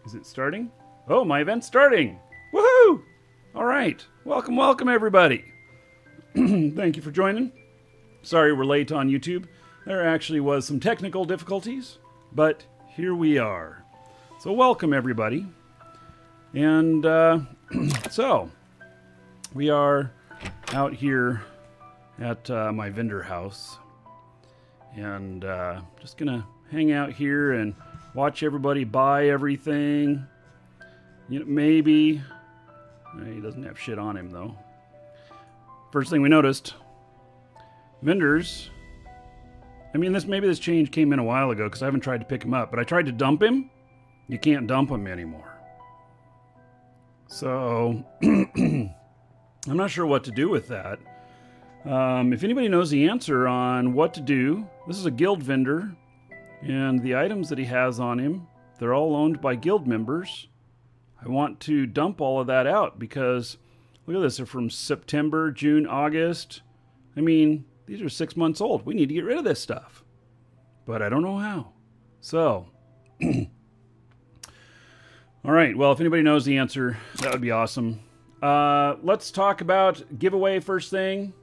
Is it starting? Oh, my event's starting! Woohoo! All right. Welcome, everybody. Thank you for joining. Sorry we're late on YouTube. There actually was some technical difficulties, but here we are. So welcome, everybody. And so we are out here at my vendor house. And just going to hang out here and watch everybody buy everything. You know, maybe. He doesn't have shit on him, though. First thing we noticed, vendors. I mean, maybe this change came in a while ago because I haven't tried to pick him up. But I tried to dump him. You can't dump him anymore. So, I'm not sure what to do with that. If anybody knows the answer on what to do, this is a guild vendor. And the items that he has on him, they're all owned by guild members. I want to dump all of that out because, look at this, they're from September, June, August. I mean, these are 6 months old. We need to get rid of this stuff. But I don't know how. So, all right, well, if anybody knows the answer, that would be awesome. Let's talk about giveaway first thing.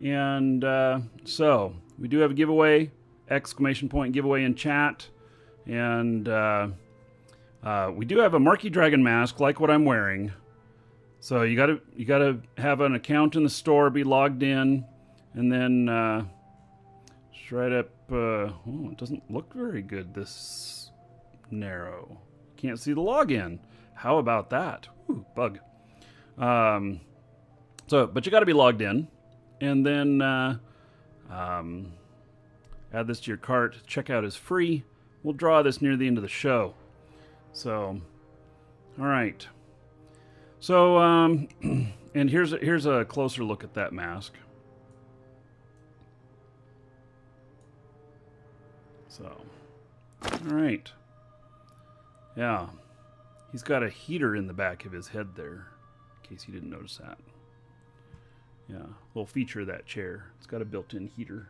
And so, we do have a giveaway. Exclamation point giveaway in chat, and we do have a Marquee Dragon mask like what I'm wearing. So you gotta have an account in the store, be logged in, and then straight up. Oh, it doesn't look very good. This narrow, can't see the login. How about that? Ooh, bug. So, but you got to be logged in, and then. Add this to your cart. Checkout is free. We'll draw this near the end of the show. So, all right. So, and here's a closer look at that mask. So, all right. Yeah. He's got a heater in the back of his head there, in case you didn't notice that. Yeah, little feature of that chair. It's got a built-in heater.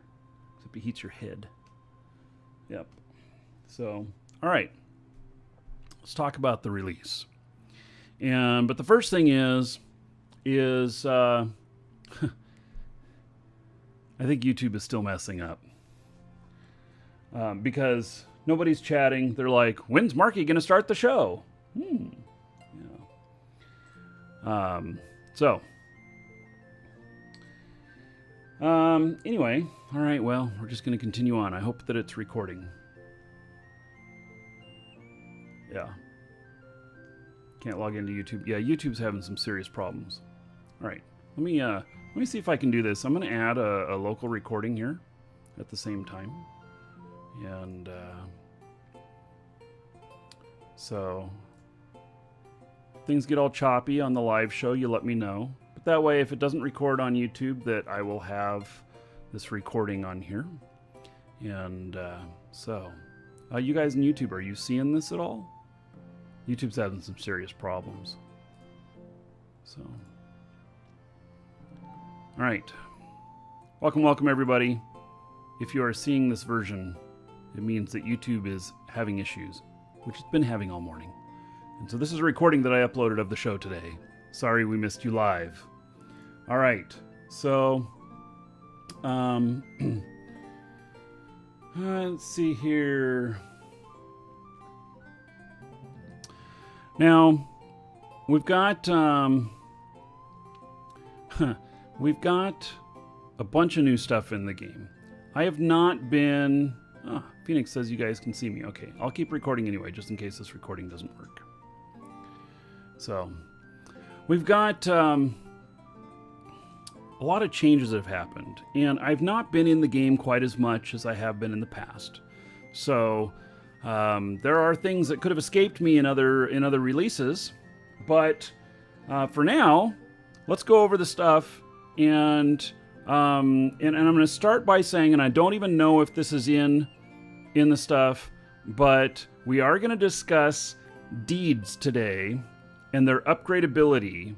It heats your head. Yep. So, all right. Let's talk about the release. But the first thing is I think YouTube is still messing up. Because nobody's chatting. They're like, when's Marky going to start the show? Yeah. Anyway, all right, well, we're just going to continue on. I hope that it's recording. Yeah. Can't log into YouTube. Yeah, YouTube's having some serious problems. All right, let me see if I can do this. I'm going to add a local recording here at the same time. And, so, if things get all choppy on the live show, you let me know. That way, if it doesn't record on YouTube, that I will have this recording on here. And so, you guys in YouTube, are you seeing this at all? YouTube's having some serious problems. So, all right. Welcome, everybody. If you are seeing this version, it means that YouTube is having issues, which it's been having all morning. And so this is a recording that I uploaded of the show today. Sorry we missed you live. All right, so let's see here. Now we've got a bunch of new stuff in the game. I have not been. Phoenix says you guys can see me. Okay, I'll keep recording anyway, just in case this recording doesn't work. So we've got. A lot of changes have happened, and I've not been in the game quite as much as I have been in the past. So there are things that could have escaped me in other releases, but for now, let's go over the stuff. And I'm going to start by saying, and I don't even know if this is in the stuff, but we are going to discuss deeds today and their upgradability.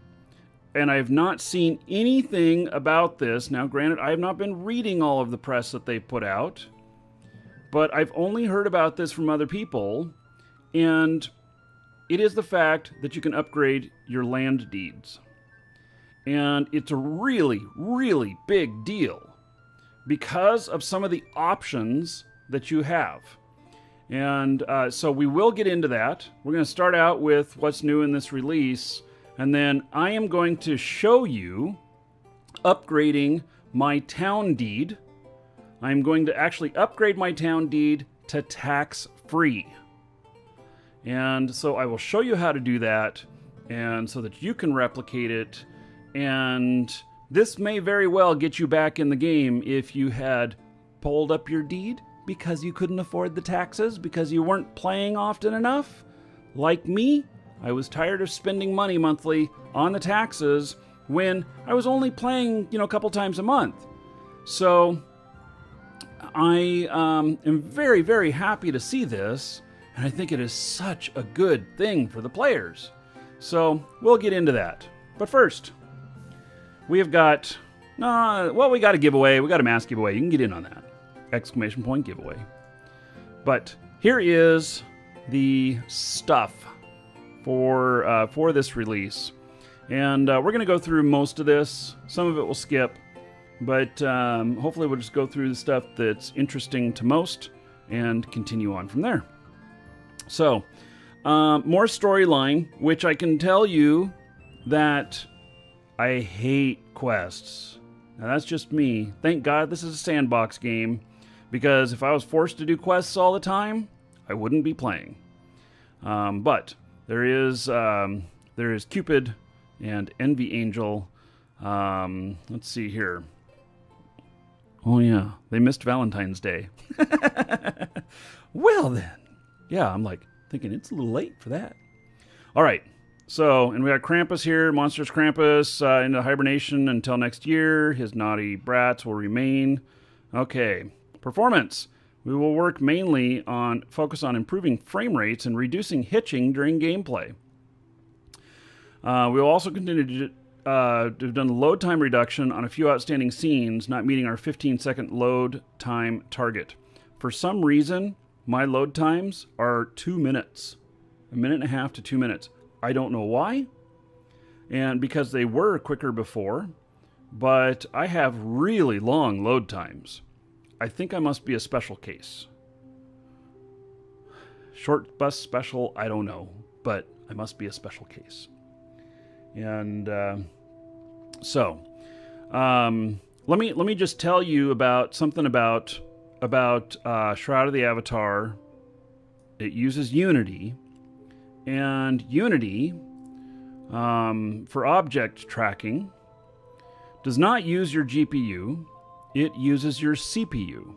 And I have not seen anything about this. Now, granted, I have not been reading all of the press that they put out, but I've only heard about this from other people. And it is the fact that you can upgrade your land deeds. And it's a really, really big deal because of some of the options that you have. And so we will get into that. We're going to start out with what's new in this release, and then I am going to show you upgrading my town deed. I'm going to actually upgrade my town deed to tax-free. And so I will show you how to do that, and so that you can replicate it. And this may very well get you back in the game if you had pulled up your deed because you couldn't afford the taxes, because you weren't playing often enough. Like me, I was tired of spending money monthly on the taxes when I was only playing, a couple times a month. So I am very, very happy to see this, and I think it is such a good thing for the players. So we'll get into that. But first, we have got, we got a giveaway. We got a mass giveaway. You can get in on that. ! Giveaway. But here is the stuff for this release. And we're going to go through most of this. Some of it we'll skip. But hopefully we'll just go through the stuff that's interesting to most and continue on from there. So, more storyline, which I can tell you that I hate quests. Now that's just me. Thank God this is a sandbox game, because if I was forced to do quests all the time, I wouldn't be playing. But there is Cupid and Envy Angel. Let's see here. Oh yeah, they missed Valentine's Day. Well then. Yeah, I'm like thinking it's a little late for that. All right. So, and we got Krampus here. Monsters Krampus into hibernation until next year. His naughty brats will remain. Okay. Performance. We will work mainly on focus on improving frame rates and reducing hitching during gameplay. We will also continue to have done load time reduction on a few outstanding scenes not meeting our 15-second load time target. For some reason, my load times are 2 minutes. 1.5 minutes to 2 minutes. I don't know why. And because they were quicker before, but I have really long load times. I think I must be a special case. Short bus special, I don't know, but I must be a special case. And let me just tell you about something about Shroud of the Avatar. It uses Unity, and Unity for object tracking does not use your GPU. It uses your CPU.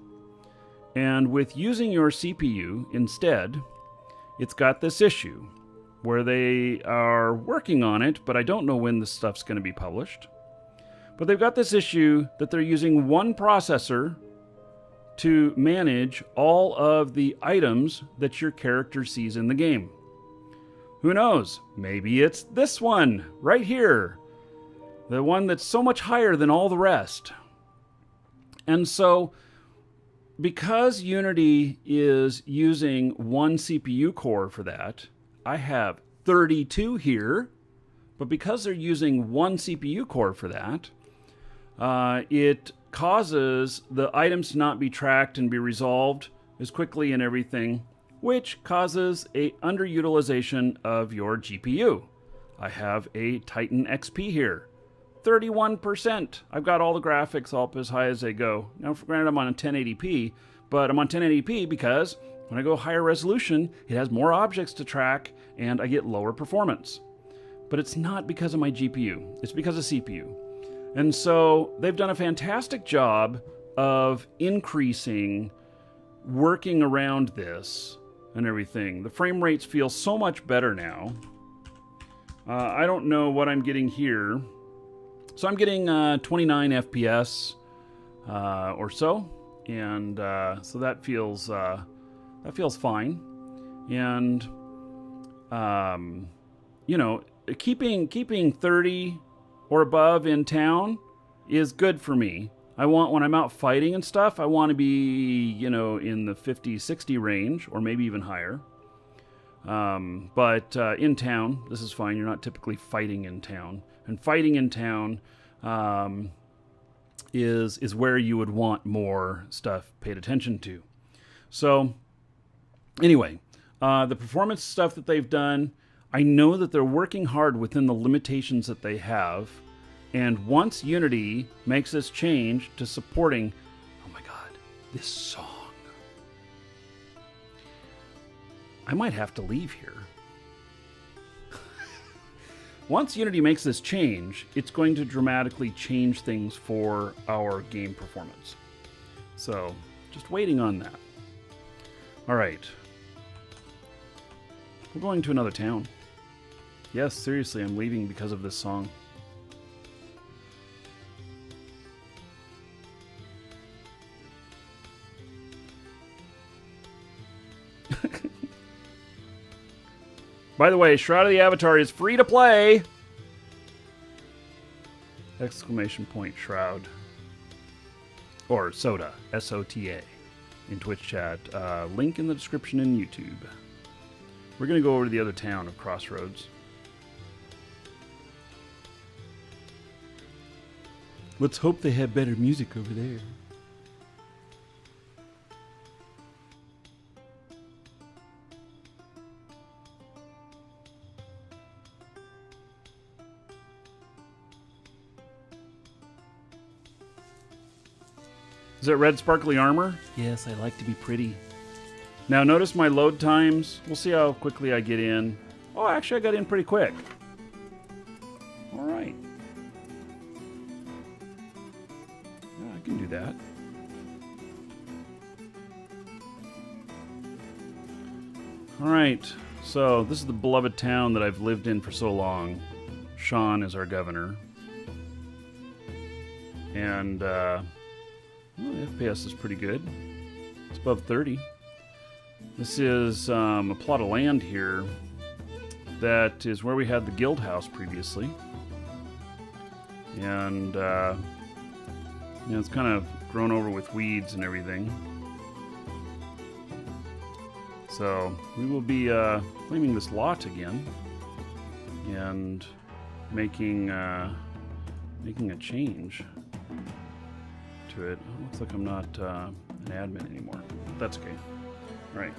And with using your CPU instead, it's got this issue where they are working on it, but I don't know when this stuff's going to be published. But they've got this issue that they're using one processor to manage all of the items that your character sees in the game. Who knows? Maybe it's this one right here. The one that's so much higher than all the rest. And so, because Unity is using one CPU core for that, I have 32 here, but because they're using one CPU core for that, it causes the items to not be tracked and be resolved as quickly and everything, which causes a underutilization of your GPU. I have a Titan XP here. 31%. I've got all the graphics up as high as they go. Now, granted, I'm on 1080p, but I'm on 1080p because when I go higher resolution, it has more objects to track and I get lower performance. But it's not because of my GPU. It's because of CPU. And so they've done a fantastic job of increasing, working around this and everything. The frame rates feel so much better now. I don't know what I'm getting here. So I'm getting 29 FPS or so, and so that feels fine. And keeping 30 or above in town is good for me. I want, when I'm out fighting and stuff, I want to be in the 50, 60 range, or maybe even higher. But in town, this is fine. You're not typically fighting in town. And fighting in town is where you would want more stuff paid attention to. So, anyway, the performance stuff that they've done, I know that they're working hard within the limitations that they have. And once Unity makes this change to supporting, oh my God, this song, I might have to leave here. Once Unity makes this change, it's going to dramatically change things for our game performance. So, just waiting on that. All right. We're going to another town. Yes, seriously, I'm leaving because of this song. By the way, Shroud of the Avatar is free to play! Exclamation point Shroud. Or SotA, S-O-T-A, in Twitch chat. Link in the description in YouTube. We're going to go over to the other town of Crossroads. Let's hope they have better music over there. Is it red sparkly armor? Yes, I like to be pretty. Now notice my load times. We'll see how quickly I get in. Oh, actually I got in pretty quick. All right. Yeah, I can do that. All right. So this is the beloved town that I've lived in for so long. Sean is our governor. And, well, the FPS is pretty good. It's above 30. This is a plot of land here that is where we had the guild house previously. And, it's kind of grown over with weeds and everything. So we will be claiming this lot again and making a change to it. Oh, looks like I'm not an admin anymore. That's okay. All right.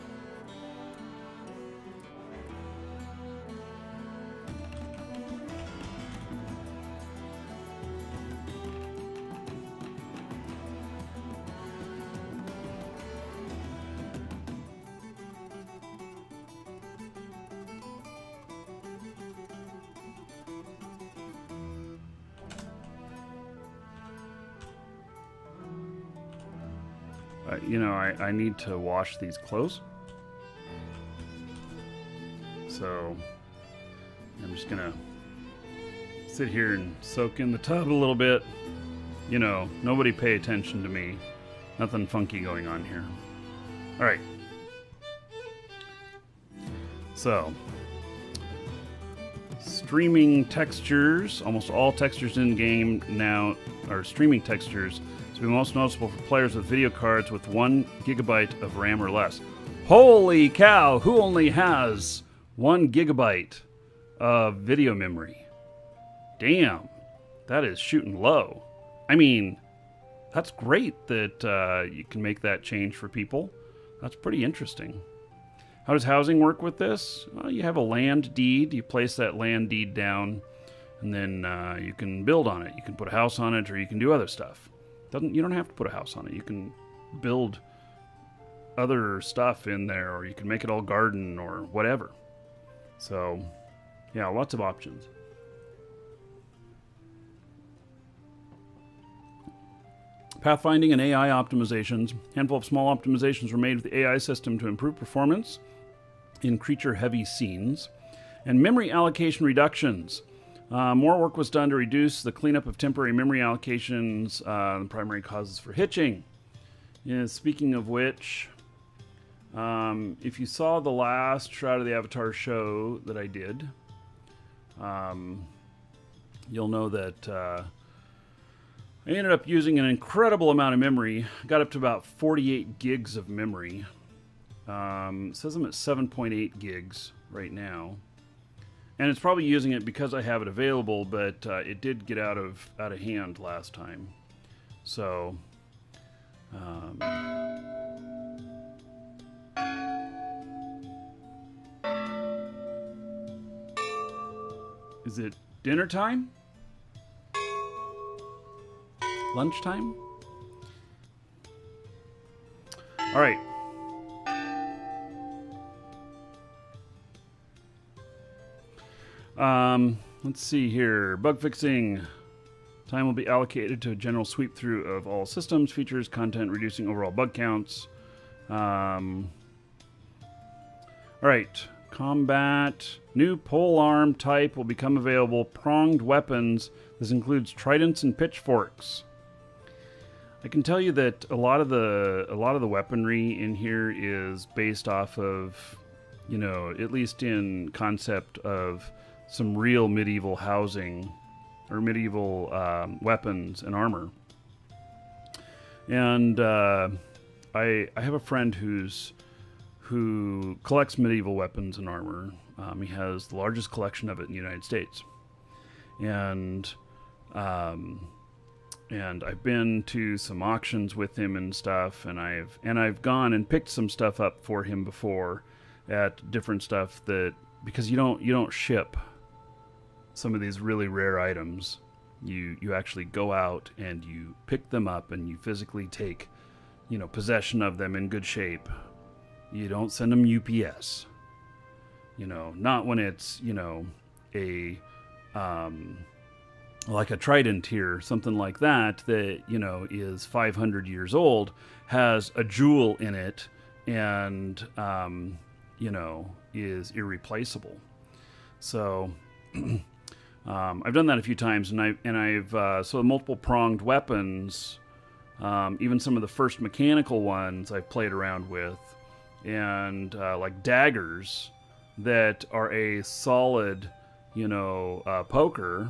I need to wash these clothes. So I'm just gonna sit here and soak in the tub a little bit. Nobody pay attention to me. Nothing funky going on here. All right. So, streaming textures. Almost all textures in game now are streaming textures. To be most noticeable for players with video cards with 1 gigabyte of RAM or less. Holy cow! Who only has 1 gigabyte of video memory? Damn, that is shooting low. I mean, that's great that you can make that change for people. That's pretty interesting. How does housing work with this? Well, you have a land deed. You place that land deed down, and then you can build on it. You can put a house on it, or you can do other stuff. You don't have to put a house on it. You can build other stuff in there, or you can make it all garden or whatever. So, yeah, lots of options. Pathfinding and AI optimizations. A handful of small optimizations were made with the AI system to improve performance in creature-heavy scenes. And memory allocation reductions. More work was done to reduce the cleanup of temporary memory allocations, the primary causes for hitching. Yeah, speaking of which, if you saw the last Shroud of the Avatar show that I did, you'll know that I ended up using an incredible amount of memory. Got up to about 48 gigs of memory. It says I'm at 7.8 gigs right now. And it's probably using it because I have it available, but it did get out of hand last time. So, is it dinner time? Lunchtime? All right. Let's see here. Bug fixing. Time will be allocated to a general sweep through of all systems, features, content, reducing overall bug counts. All right. Combat. New polearm type will become available. Pronged weapons. This includes tridents and pitchforks. I can tell you that a lot of the weaponry in here is based off of, you know, at least in concept of some real medieval housing or medieval weapons and armor. And I have a friend who collects medieval weapons and armor. He has the largest collection of it in the United States. And I've been to some auctions with him and stuff, and I've gone and picked some stuff up for him before at different stuff that, because you don't ship some of these really rare items. You actually go out and you pick them up and you physically take, you know, possession of them in good shape. You don't send them UPS. You know, not when it's, you know, a like a trident here, something like that, you know, is 500 years old, has a jewel in it, and, you know, is irreplaceable. So, I've done that a few times, and I've so the multiple pronged weapons, even some of the first mechanical ones I've played around with, and like daggers that are a solid, you know, poker.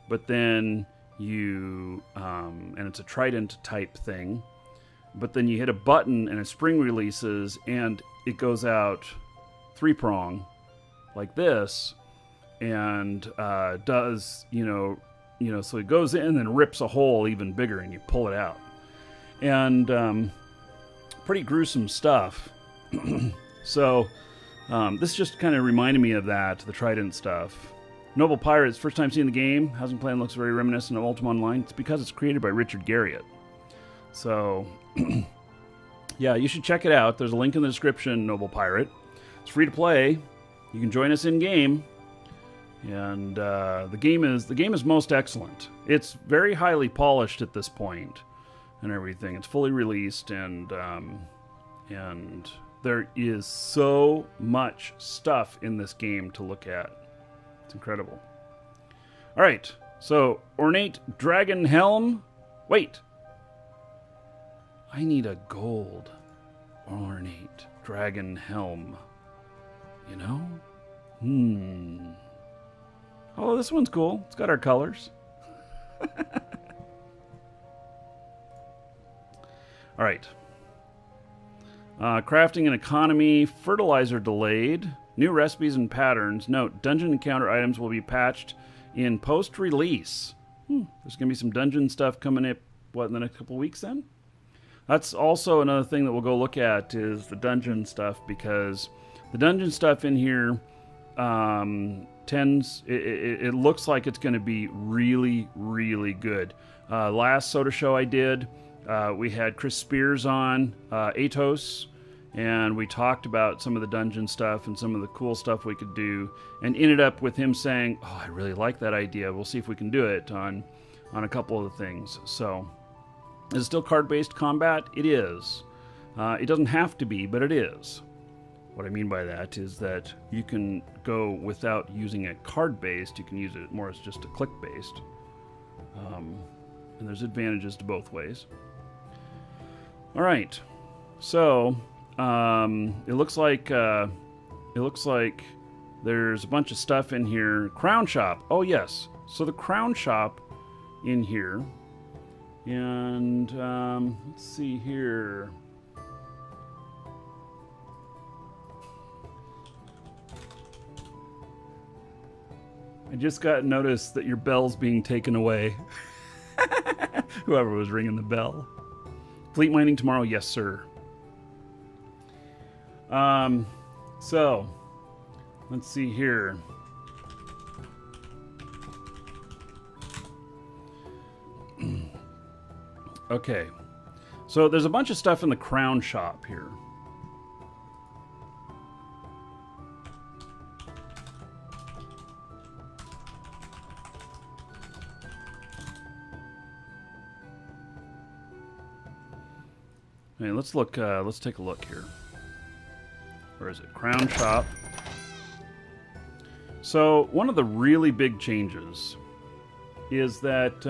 But then you, and it's a trident type thing, but then you hit a button and a spring releases and it goes out 3-prong like this, and does, you know, so it goes in and rips a hole even bigger and you pull it out. And pretty gruesome stuff. So this just kind of reminded me of that, the trident stuff. Noble Pirates, first time seeing the game. Housing plan looks very reminiscent of Ultima Online. It's because it's created by Richard Garriott. So, yeah, you should check it out. There's a link in the description, Noble Pirate. It's free to play. You can join us in game, and the game is most excellent. It's very highly polished at this point, and everything. It's fully released, and there is so much stuff in this game to look at. It's incredible. All right, so ornate dragon helm. Wait, I need a gold ornate dragon helm. You know? Oh, this one's cool. It's got our colors. All right. Crafting and economy. Fertilizer delayed. New recipes and patterns. Note, dungeon encounter items will be patched in post-release. There's going to be some dungeon stuff coming up, in the next couple of weeks then? That's also another thing that we'll go look at is the dungeon stuff, because the dungeon stuff in here it looks like it's going to be really, really good. Last SotA show I did, we had Chris Spears on, Atos, and we talked about some of the dungeon stuff and some of the cool stuff we could do, and ended up with him saying, oh, I really like that idea. We'll see if we can do it on a couple of the things. So, is it still card-based combat? It is. It doesn't have to be, but it is. What I mean by that is that you can go without using it card-based. You can use it more as just a click-based. And there's advantages to both ways. All right. So, it looks like there's a bunch of stuff in here. Crown Shop. Oh, yes. So the Crown Shop in here. And let's see here. I just got notice that your bell's being taken away. Whoever was ringing the bell. Fleet mining tomorrow, yes, sir. So, let's see here. Okay. So there's a bunch of stuff in the crown shop here. Okay, let's look. Let's take a look here. Where is it? Crown shop. So one of the really big changes is that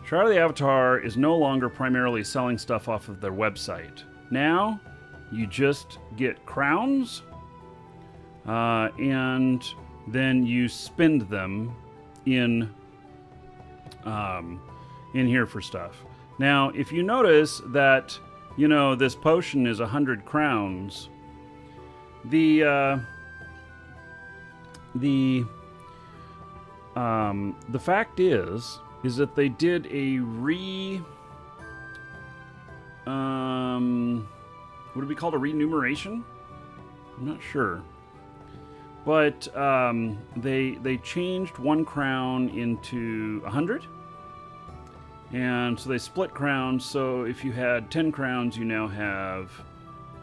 Shroud of the Avatar is no longer primarily selling stuff off of their website. Now you just get crowns, and then you spend them in here for stuff. Now, if you notice that, you know, this potion is 100 crowns, the fact is that they did a would it be called a remuneration? I'm not sure. But they changed 1 crown into 100. And so they split crowns, so if you had 10 crowns, you now have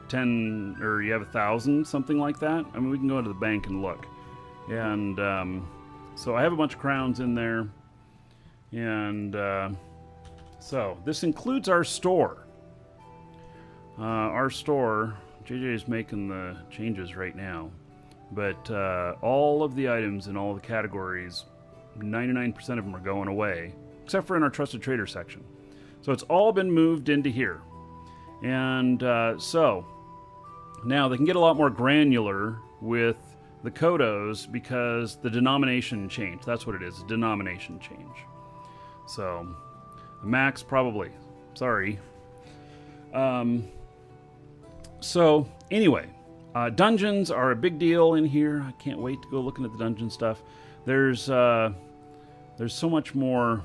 10, or you have 1,000, something like that. I mean, we can go to the bank and look. And so I have a bunch of crowns in there. And so this includes our store. Our store, JJ is making the changes right now. But all of the items in all the categories, 99% of them are going away. Except for in our Trusted Trader section. So it's all been moved into here. And so now they can get a lot more granular with the Kodos because the denomination changed. That's what it is, a denomination change. So max probably. Sorry. So anyway, dungeons are a big deal in here. I can't wait to go looking at the dungeon stuff. There's so much more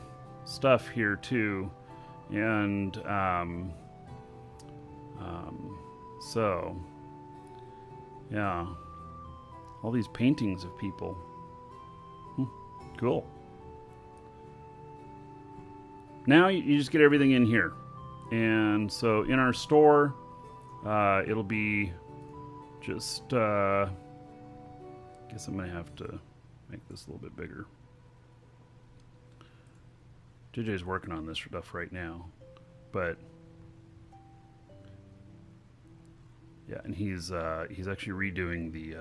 stuff here too, and so yeah, all these paintings of people. Cool. Now you just get everything in here, and so in our store it'll be just guess I'm gonna have to make this a little bit bigger. JJ's working on this stuff right now, but yeah, and he's actually redoing the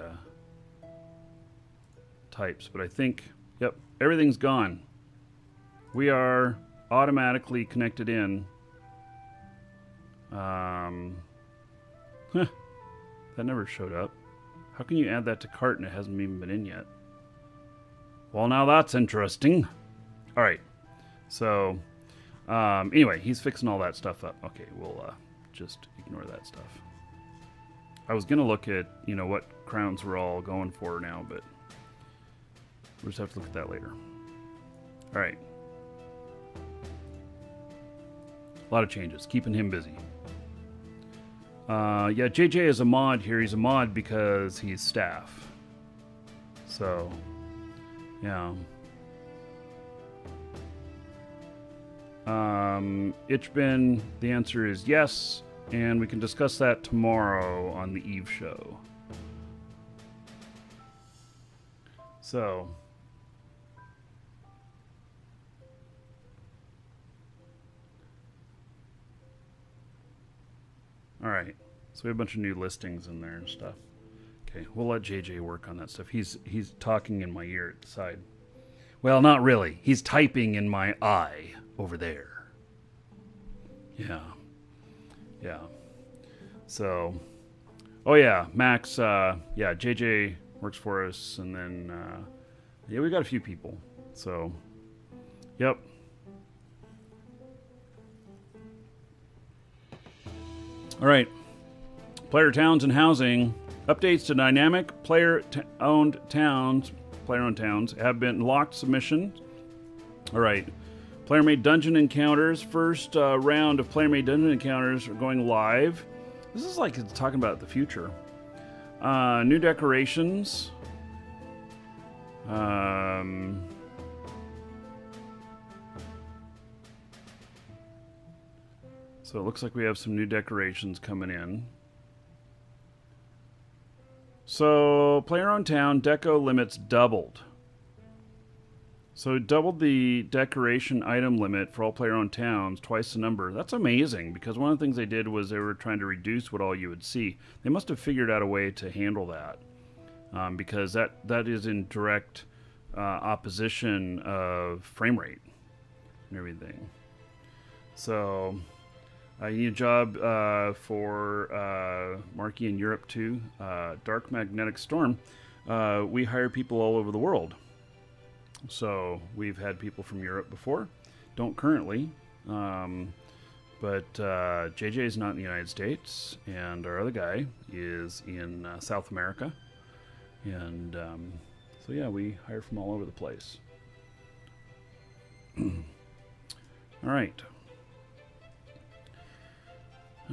types. But I think, yep, everything's gone. We are automatically connected in. That never showed up. How can you add that to cart and it hasn't even been in yet? Well, now that's interesting. All right. So, anyway, he's fixing all that stuff up. Okay, we'll just ignore that stuff. I was going to look at, you know, what crowns we're all going for now, but we'll just have to look at that later. All right. A lot of changes, keeping him busy. Yeah, JJ is a mod here. He's a mod because he's staff. So, yeah. Itchbin, the answer is yes, and we can discuss that tomorrow on the Eve show. So, all right. So we have a bunch of new listings in there and stuff. Okay, we'll let JJ work on that stuff. He's talking in my ear at the side. Well, not really. He's typing in my eye over there. Yeah. Yeah. So, oh yeah, Max, yeah, JJ works for us, and then, yeah, we got a few people. So, yep. All right. Player towns and housing. Updates to dynamic player-owned towns have been locked submissions. All right. Player-made dungeon encounters. First round of player-made dungeon encounters are going live. This is like it's talking about the future. New decorations. So it looks like we have some new decorations coming in. So player-owned town deco limits doubled. So it doubled the decoration item limit for all player-owned towns, twice the number. That's amazing, because one of the things they did was they were trying to reduce what all you would see. They must have figured out a way to handle that, because that is in direct opposition of frame rate and everything. So you need a job for Marky in Europe too. Dark Magnetic Storm. We hire people all over the world. So we've had people from Europe before, don't currently, but JJ is not in the United States, and our other guy is in South America, and so yeah, we hire from all over the place. All right.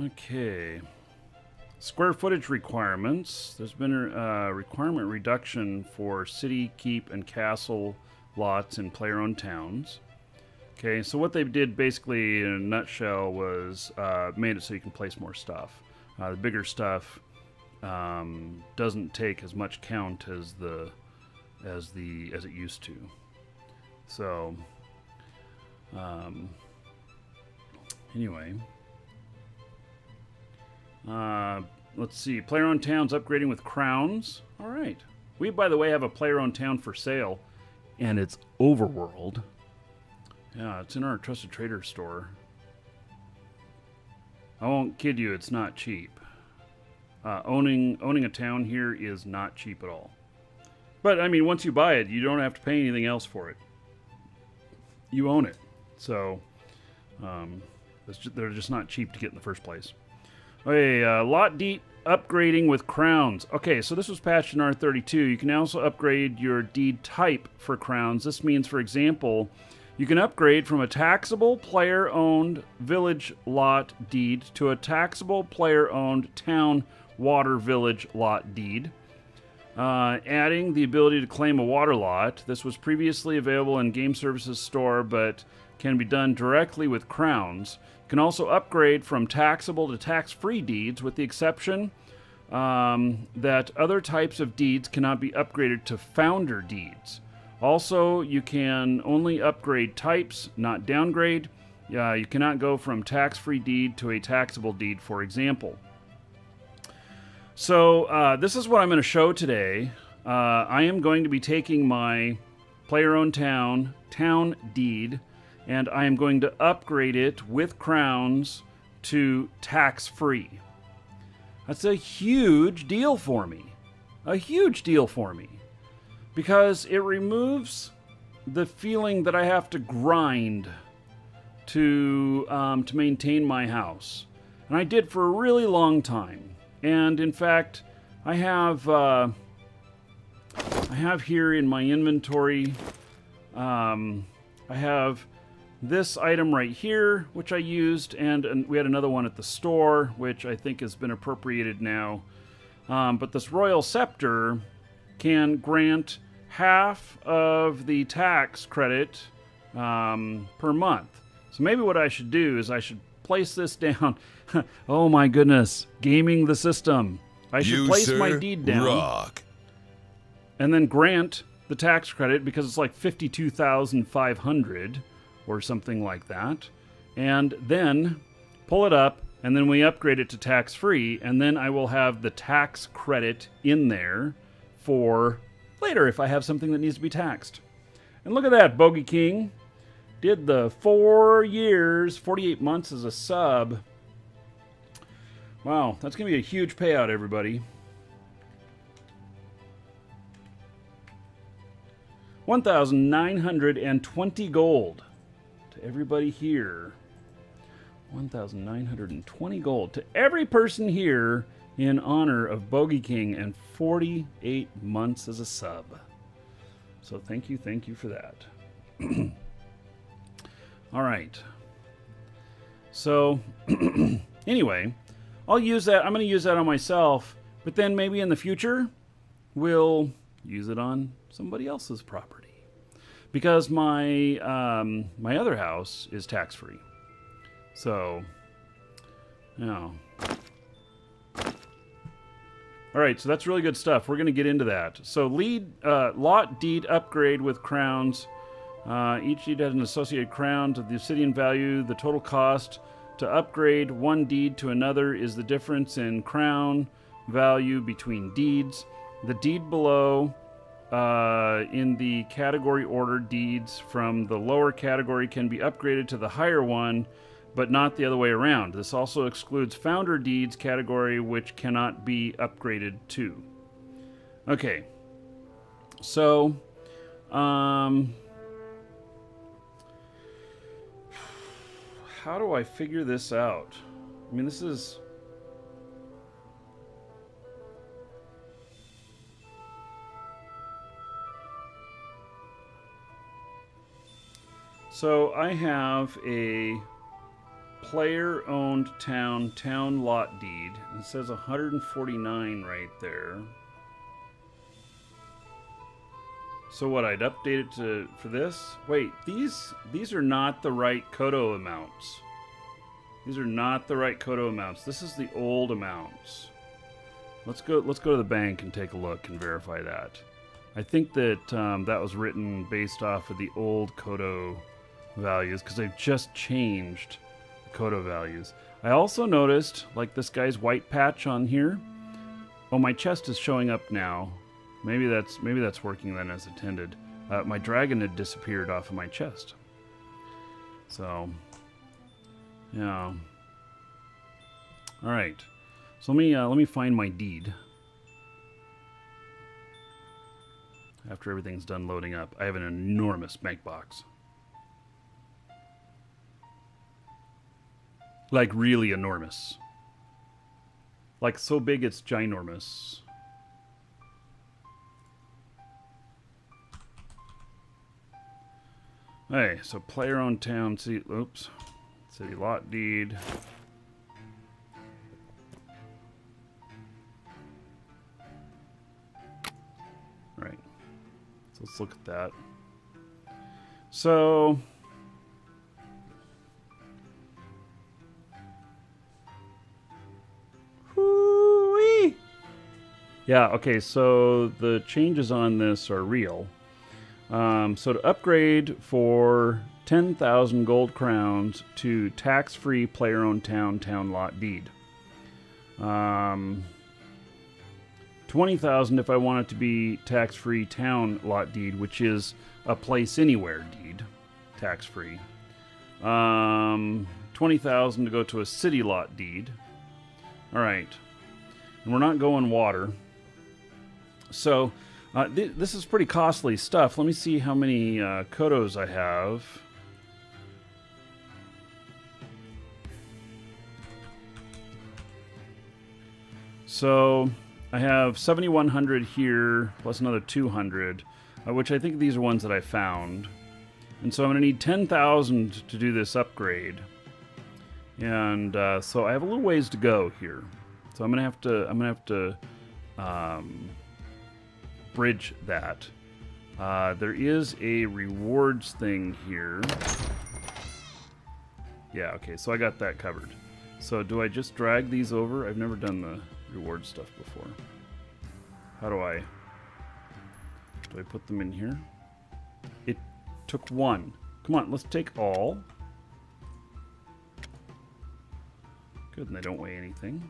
Okay. Square footage requirements. There's been a requirement reduction for city, keep, and castle lots in player-owned towns. Okay, so what they did basically in a nutshell was made it so you can place more stuff. The bigger stuff doesn't take as much count as it used to. So anyway, let's see. Player-owned towns upgrading with crowns. All right. We, by the way, have a player-owned town for sale. And it's Overworld. Yeah, it's in our Trusted Trader store. I won't kid you, it's not cheap. Owning a town here is not cheap at all. But, I mean, once you buy it, you don't have to pay anything else for it. You own it. So, they're just not cheap to get in the first place. Okay, lot deed upgrading with crowns. Okay, so this was patched in R32. You can also upgrade your deed type for crowns. This means, for example, you can upgrade from a taxable player-owned village lot deed to a taxable player-owned town water village lot deed. Adding the ability to claim a water lot. This was previously available in Game Services Store, but can be done directly with crowns. You can also upgrade from taxable to tax-free deeds, with the exception that other types of deeds cannot be upgraded to founder deeds. Also, you can only upgrade types, not downgrade. You cannot go from tax-free deed to a taxable deed, for example. So this is what I'm going to show today. I am going to be taking my player-owned town deed, and I am going to upgrade it with crowns to tax-free. That's a huge deal for me. A huge deal for me. Because it removes the feeling that I have to grind to maintain my house. And I did for a really long time. And in fact, I have here in my inventory, I have this item right here, which I used, and we had another one at the store, which I think has been appropriated now. But this Royal Scepter can grant half of the tax credit per month. So maybe what I should do is I should place this down. Oh my goodness, gaming the system. I should place my deed down. Rock. And then grant the tax credit, because it's like $52,500 or something like that. And then pull it up, and then we upgrade it to tax-free, and then I will have the tax credit in there for later if I have something that needs to be taxed. And look at that, Bogey King. Did the 4 years, 48 months as a sub. Wow, that's going to be a huge payout, everybody. 1,920 gold to everybody here. 1,920 gold to every person here in honor of Bogey King and 48 months as a sub. So thank you for that. All right. So anyway, I'll use that. I'm going to use that on myself, but then maybe in the future we'll use it on somebody else's property. Because my my other house is tax-free. So, you know. All right, so that's really good stuff. We're going to get into that. So lot deed upgrade with crowns. Each deed has an associated crown to the obsidian value. The total cost to upgrade one deed to another is the difference in crown value between deeds. The deed below in the category order, deeds from the lower category can be upgraded to the higher one, but not the other way around. This also excludes founder deeds category, which cannot be upgraded to. Okay, so how do I figure this out? I mean, this is... So I have a player-owned town lot deed. It says 149 right there. So what, I'd update it for this? Wait, these are not the right Kodo amounts. These are not the right Kodo amounts. This is the old amounts. Let's go to the bank and take a look and verify that. I think that that was written based off of the old Kodo values, because they've just changed the Kodo values. I also noticed, like this guy's white patch on here. Oh, my chest is showing up now. Maybe that's working then as intended. My dragon had disappeared off of my chest. So, yeah. All right. So let me find my deed. After everything's done loading up, I have an enormous bank box. Like really enormous. Like so big it's ginormous. Hey, so player-owned town, city lot deed. Right. So let's look at that. So yeah, okay, so the changes on this are real. So to upgrade for 10,000 gold crowns to tax-free player-owned town lot deed. 20,000 if I want it to be tax-free town lot deed, which is a place anywhere deed, tax-free. 20,000 to go to a city lot deed. All right, and we're not going water. So this is pretty costly stuff. Let me see how many Kodos I have. So I have 7,100 here, plus another 200, which I think these are ones that I found. And so I'm going to need 10,000 to do this upgrade. And so I have a little ways to go here. So I'm going to have to bridge that. There is a rewards thing here. Yeah, okay, so I got that covered. So do I just drag these over? I've never done the reward stuff before. How do I put them in here? It took one. Come on, let's take all. Good, and they don't weigh anything.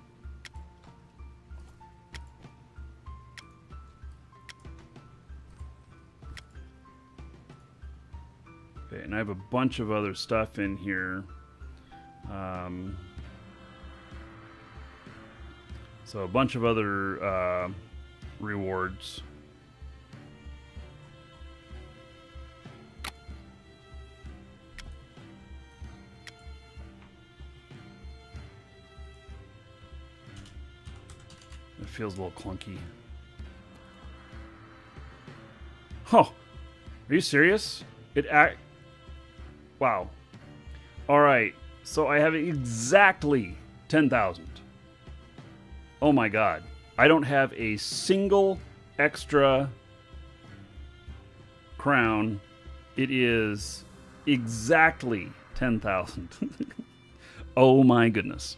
Okay, and I have a bunch of other stuff in here. So a bunch of other rewards. feels a little clunky. Oh, are you serious? Wow. All right, so I have exactly 10,000. Oh my god. I don't have a single extra crown. It is exactly 10,000. Oh my goodness.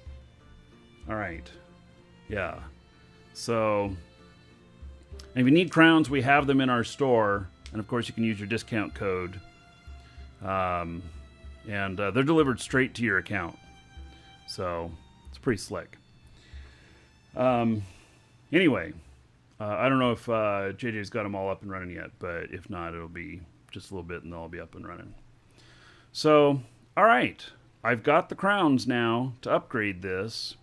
All right. Yeah. So, if you need crowns, we have them in our store. And of course, you can use your discount code. And they're delivered straight to your account. So, it's pretty slick. Anyway, I don't know if JJ's got them all up and running yet, but if not, it'll be just a little bit and they'll all be up and running. So, all right. I've got the crowns now to upgrade this,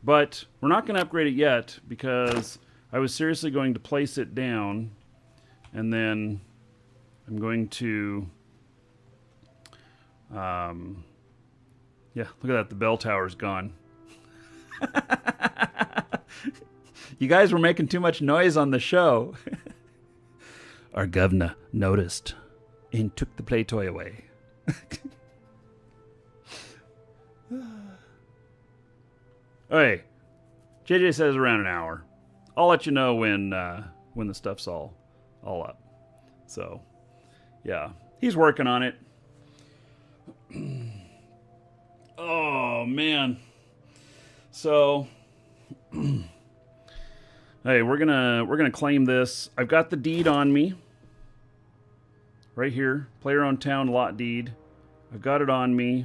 but we're not going to upgrade it yet because I was seriously going to place it down, and then I'm going to, yeah, look at that. The bell tower's gone. You guys were making too much noise on the show. Our governor noticed and took the play toy away. Okay, JJ says around an hour. I'll let you know when the stuff's all up. So, yeah, he's working on it. Oh man. So, hey, we're gonna claim this. I've got the deed on me. Right here, player-owned town lot deed. I've got it on me.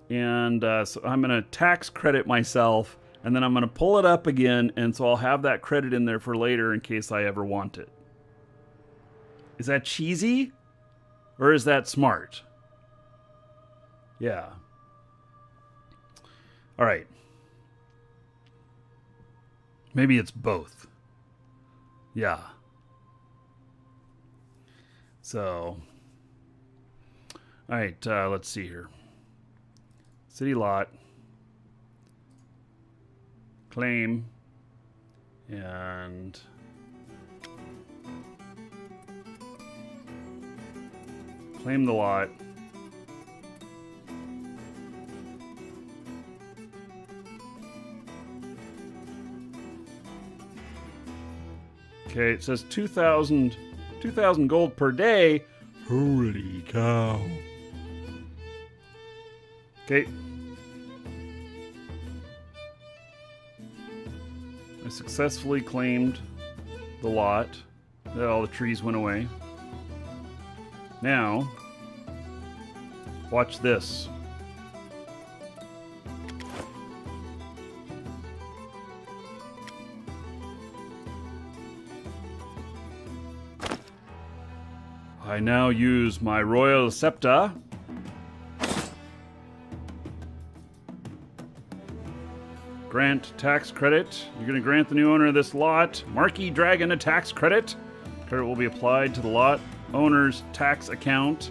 And so I'm going to tax credit myself, and then I'm going to pull it up again, and so I'll have that credit in there for later in case I ever want it. Is that cheesy? Or is that smart? Yeah. All right. Maybe it's both. Yeah. So, all right, let's see here. City lot, claim, and claim the lot. Okay, it says 2,000 gold per day. Holy cow. Okay. I successfully claimed the lot. All the trees went away. Now, watch this. I now use my royal scepter grant tax credit. You're going to grant the new owner of this lot, Marquis Dragon, a tax credit. Credit will be applied to the lot owner's tax account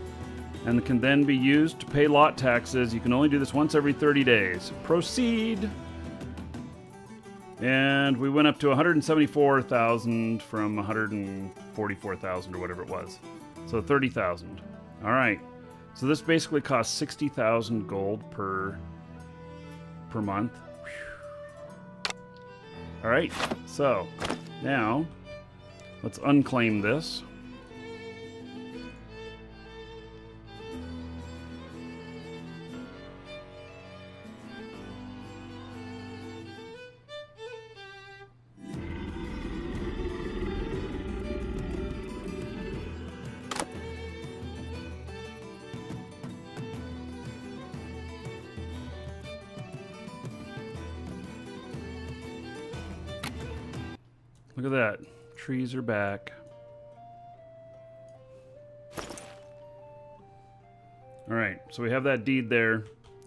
and can then be used to pay lot taxes. You can only do this once every 30 days. Proceed. And we went up to 174,000 from 144,000 or whatever it was. So 30,000. All right. So this basically costs 60,000 gold per month. All right. So now let's unclaim this. Look at that. Trees are back. All right, so we have that deed there,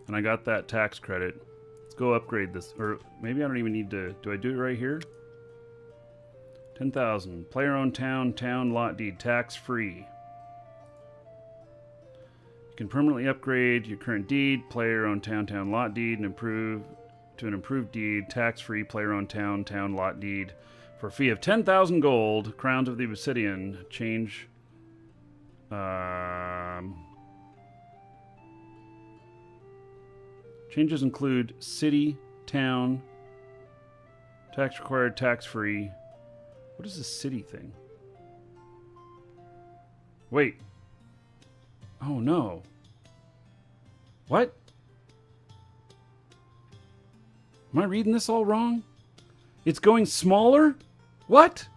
and I got that tax credit. Let's go upgrade this. Or maybe I don't even need to. Do I do it right here? 10,000. Player-owned town lot deed, tax-free. You can permanently upgrade your current deed, player-owned town lot deed, and improve to an improved deed, tax-free, player-owned town lot deed. For a fee of 10,000 gold, Crowns of the Obsidian. Change... changes include city, town, tax required, tax-free. What is this city thing? Wait. Oh, no. What? Am I reading this all wrong? It's going smaller? What?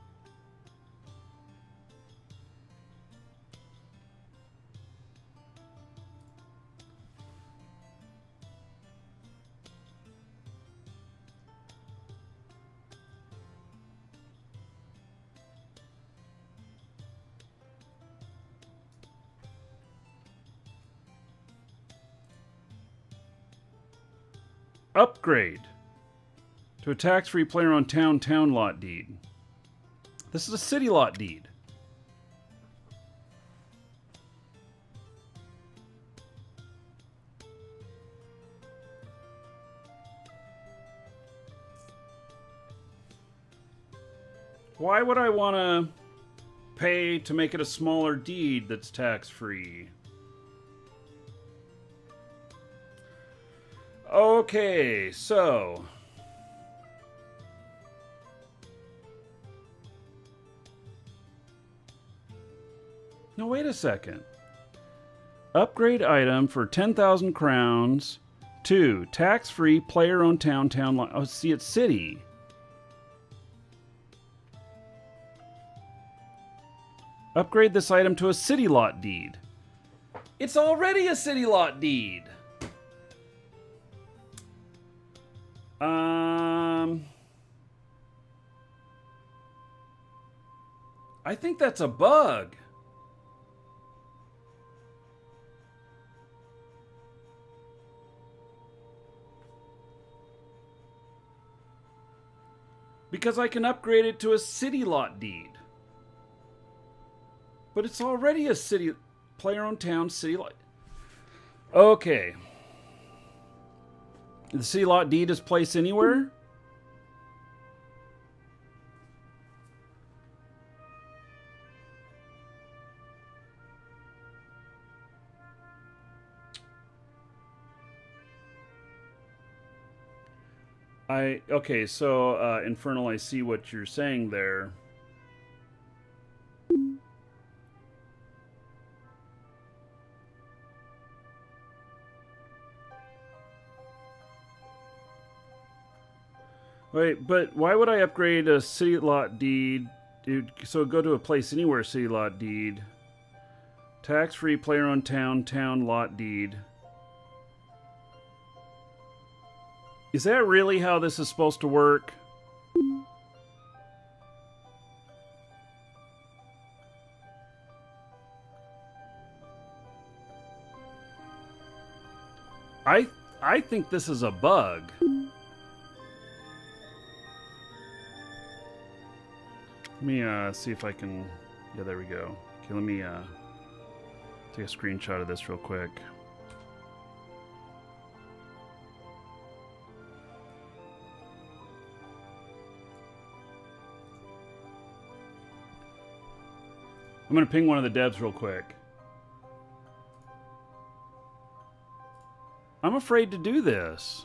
Upgrade to a tax-free player-owned town lot deed. This is a city lot deed. Why would I want to pay to make it a smaller deed that's tax-free? Okay, so... No, wait a second. Upgrade item for 10,000 crowns to tax-free player-owned town lot. Oh, see, it's city. Upgrade this item to a city lot deed. It's already a city lot deed. I think that's a bug. Because I can upgrade it to a city lot deed. But it's already a city player-owned town city lot. Okay. The city lot deed is placed anywhere? Okay, so Infernal, I see what you're saying there. Wait, but why would I upgrade a city lot deed? Dude, so go to a place anywhere city lot deed. Tax-free player-owned town lot deed. Is that really how this is supposed to work? I think this is a bug. Let me see if I can... Yeah, there we go. Okay, let me take a screenshot of this real quick. I'm going to ping one of the devs real quick. I'm afraid to do this.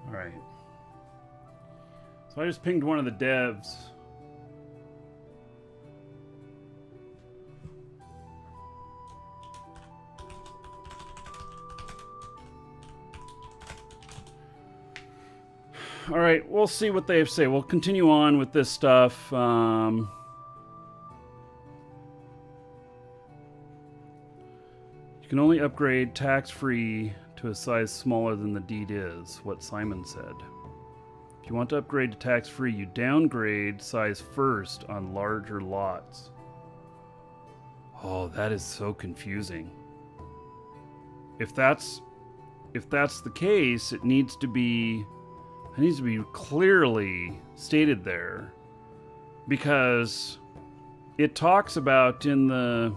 Alright. So I just pinged one of the devs. All right, we'll see what they say. We'll continue on with this stuff. You can only upgrade tax-free to a size smaller than the deed is, what Simon said. If you want to upgrade to tax-free, you downgrade size first on larger lots. Oh, that is so confusing. If that's the case, it needs to be clearly stated there, because it talks about in the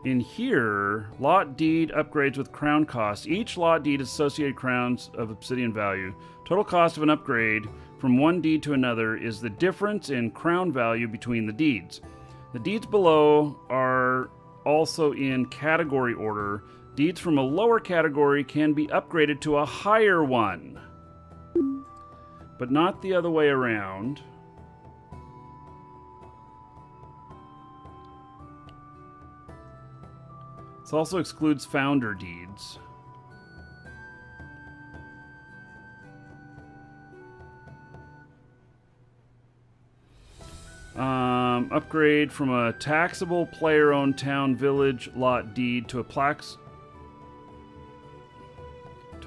in here, lot deed upgrades with crown cost. Each lot deed is associated crowns of obsidian value. Total cost of an upgrade from one deed to another is the difference in crown value between the deeds. The deeds below are also in category order. Deeds from a lower category can be upgraded to a higher one, but not the other way around. This also excludes founder deeds. Upgrade from a taxable player-owned town village lot deed to a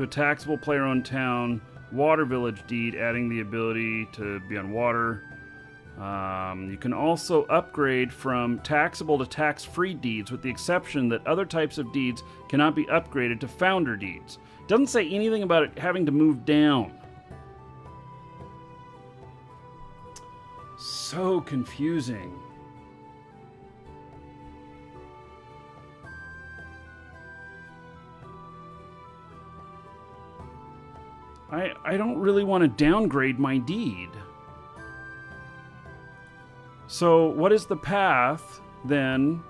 taxable player-owned town water village deed, adding the ability to be on water. You can also upgrade from taxable to tax-free deeds, with the exception that other types of deeds cannot be upgraded to founder deeds. It doesn't say anything about it having to move down. So confusing. I don't really want to downgrade my deed. So what is the path then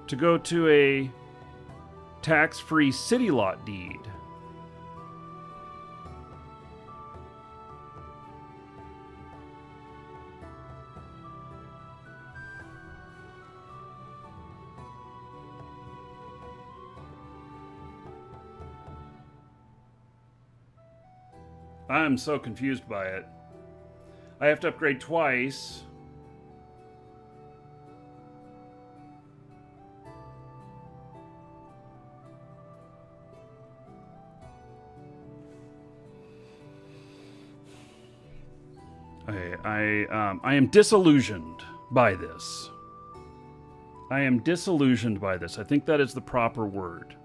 to go to a tax-free city lot deed? I'm so confused by it. I have to upgrade twice. I am disillusioned by this. I am disillusioned by this. I think that is the proper word.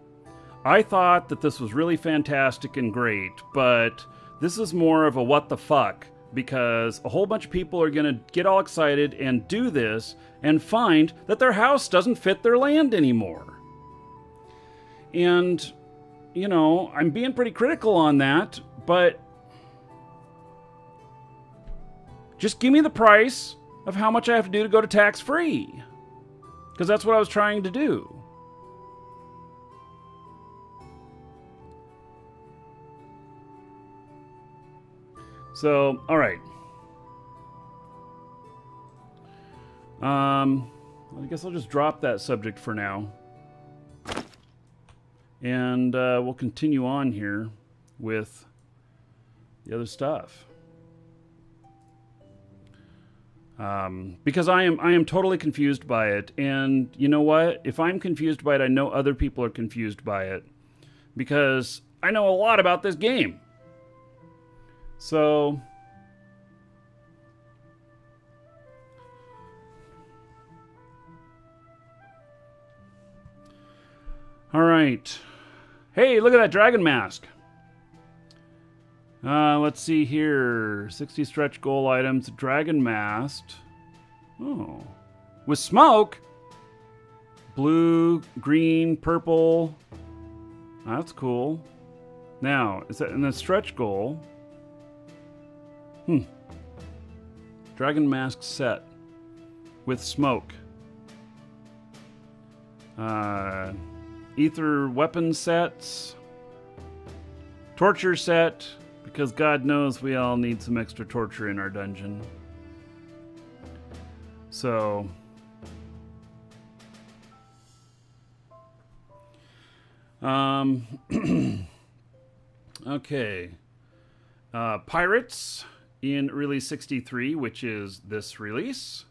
I thought that this was really fantastic and great, but this is more of a what the fuck, because a whole bunch of people are going to get all excited and do this and find that their house doesn't fit their land anymore. And, you know, I'm being pretty critical on that, but just give me the price of how much I have to do to go to tax-free, because that's what I was trying to do. So, all right. I guess I'll just drop that subject for now. And we'll continue on here with the other stuff. Because I am totally confused by it. And you know what? If I'm confused by it, I know other people are confused by it. Because I know a lot about this game. So, all right. Hey, look at that dragon mask. Let's see here. 60 stretch goal items. Dragon mask. Oh. With smoke. Blue, green, purple. That's cool. Now, is that in the stretch goal? Dragon mask set with smoke. Ether weapon sets. Torture set, because God knows we all need some extra torture in our dungeon. So, Okay. Pirates in release 63, which is this release.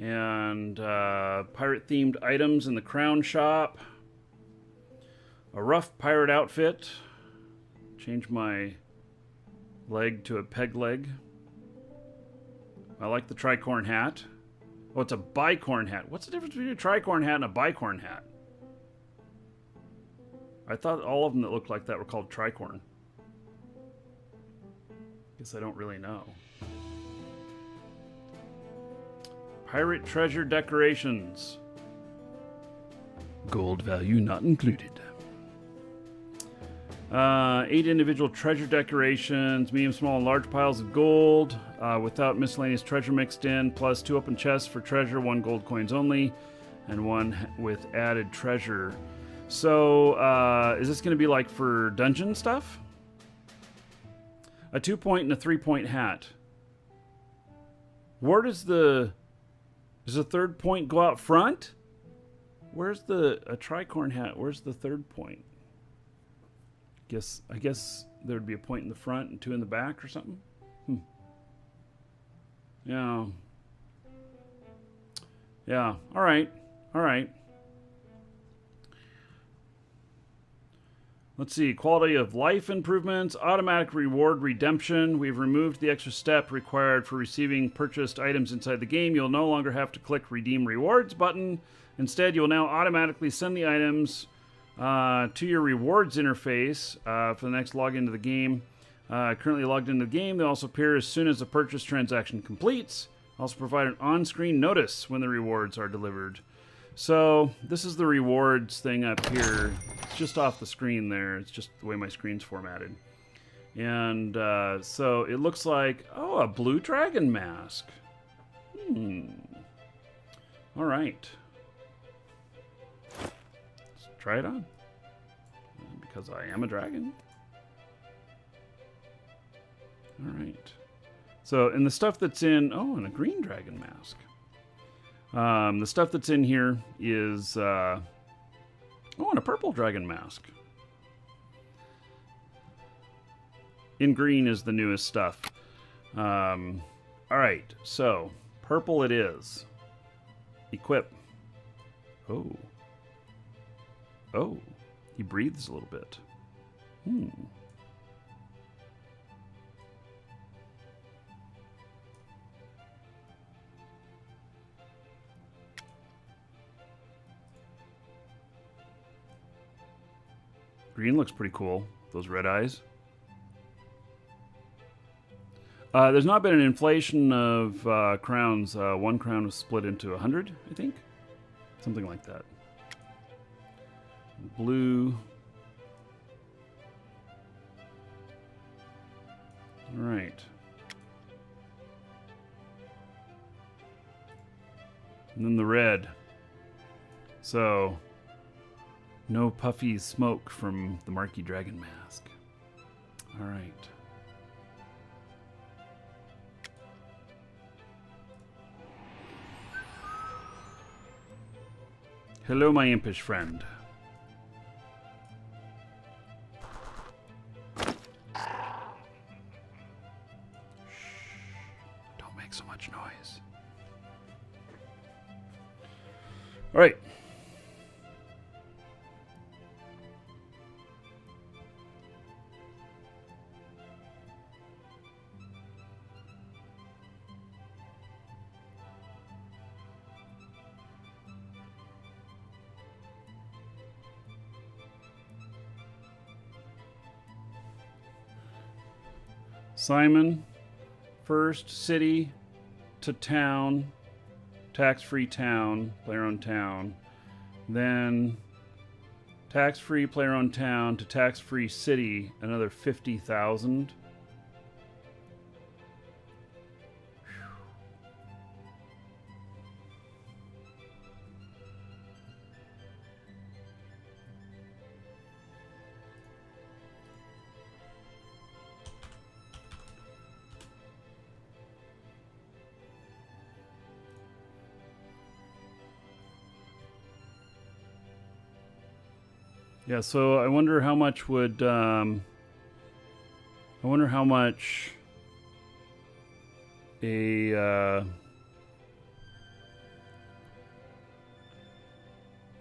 And pirate-themed items in the crown shop. A rough pirate outfit. Change my leg to a peg leg. I like the tricorn hat. Oh, it's a bicorn hat. What's the difference between a tricorn hat and a bicorn hat? I thought all of them that looked like that were called tricorn. Guess I don't really know. Pirate treasure decorations. Gold value not included. 8 individual treasure decorations, medium, small, and large piles of gold, without miscellaneous treasure mixed in, plus 2 open chests for treasure, 1 gold coins only, and 1 with added treasure. So, is this going to be like for dungeon stuff? A 2-point and a 3-point hat. Where does the third point go out front? Where's a tricorn hat? Where's the third point? I guess there would be a point in the front and 2 in the back or something. Yeah. Yeah. All right. Let's see. Quality of life improvements. Automatic reward redemption. We've removed the extra step required for receiving purchased items inside the game. You'll no longer have to click Redeem Rewards button. Instead, you'll now automatically send the items to your rewards interface for the next login to the game. Currently logged into the game, they also appear as soon as the purchase transaction completes. Also provide an on-screen notice when the rewards are delivered. So this is the rewards thing up here. It's just off the screen there. It's just the way my screen's formatted. And so it looks like, oh, a blue dragon mask. All right. Let's try it on. Because I am a dragon. All right. So, and the stuff that's in... Oh, and a green dragon mask. The stuff that's in here is... oh, and a purple dragon mask. In green is the newest stuff. All right. So, purple it is. Equip. Oh. Oh. He breathes a little bit. Green looks pretty cool. Those red eyes. There's not been an inflation of crowns. 1 crown was split into 100, I think. Something like that. Blue. All right. And then the red. So, no puffy smoke from the Marquee Dragon mask. All right. Hello, my impish friend. So much noise. All right. Simon, first city to town, tax-free town, player-owned town, then tax-free player-owned town to tax-free city, another 50,000. Yeah, so I wonder how much would... I wonder how much it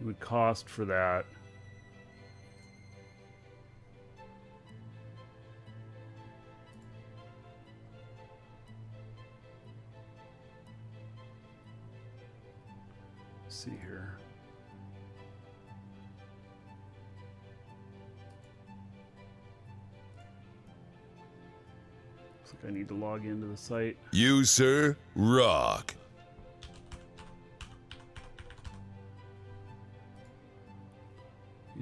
would cost for that. Let's see here. Looks like I need to log into the site. You, sir, rock.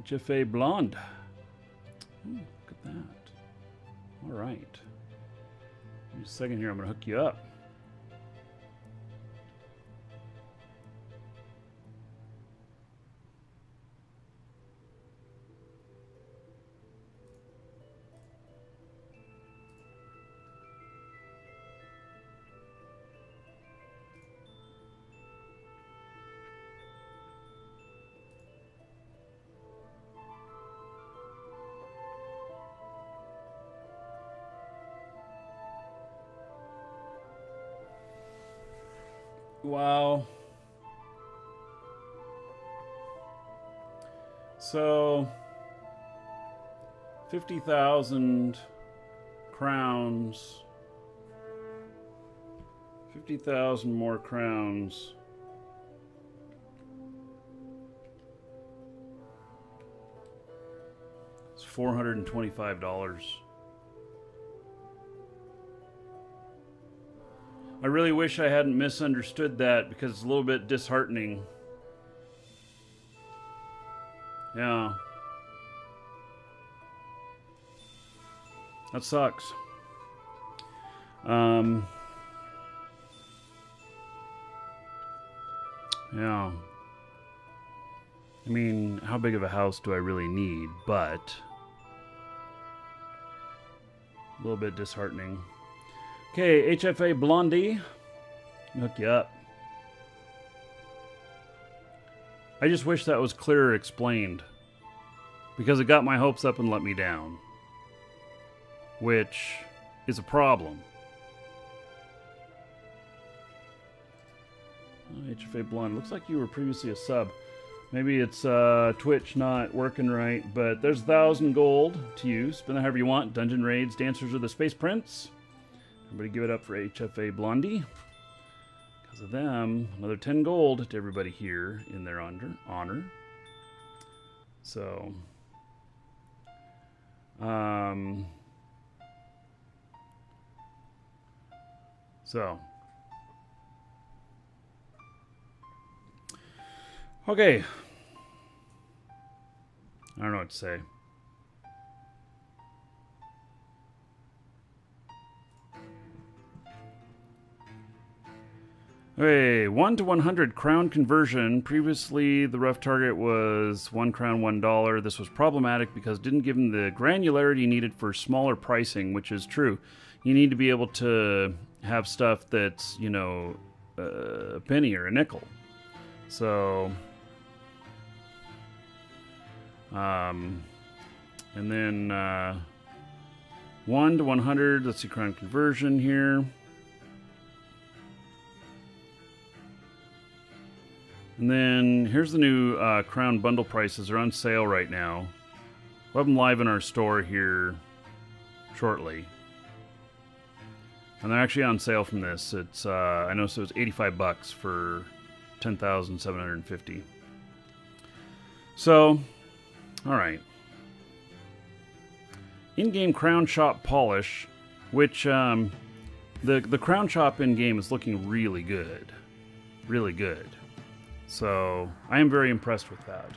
HFA Blonde. Ooh, look at that. All right. Just a second here, I'm going to hook you up. Wow. So 50,000 crowns. 50,000 more crowns. It's $425. I really wish I hadn't misunderstood that because it's a little bit disheartening. Yeah. That sucks. Yeah. I mean, how big of a house do I really need? But a little bit disheartening. Okay, HFA Blondie. Hook you up. I just wish that was clearer explained. Because it got my hopes up and let me down. Which is a problem. Oh, HFA Blonde. Looks like you were previously a sub. Maybe it's Twitch not working right. But there's 1,000 gold to use. Spend it however you want. Dungeon raids, Dancers of the Space Prince. Everybody give it up for HFA Blondie. Because of them, another 10 gold to everybody here in their honor. So, okay. I don't know what to say. Okay, 1 to 100 crown conversion. Previously, the rough target was 1 crown, $1. This was problematic because it didn't give them the granularity needed for smaller pricing, which is true. You need to be able to have stuff that's, you know, a penny or a nickel. So, and then 1 to 100, let's see, crown conversion here. And then here's the new crown bundle prices. They're on sale right now. We'll have them live in our store here shortly. And they're actually on sale from this. It's I noticed it was $85 for 10,750. So, all right. In-game crown shop polish, which the crown shop in-game is looking really good. Really good. So, I am very impressed with that.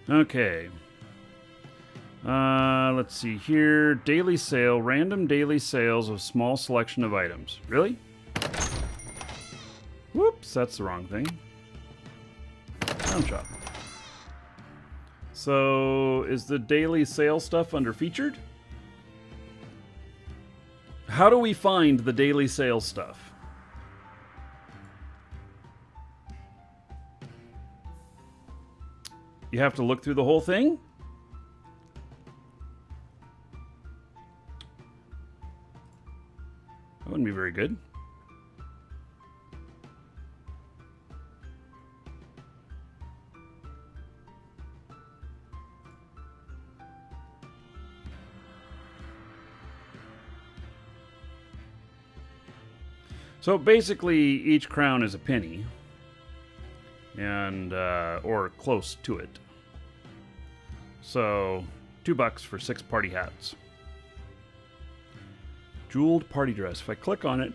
Okay. Let's see here. Daily sale. Random daily sales of small selection of items. Really? Whoops, that's the wrong thing. Crown shop. So, is the daily sale stuff under featured? How do we find the daily sales stuff? You have to look through the whole thing? That wouldn't be very good. So basically, each crown is a penny, and or close to it. So $2 for 6 party hats. Jeweled party dress. If I click on it,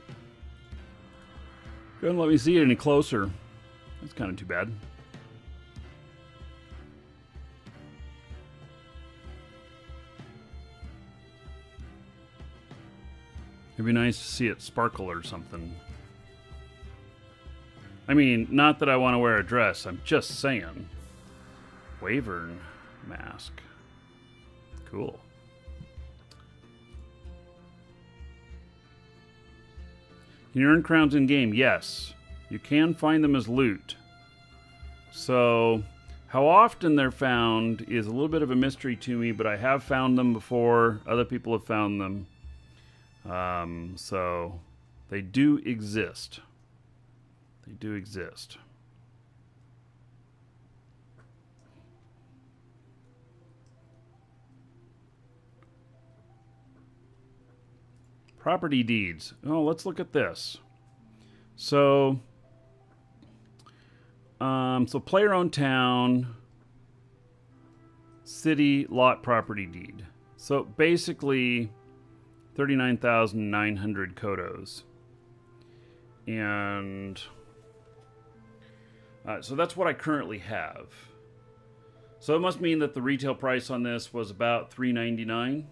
doesn't let me see it any closer. That's kind of too bad. It'd be nice to see it sparkle or something. I mean, not that I want to wear a dress. I'm just saying. Wyvern mask. Cool. Can you earn crowns in game? Yes. You can find them as loot. So, how often they're found is a little bit of a mystery to me, but I have found them before. Other people have found them. So they do exist. They do exist. Property deeds. Oh, let's look at this. So, player-owned town, city, lot, property deed. So basically 39,900 kodos. And so that's what I currently have. So it must mean that the retail price on this was about $3.99.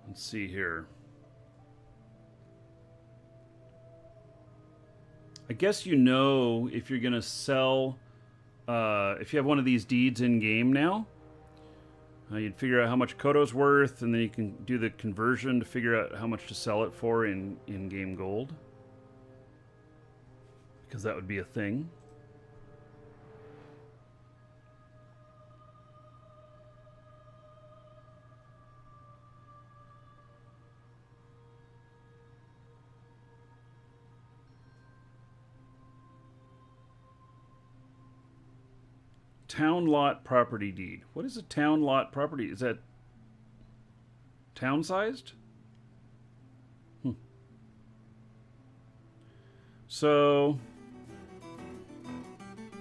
Let's see here. I guess you know if you're going to sell, if you have one of these deeds in game now, you'd figure out how much Kodo's worth, and then you can do the conversion to figure out how much to sell it for in game gold. Because that would be a thing. Town lot property deed. What is a town lot property? Is that town sized? So,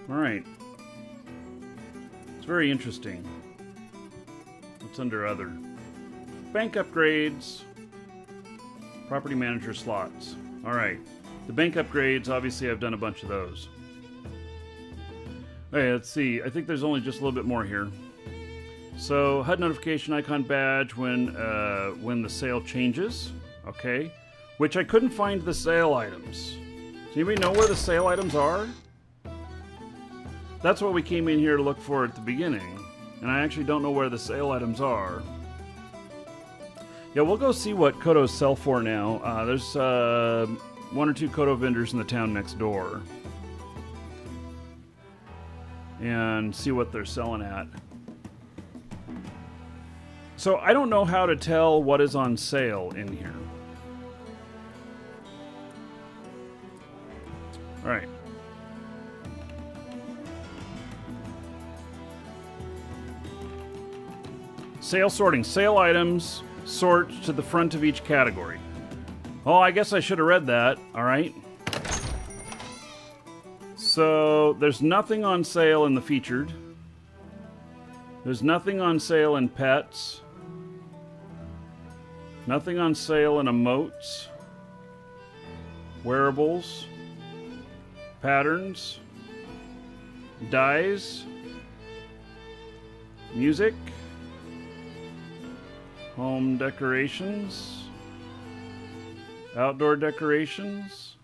all right. It's very interesting. What's under other? Bank upgrades. Property manager slots. All right. The bank upgrades, obviously I've done a bunch of those. Okay, let's see. I think there's only just a little bit more here. So, HUD notification icon badge when the sale changes. Okay. Which I couldn't find the sale items. Does anybody know where the sale items are? That's what we came in here to look for at the beginning. And I actually don't know where the sale items are. Yeah, we'll go see what Kodos sell for now. There's 1 or 2 Kodo vendors in the town next door. And see what they're selling at. So I don't know how to tell what is on sale in here. All right. Sale sorting. Sale items sort to the front of each category. Oh, I guess I should have read that. All right. So, there's nothing on sale in the featured. There's nothing on sale in pets. Nothing on sale in emotes. Wearables. Patterns. Dyes. Music. Home decorations. Outdoor decorations.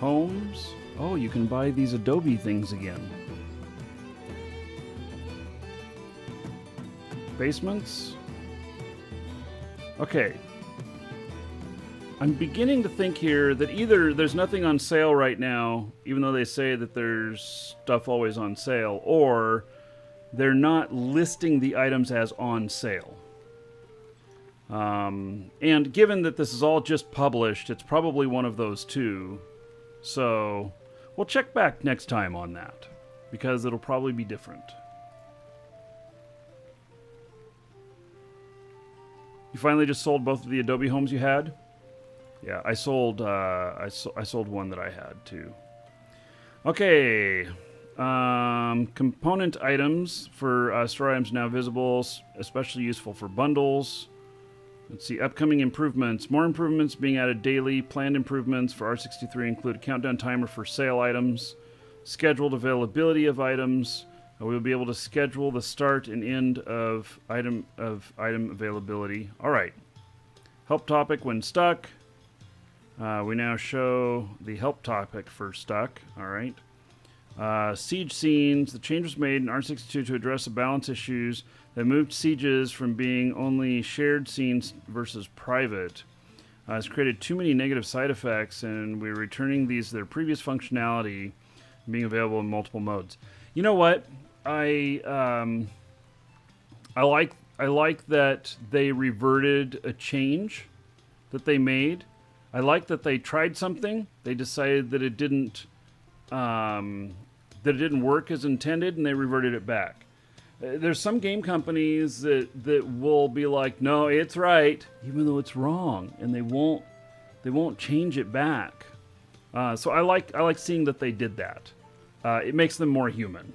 Homes. Oh, you can buy these Adobe things again. Basements. Okay. I'm beginning to think here that either there's nothing on sale right now, even though they say that there's stuff always on sale, or they're not listing the items as on sale. And given that this is all just published, it's probably one of those two. So we'll check back next time on that, because it'll probably be different. You finally just sold both of the Adobe homes you had? Yeah, I sold I sold one that I had too. Okay. Component items for store items now visible, especially useful for bundles. Let's see, upcoming improvements. More improvements being added daily. Planned improvements for R63 include a countdown timer for sale items. Scheduled availability of items. We'll be able to schedule the start and end of item availability. All right. Help topic when stuck. We now show the help topic for stuck. All right. Siege scenes. The change was made in R62 to address the balance issues that moved sieges from being only shared scenes versus private. It's created too many negative side effects, and we're returning these to their previous functionality, being available in multiple modes. You know what? I like that they reverted a change that they made. I like that they tried something. They decided that it didn't work as intended, and they reverted it back. There's some game companies that will be like, no, it's right, even though it's wrong, and they won't change it back. So I like seeing that they did that. It makes them more human.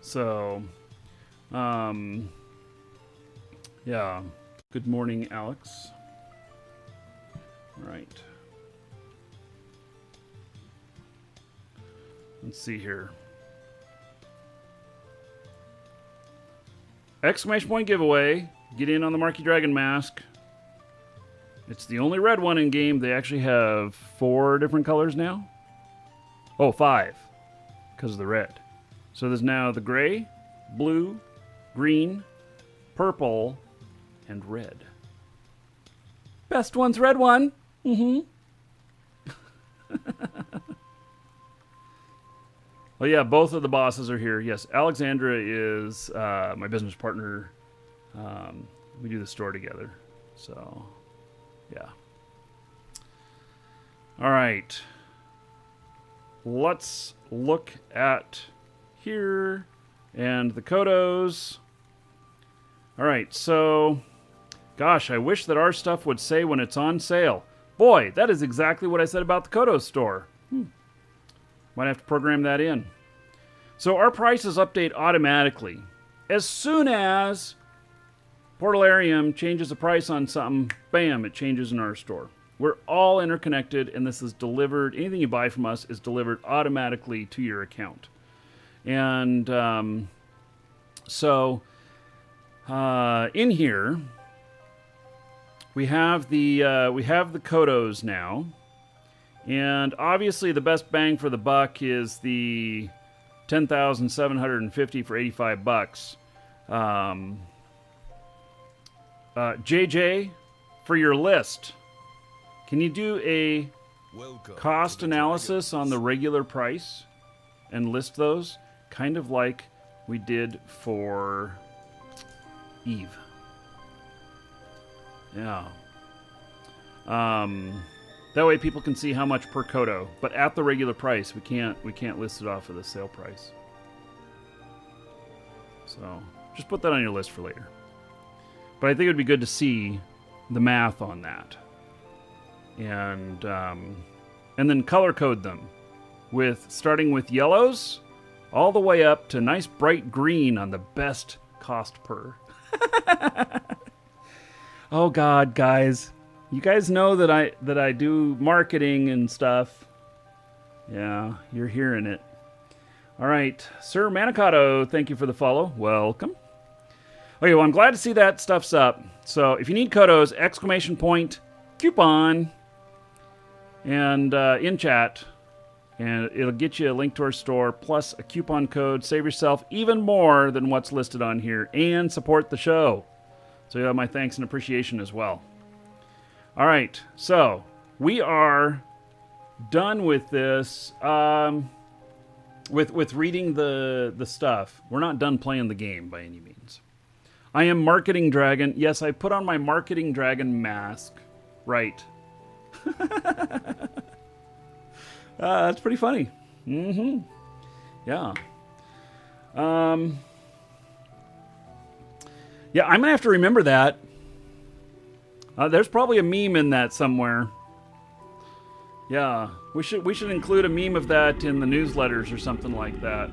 So, yeah. Good morning, Alex. All right. Let's see here. Exclamation point giveaway. Get in on the Marquee Dragon mask. It's the only red one in game. They actually have 4 different colors now. Oh, 5. Because of the red. So there's now the gray, blue, green, purple, and red. Best one's red one. Mm-hmm. Well, yeah, both of the bosses are here. Yes, Alexandra is my business partner. We do the store together. So, yeah. All right. Let's look at here and the Kodos. All right, so, gosh, I wish that our stuff would say when it's on sale. Boy, that is exactly what I said about the Kodos store. Might have to program that in. So our prices update automatically. As soon as Portalarium changes the price on something, bam, it changes in our store. We're all interconnected, and this is delivered. Anything you buy from us is delivered automatically to your account. And so in here we have the Kodos now, and obviously the best bang for the buck is the 10,750 for $85. JJ, for your list, can you do a cost analysis on the regular price and list those, kind of like we did for Eve? Yeah. That way people can see how much per Kodo, but at the regular price. We can't list it off of the sale price. So just put that on your list for later. But I think it would be good to see the math on that, and then color code them starting with yellows all the way up to nice bright green on the best cost per. Oh God, guys. You guys know that I do marketing and stuff. Yeah, you're hearing it. All right, Sir Manicato, thank you for the follow. Welcome. Okay, well, I'm glad to see that stuff's up. So if you need Kodos, exclamation point, coupon, and in chat, and it'll get you a link to our store, plus a coupon code. Save yourself even more than what's listed on here, and support the show. So you have my thanks and appreciation as well. All right, so we are done with this. With reading the stuff. We're not done playing the game by any means. I am Marketing Dragon. Yes, I put on my Marketing Dragon mask. Right. That's pretty funny. Mm-hmm. Yeah. Yeah, I'm gonna have to remember that. There's probably a meme in that somewhere. Yeah, we should include a meme of that in the newsletters or something like that.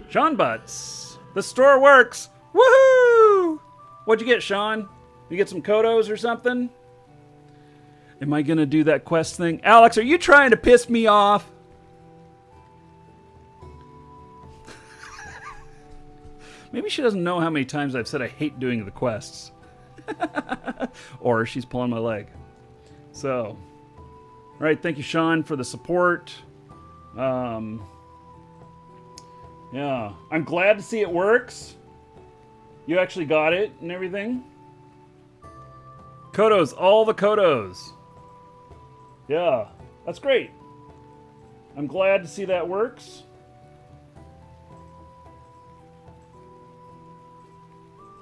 Sean Butts, the store works. Woohoo! What'd you get, Sean? You get some Kodos or something? Am I gonna do that quest thing? Alex, are you trying to piss me off? Maybe she doesn't know how many times I've said I hate doing the quests. Or she's pulling my leg. So, all right, thank you, Sean, for the support. Yeah, I'm glad to see it works. You actually got it and everything. Kodos, all the Kodos. Yeah, that's great. I'm glad to see that works.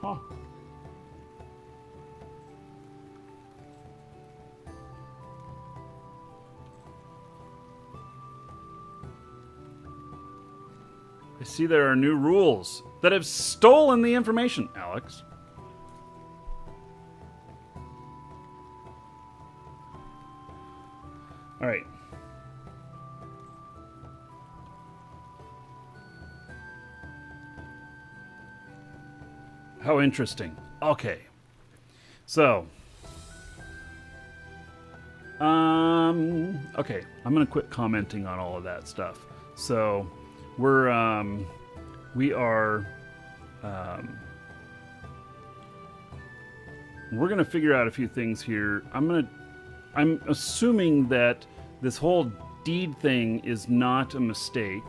Huh. I see there are new rules that have stolen the information, Alex. All right. How interesting. Okay. So, okay, I'm going to quit commenting on all of that stuff. So, we are we're going to figure out a few things here. I'm assuming that this whole deed thing is not a mistake.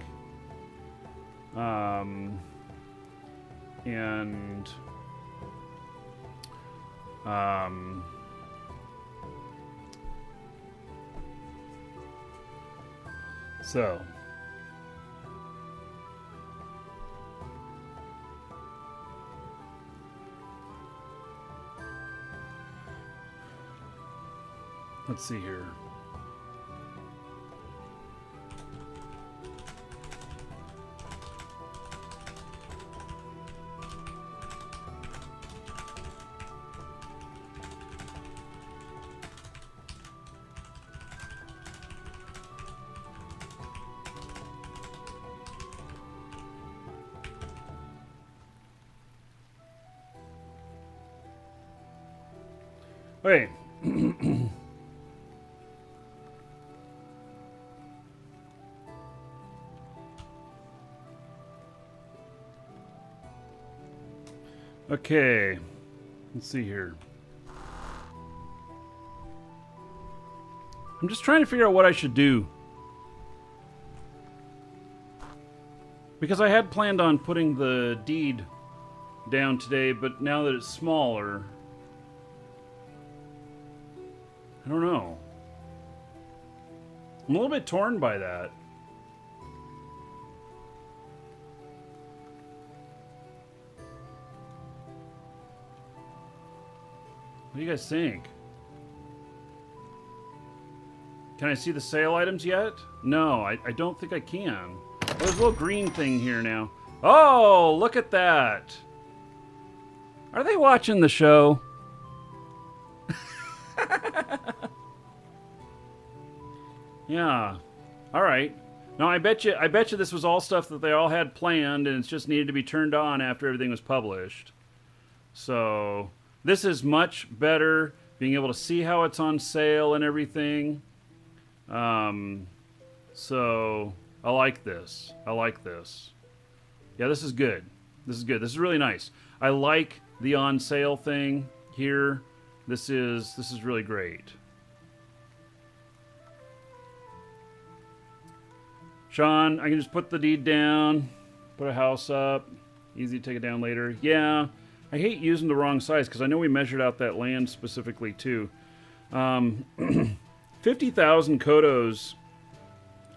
So let's see here. Wait. Okay. Let's see here. I'm just trying to figure out what I should do. Because I had planned on putting the deed down today, but now that it's smaller, I don't know. I'm a little bit torn by that. What do you guys think? Can I see the sale items yet? No, I don't think I can. Oh, there's a little green thing here now. Oh, look at that. Are they watching the show? Yeah. All right. No, I bet you this was all stuff that they all had planned, and it's just needed to be turned on after everything was published. So this is much better, being able to see how it's on sale and everything. So I like this. I like this. Yeah, this is good. This is good. This is really nice. I like the on sale thing here. This is really great. Sean, I can just put the deed down, put a house up, easy to take it down later. Yeah, I hate using the wrong size because I know we measured out that land specifically too. 50,000 Kodos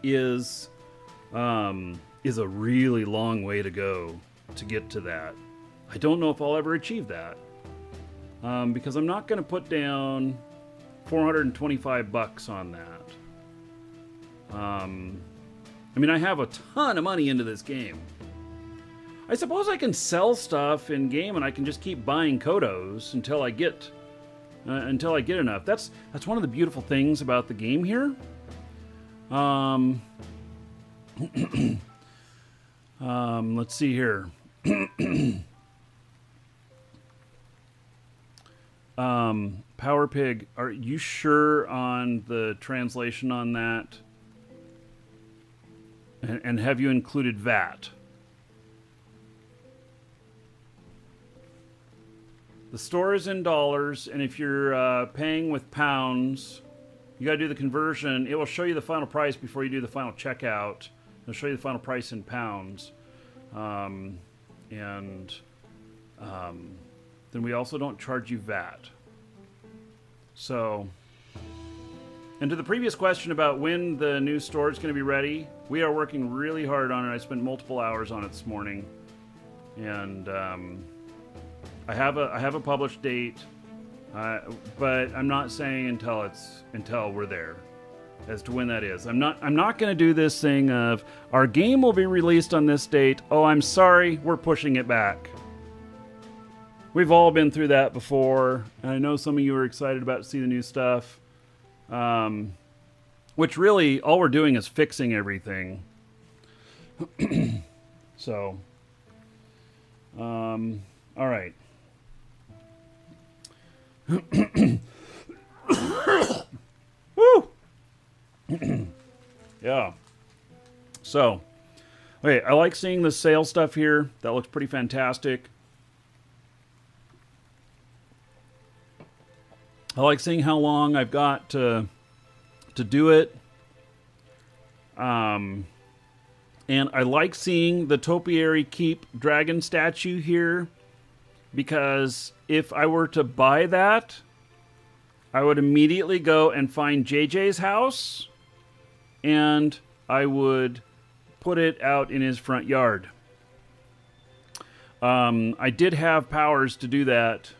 is a really long way to go to get to that. I don't know if I'll ever achieve that. Because I'm not going to put down $425 on that. I mean, I have a ton of money into this game. I suppose I can sell stuff in game and I can just keep buying Kodos until I get enough. That's one of the beautiful things about the game here. Let's see here. Power Pig, are you sure on the translation on that? And have you included VAT? The store is in dollars, and if you're paying with pounds, you got to do the conversion. It will show you the final price before you do the final checkout. It'll show you the final price in pounds. Then we also don't charge you VAT. So, and to the previous question about when the new store is going to be ready, we are working really hard on it. I spent multiple hours on it this morning, and I have a published date, but I'm not saying until we're there as to when that is. I'm not going to do this thing of our game will be released on this date. Oh, I'm sorry, we're pushing it back. We've all been through that before, and I know some of you are excited about to see the new stuff, which really all we're doing is fixing everything. So, all right. Woo! Yeah. So, okay, I like seeing the sale stuff here. That looks pretty fantastic. I like seeing how long I've got to do it. And I like seeing the Topiary Keep dragon statue here, because if I were to buy that, I would immediately go and find JJ's house, and I would put it out in his front yard. I did have powers to do that.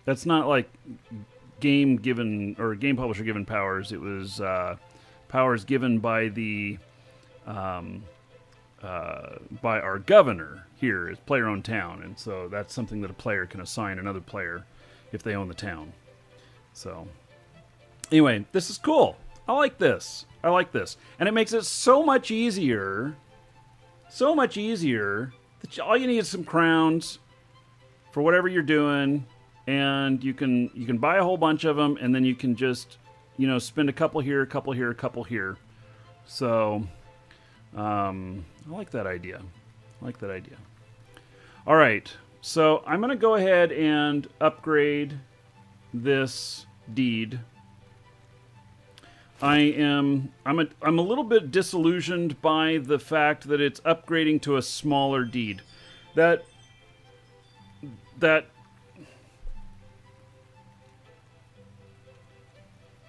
That's not like game publisher given powers. It was powers given by the by our governor here as player-owned town, and so that's something that a player can assign another player if they own the town. So anyway, this is cool. I like this, and it makes it so much easier that all you need is some crowns for whatever you're doing, and you can buy a whole bunch of them, and then you can just spend a couple here, a couple here, a couple here. So I like that idea. All right, so I'm going to go ahead and upgrade this deed. I'm a little bit disillusioned by the fact that it's upgrading to a smaller deed. That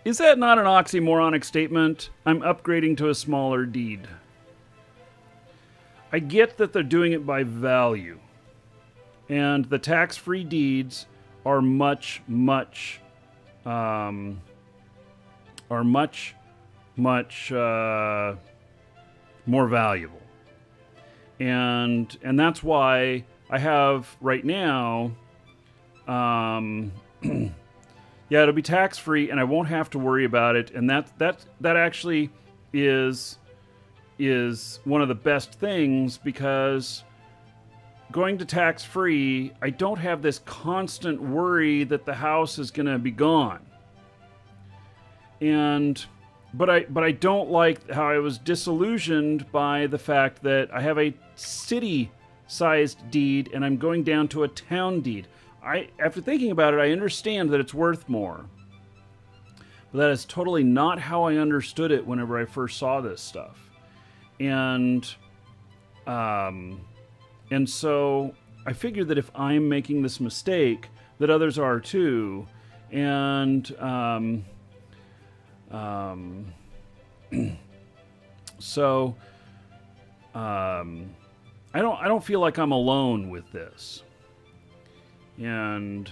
is that not an oxymoronic statement? I'm upgrading to a smaller deed. I get that they're doing it by value, and the tax-free deeds are much more valuable, and that's why I have right now. Yeah, it'll be tax-free, and I won't have to worry about it, and that actually is one of the best things, because going to tax-free, I don't have this constant worry that the house is going to be gone. But I don't like how I was disillusioned by the fact that I have a city-sized deed and I'm going down to a town deed. After thinking about it, I understand that it's worth more. But that is totally not how I understood it whenever I first saw this stuff. And so I figured that if I'm making this mistake, that others are too. And so I don't feel like I'm alone with this. And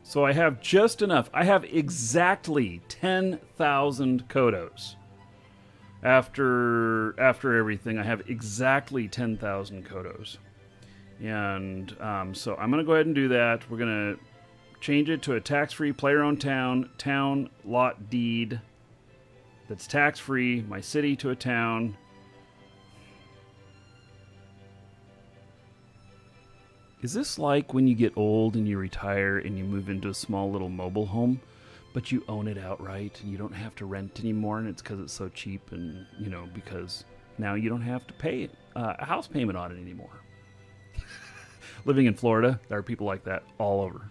so I have just enough. I have exactly 10,000 Kodos. After everything, I have exactly 10,000 Kodos. And so I'm going to go ahead and do that. We're going to change it to a tax-free player-owned town lot deed that's tax-free, my city to a town. Is this like when you get old and you retire and you move into a small little mobile home, but you own it outright and you don't have to rent anymore, and it's because it's so cheap, and because now you don't have to pay a house payment on it anymore? Living in Florida, there are people like that all over.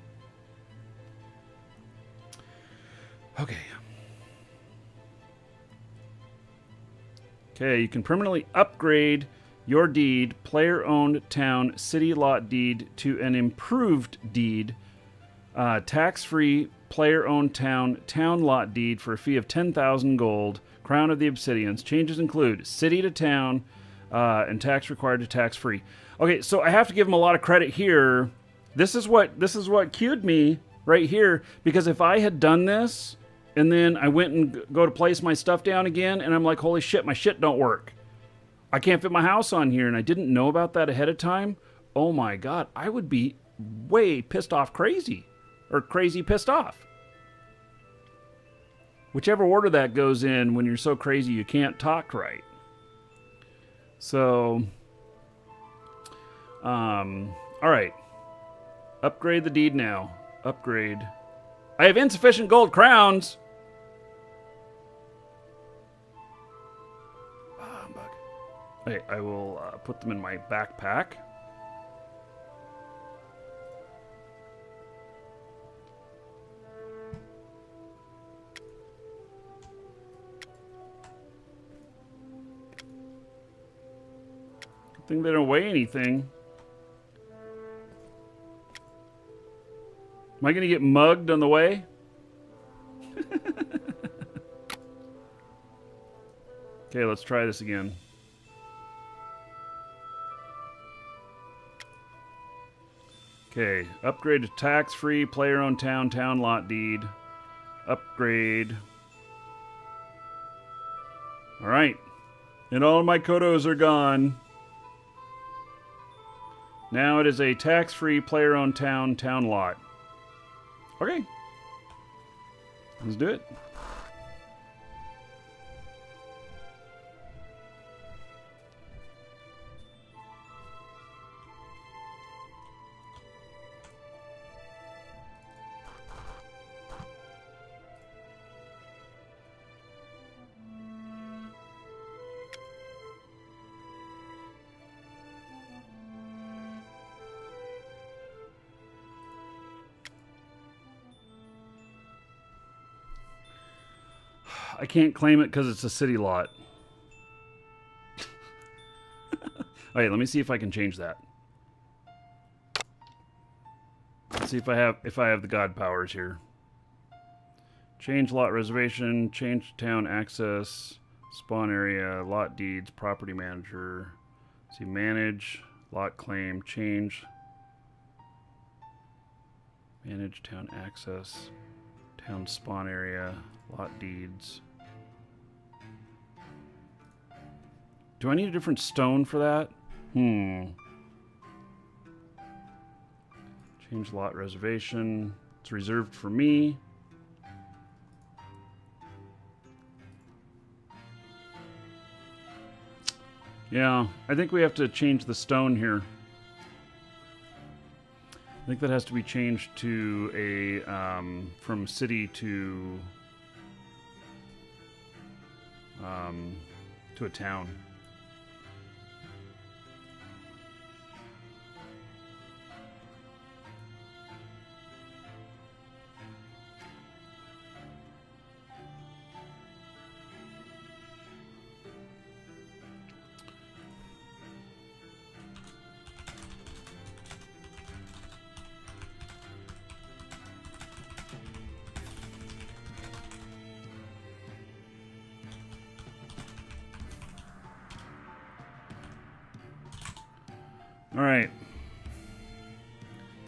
Okay. Okay, you can permanently upgrade your deed, player-owned town, city lot deed to an improved deed, tax-free player-owned town lot deed for a fee of 10,000 gold, Crown of the Obsidians. Changes include city to town, and tax required to tax-free. Okay, so I have to give them a lot of credit here. This is what cued me right here, because if I had done this and then I went and go to place my stuff down again and I'm like, holy shit, my shit don't work, I can't fit my house on here, and I didn't know about that ahead of time, oh my god, I would be way pissed off crazy. Or crazy pissed off. Whichever order that goes in when you're so crazy you can't talk right. So, alright. Upgrade the deed now. Upgrade. I have insufficient gold crowns! Bug. Okay, I will put them in my backpack. I think they don't weigh anything. Am I going to get mugged on the way? Okay, let's try this again. Okay, upgrade to tax-free player-owned town lot deed. Upgrade. All right. And all of my Kodos are gone. Now it is a tax-free player-owned town lot. Okay. Let's do it. I can't claim it because it's a city lot. Alright, let me see if I can change that. Let's see if I have the god powers here. Change lot reservation, change town access, spawn area, lot deeds, property manager. Let's see, manage, lot claim, change. Manage town access, town spawn area, lot deeds. Do I need a different stone for that? Change lot reservation. It's reserved for me. Yeah, I think we have to change the stone here. I think that has to be changed to a from city to a town. All right.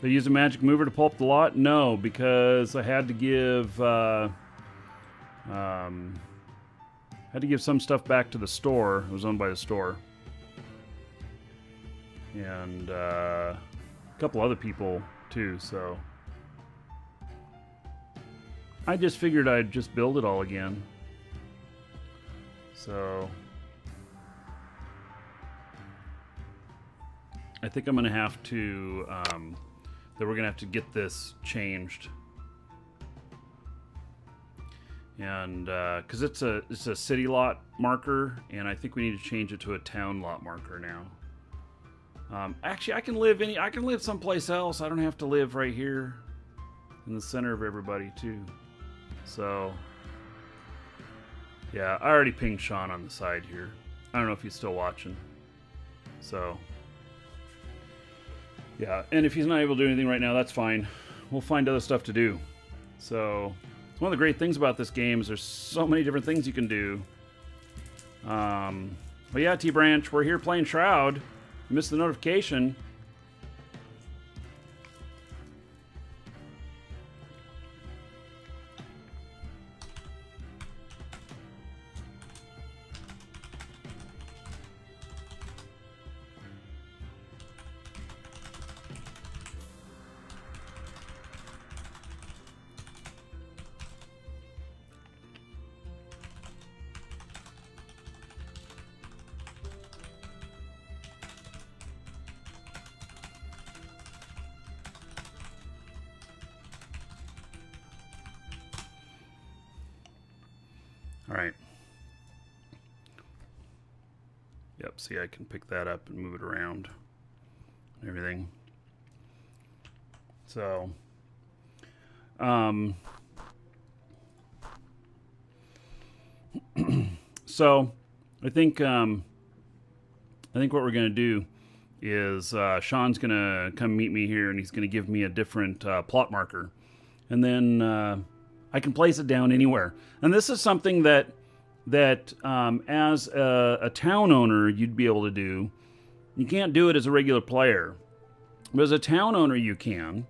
Did I use a magic mover to pull up the lot? No, because I had to give some stuff back to the store. It was owned by the store. And a couple other people too, so I just figured I'd just build it all again. So I think I'm gonna have to we're gonna have to get this changed, and because it's a city lot marker, and I think we need to change it to a town lot marker now. Actually, I can live someplace else. I don't have to live right here in the center of everybody too. So yeah, I already pinged Sean on the side here. I don't know if he's still watching. So yeah, and if he's not able to do anything right now, that's fine. We'll find other stuff to do. So it's one of the great things about this game is there's so many different things you can do. But yeah, T-Branch, we're here playing Shroud. You missed the notification. All right. Yep, see, I can pick that up and move it around and everything. So, so I think what we're going to do is Sean's going to come meet me here, and he's going to give me a different plot marker. And then I can place it down anywhere. And this is something that as a town owner you'd be able to do. You can't do it as a regular player, but as a town owner you can.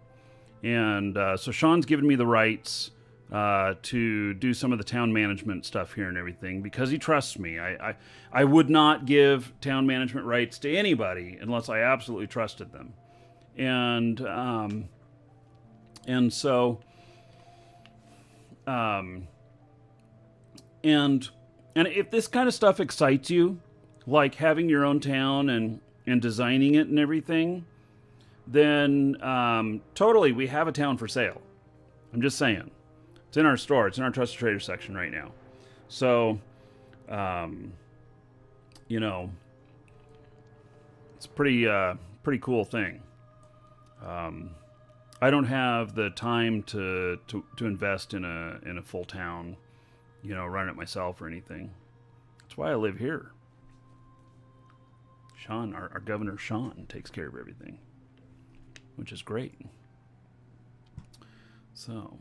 And so Sean's given me the rights to do some of the town management stuff here and everything because he trusts me. I would not give town management rights to anybody unless I absolutely trusted them. And so and if this kind of stuff excites you, like having your own town and designing it and everything, then totally we have a town for sale. I'm just saying. It's in our store. It's in our Trusted Trader section right now. So, you know, it's a pretty cool thing. I don't have the time to invest in a full town, you know, run it myself or anything. That's why I live here. Sean, our governor Sean, takes care of everything, which is great. So,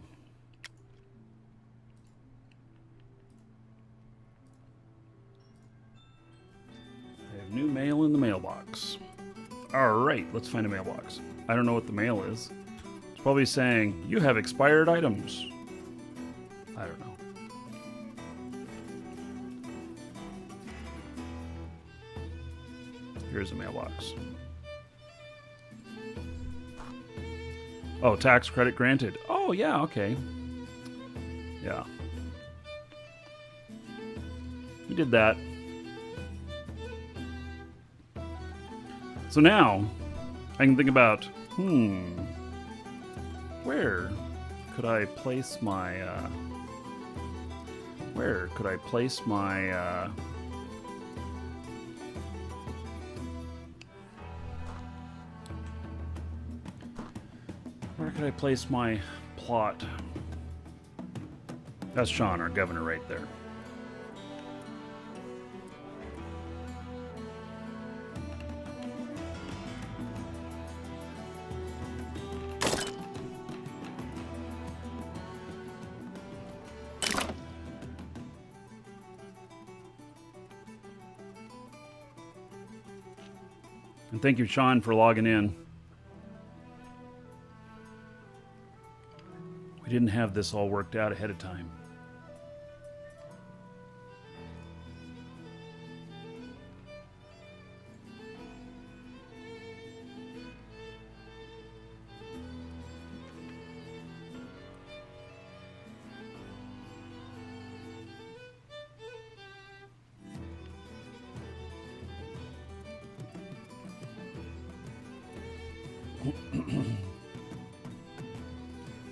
I have new mail in the mailbox. All right, let's find a mailbox. I don't know what the mail is. It's probably saying, you have expired items. I don't know. Here's a mailbox. Oh, tax credit granted. Oh, yeah, okay. Yeah. You did that. So now, I can think about, where could I place my, where could I place my plot? That's Sean, our governor, right there. And thank you, Sean, for logging in. We didn't have this all worked out ahead of time.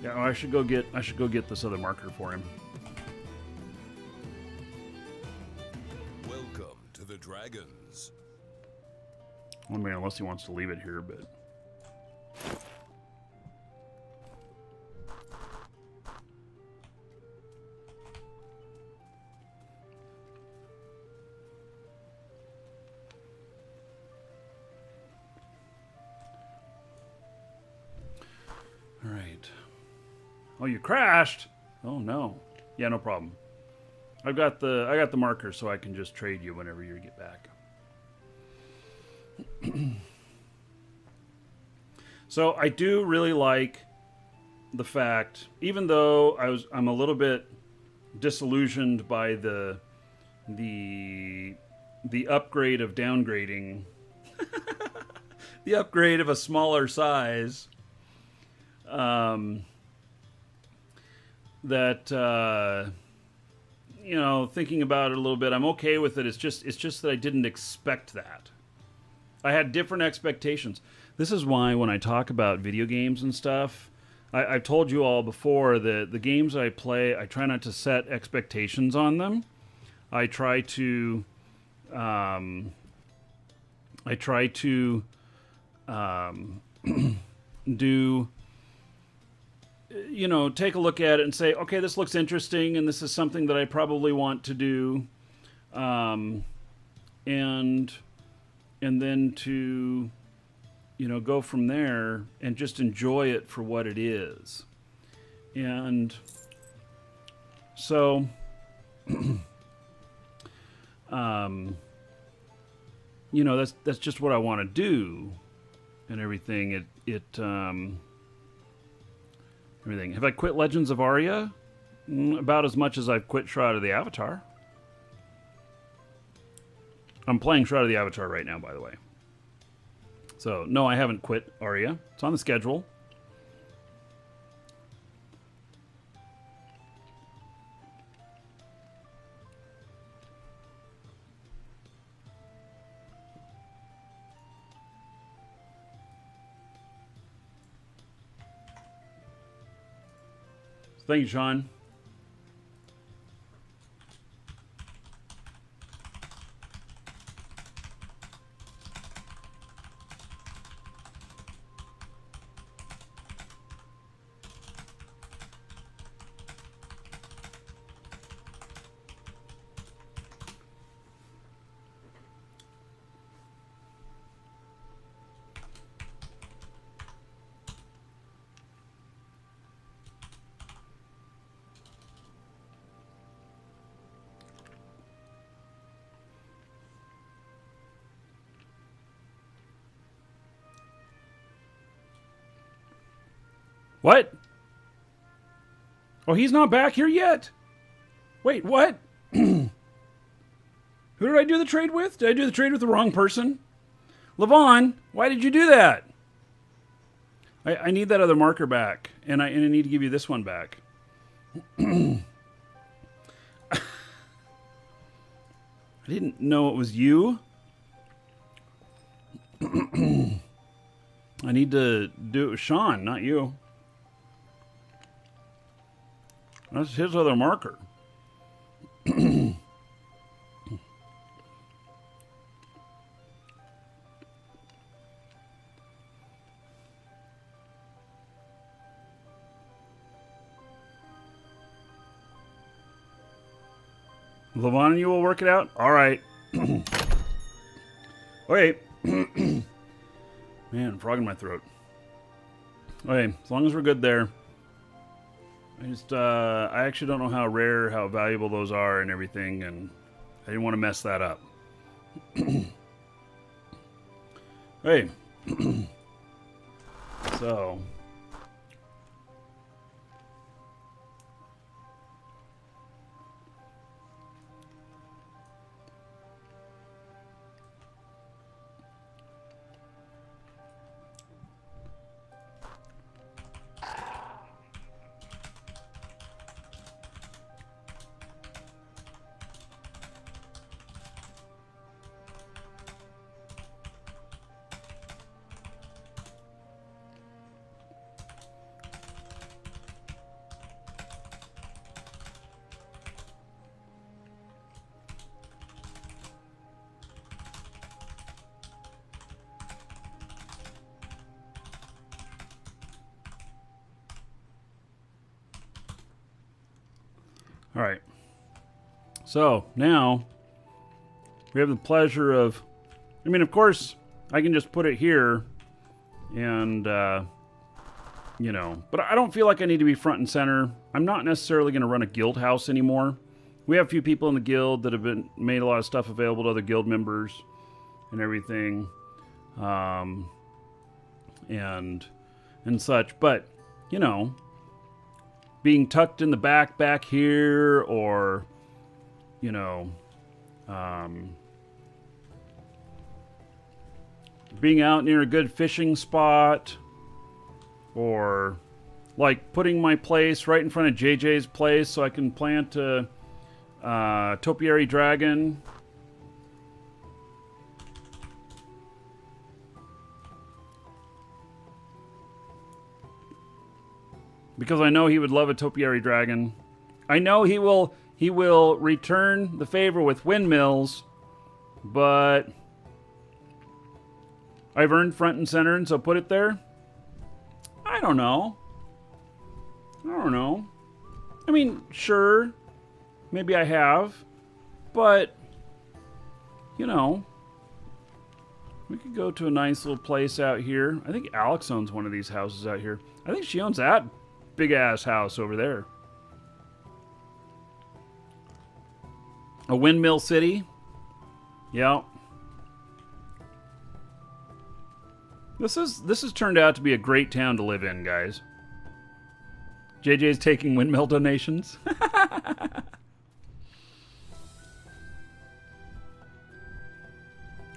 Yeah, I should go get this other marker for him. Welcome to the Dragons. I mean, unless he wants to leave it here, but all right. Oh, you crashed? Oh no. Yeah, no problem. I got the marker, so I can just trade you whenever you get back. So I do really like the fact, even though I'm a little bit disillusioned by the upgrade of downgrading, the upgrade of a smaller size. You know, thinking about it a little bit, I'm okay with it. It's just that I didn't expect that. I had different expectations. This is why when I talk about video games and stuff, I've told you all before that the games I play, I try not to set expectations on them. I try to do, you know, take a look at it and say, okay, this looks interesting, and this is something that I probably want to do, and then to, you know, go from there and just enjoy it for what it is. And so, you know, that's just what I want to do, and everything. Everything. Have I quit Legends of Arya? About as much as I've quit Shroud of the Avatar. I'm playing Shroud of the Avatar right now, by the way. So, no, I haven't quit Arya. It's on the schedule. Thank you, Sean. What? Oh, he's not back here yet? Wait, what? Who did I do the trade with? Did I do the trade with the wrong person? Levon, why did you do that? I need that other marker back, and I need to give you this one back. I didn't know it was you. I need to do it with Sean, not you. That's his other marker. Levon and you will work it out? All right. Okay. Man, frog in my throat. Okay, as long as we're good there. I actually don't know how rare, how valuable those are and everything, and I didn't want to mess that up. Hey. So. All right. So now we have the pleasure of, I mean, of course, I can just put it here and, you know, but I don't feel like I need to be front and center. I'm not necessarily going to run a guild house anymore. We have a few people in the guild that have made a lot of stuff available to other guild members and everything, and such. But, you know, being tucked in the back here, or, you know, being out near a good fishing spot, or like putting my place right in front of JJ's place so I can plant a topiary dragon. Because I know he would love a topiary dragon. I know he will return the favor with windmills, but I've earned front and center, and so put it there. I don't know. I mean, sure, maybe I have, but, you know, we could go to a nice little place out here. I think Alex owns one of these houses out here. I think she owns that big-ass house over there. A windmill city. Yeah. This has turned out to be a great town to live in, guys. JJ's taking windmill donations.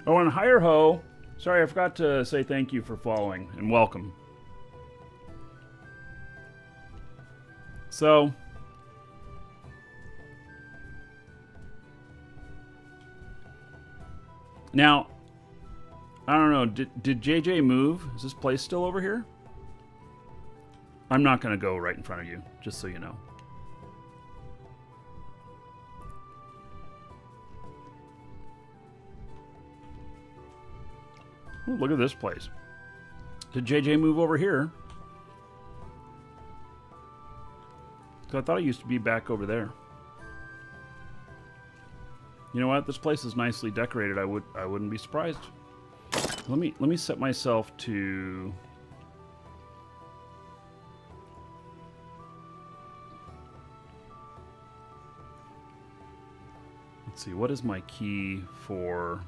Oh, and Hire Ho. Sorry, I forgot to say thank you for following and welcome. So, now, I don't know, did JJ move? Is this place still over here? I'm not going to go right in front of you, just so you know. Ooh, look at this place. Did JJ move over here? So I thought it used to be back over there. You know what? This place is nicely decorated. I wouldn't be surprised. Let me set myself to. Let's see. What is my key for?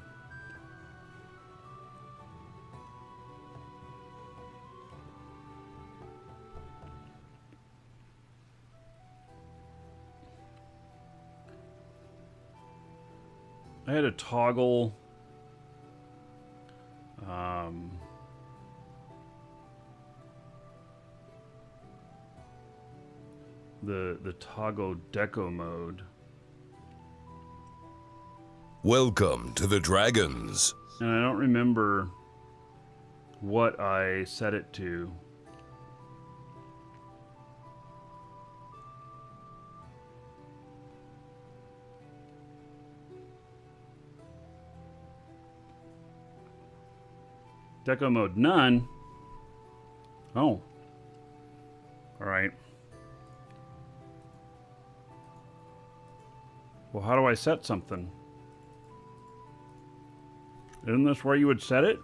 I had a toggle the toggle deco mode. Welcome to the Dragons. And I don't remember what I set it to. Deco mode none. Oh. Alright. Well, how do I set something? Isn't this where you would set it?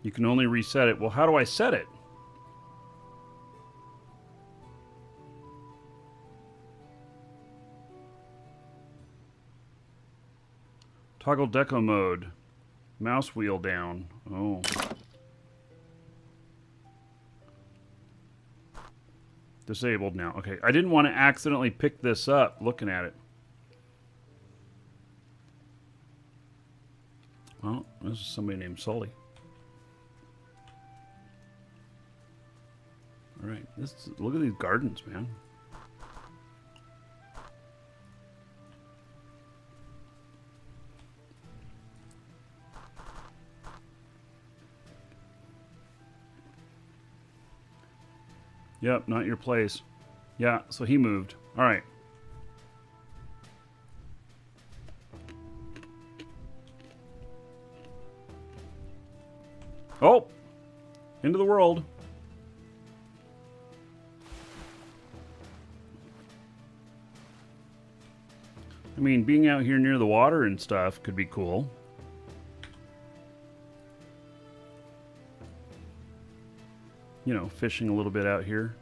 You can only reset it. Well, how do I set it? Toggle deco mode. Mouse wheel down. Oh. Disabled now. Okay, I didn't want to accidentally pick this up looking at it. Well, this is somebody named Sully. All right, look at these gardens, man. Yep, not your place. Yeah, so he moved. All right. Oh! Into the world. I mean, being out here near the water and stuff could be cool. You know, fishing a little bit out here.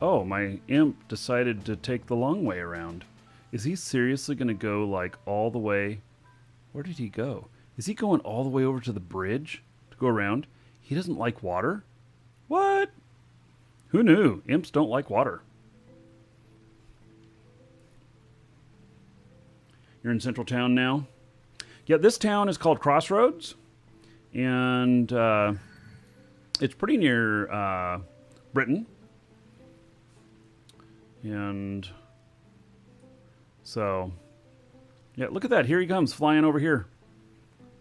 Oh, my imp decided to take the long way around. Is he seriously going to go, like, all the way? Where did he go? Is he going all the way over to the bridge to go around? He doesn't like water? What? Who knew? Imps don't like water. You're in Central Town now? Yeah, this town is called Crossroads. And it's pretty near Britain. And so, yeah, look at that. Here he comes, flying over here.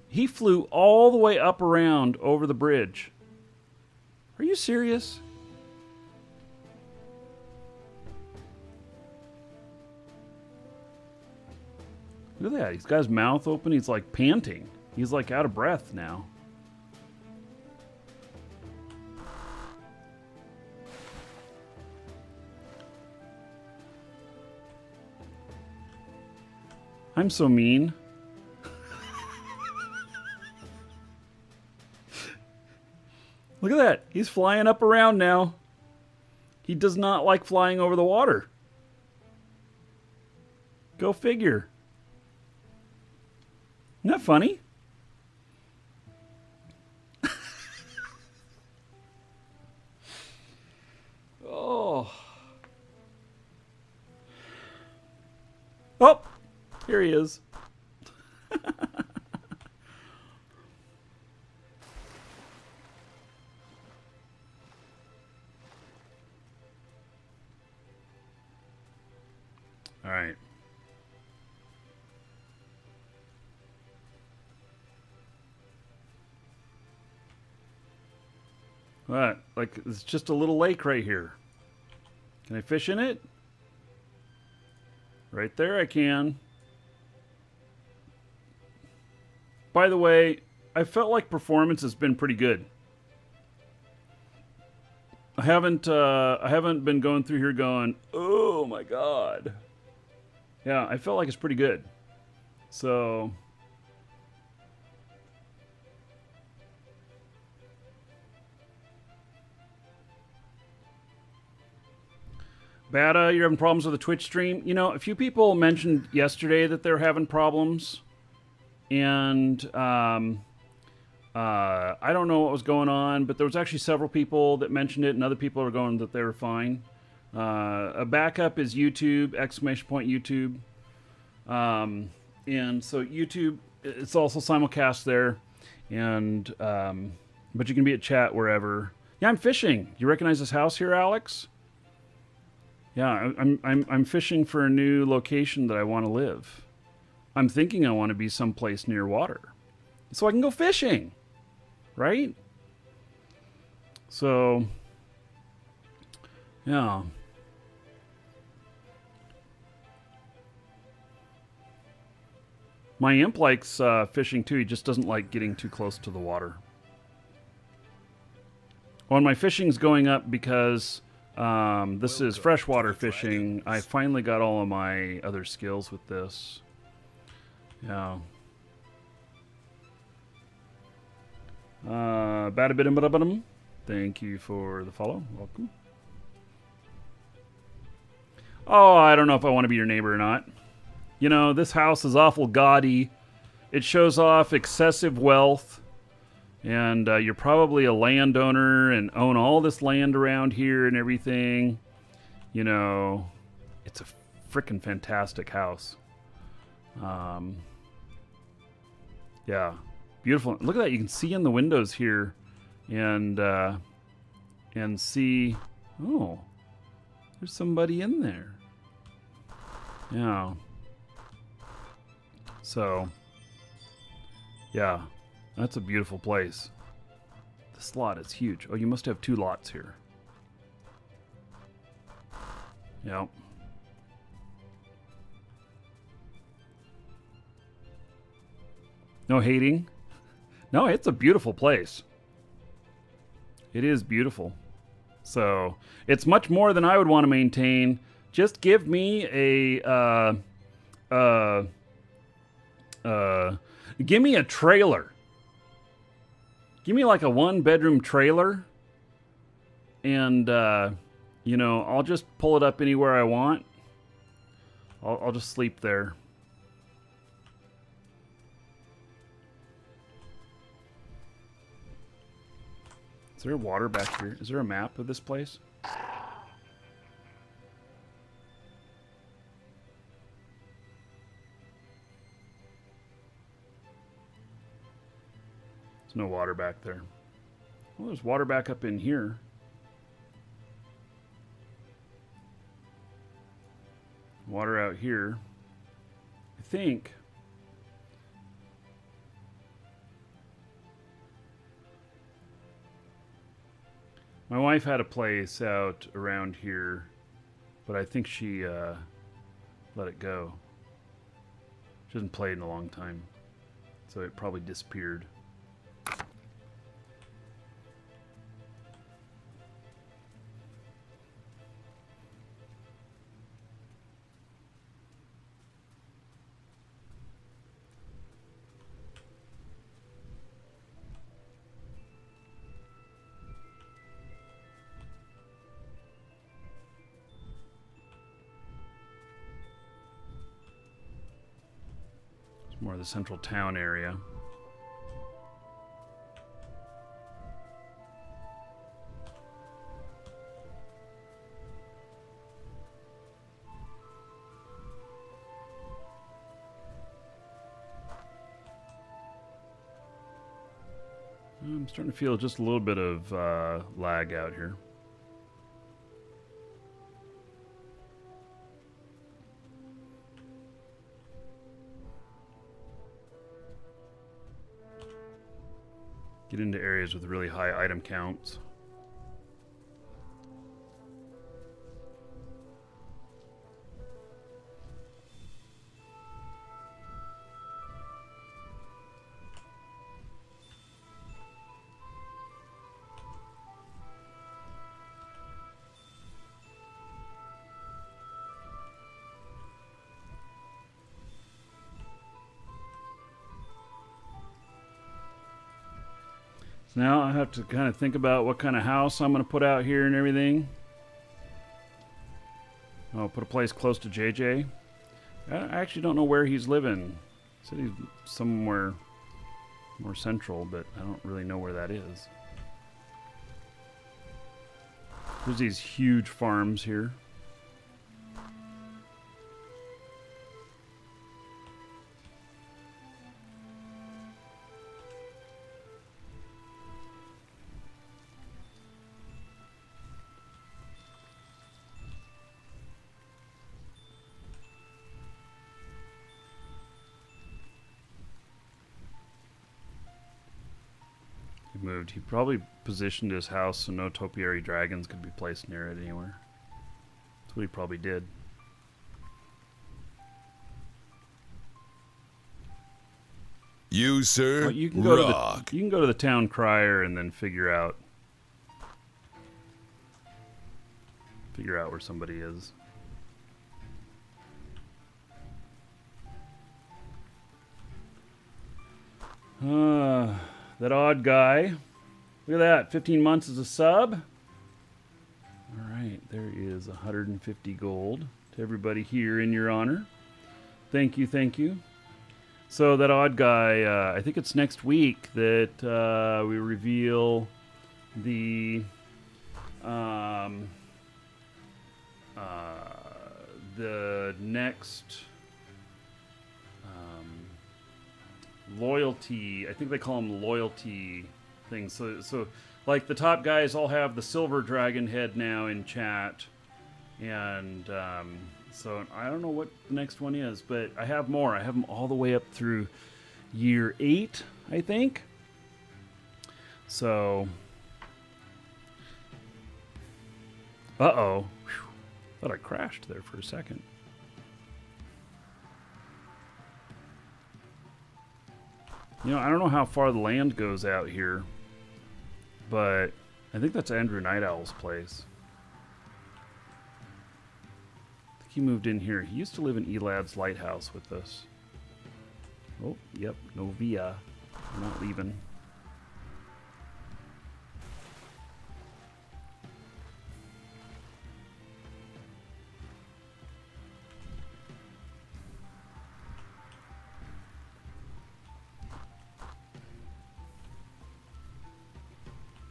He flew all the way up around over the bridge. Are you serious? Look at that. He's got his mouth open. He's like panting. He's like out of breath now. I'm so mean. Look at that. He's flying up around now. He does not like flying over the water. Go figure. Isn't that funny? Oh. Oh, here he is. All right. What? Like, it's just a little lake right here. Can I fish in it? Right there I can. By the way, I felt like performance has been pretty good. I haven't been going through here going, oh my god. Yeah, I felt like it's pretty good. So Bada, you're having problems with the Twitch stream. You know, a few people mentioned yesterday that they're having problems. And I don't know what was going on, but there was actually several people that mentioned it, and other people are going that they were fine. A backup is YouTube, ! YouTube. And so YouTube, it's also simulcast there. And but you can be at chat wherever. Yeah, I'm fishing. You recognize this house here, Alex? Yeah, I'm fishing for a new location that I want to live. I'm thinking I want to be someplace near water, so I can go fishing, right? So, yeah. My imp likes fishing too. He just doesn't like getting too close to the water. Well, and my fishing's going up because this is freshwater fishing. I finally got all of my other skills with this. Yeah. Badabidum. Thank you for the follow. Welcome. Oh, I don't know if I want to be your neighbor or not. You know, this house is awful gaudy it shows off excessive wealth, and you're probably a landowner and own all this land around here and everything. You know, it's a freaking fantastic house. Yeah, beautiful. Look at that. You can see in the windows here, and see. Oh, there's somebody in there. Yeah. So, yeah, that's a beautiful place. This lot is huge. Oh, you must have 2 lots here. Yep. No hating. No, it's a beautiful place. It is beautiful. So, it's much more than I would want to maintain. Just give me a give me a trailer. Give me like a 1-bedroom trailer, and you know, I'll just pull it up anywhere I want. I'll just sleep there. Is there water back here? Is there a map of this place? There's no water back there. Well, there's water back up in here. Water out here. I think. My wife had a place out around here, but I think she let it go. She hasn't played in a long time, so it probably disappeared. More of the central town area. I'm starting to feel just a little bit of lag out here. Get into areas with really high item counts. So now I have to kind of think about what kind of house I'm going to put out here and everything. I'll put a place close to JJ. I actually don't know where he's living. He said he's somewhere more central, but I don't really know where that is. There's these huge farms here. Moved. He probably positioned his house so no topiary dragons could be placed near it anywhere. That's what he probably did. You, sir, Well, you can go rock. to the town crier and then figure out where somebody is. That odd guy. Look at that. 15 months as a sub. All right. There is 150 gold to everybody here in your honor. Thank you. Thank you. So that odd guy, I think it's next week that we reveal the next loyalty. I think they call them loyalty things. So like the top guys all have the silver dragon head now in chat, and so I don't know what the next one is, but I have more. I have them all the way up through year 8, I think. So, uh-oh. Whew. Thought I crashed there for a second. You know, I don't know how far the land goes out here, but I think that's Andrew Night Owl's place. I think he moved in here. He used to live in Elad's Lighthouse with us. Oh, yep, Novia. We're not leaving.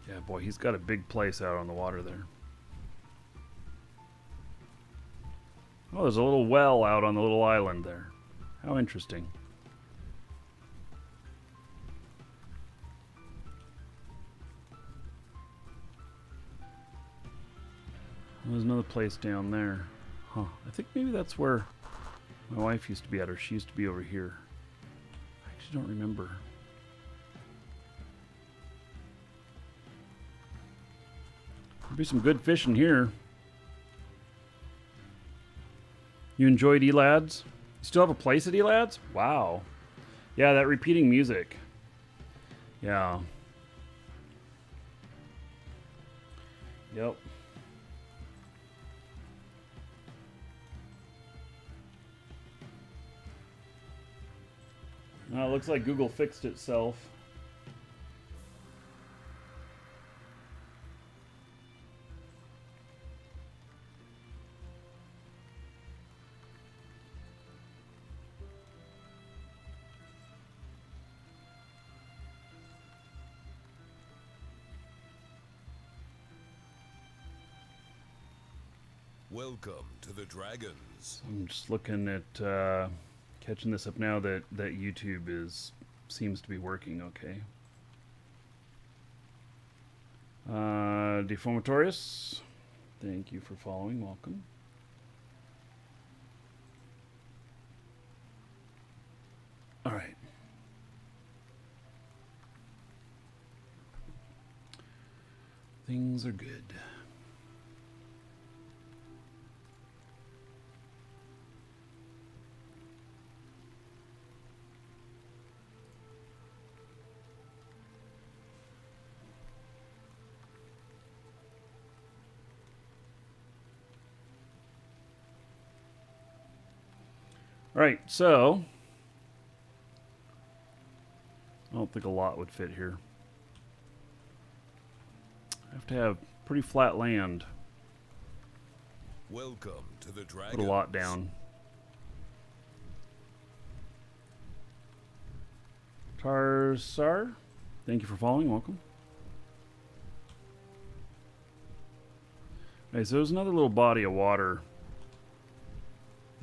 Yeah, boy, he's got a big place out on the water there. Oh, there's a little well out on the little island there. How interesting. There's another place down there. Huh. I think maybe that's where my wife used to be at, or she used to be over here. I actually don't remember. There'll be some good fishing here. You enjoyed Elad's? You still have a place at Elad's? Wow. Yeah, that repeating music. Yeah. Yep. Well, it looks like Google fixed itself. Welcome to the Dragons. I'm just looking at catching this up now that YouTube seems to be working okay. Deformatorius, thank you for following. Welcome. All right. Things are good. All right, so I don't think a lot would fit here. I have to have pretty flat land. Welcome to the Dragons. Put a lot down. Tarsar, thank you for following. Welcome. Okay, so there's another little body of water.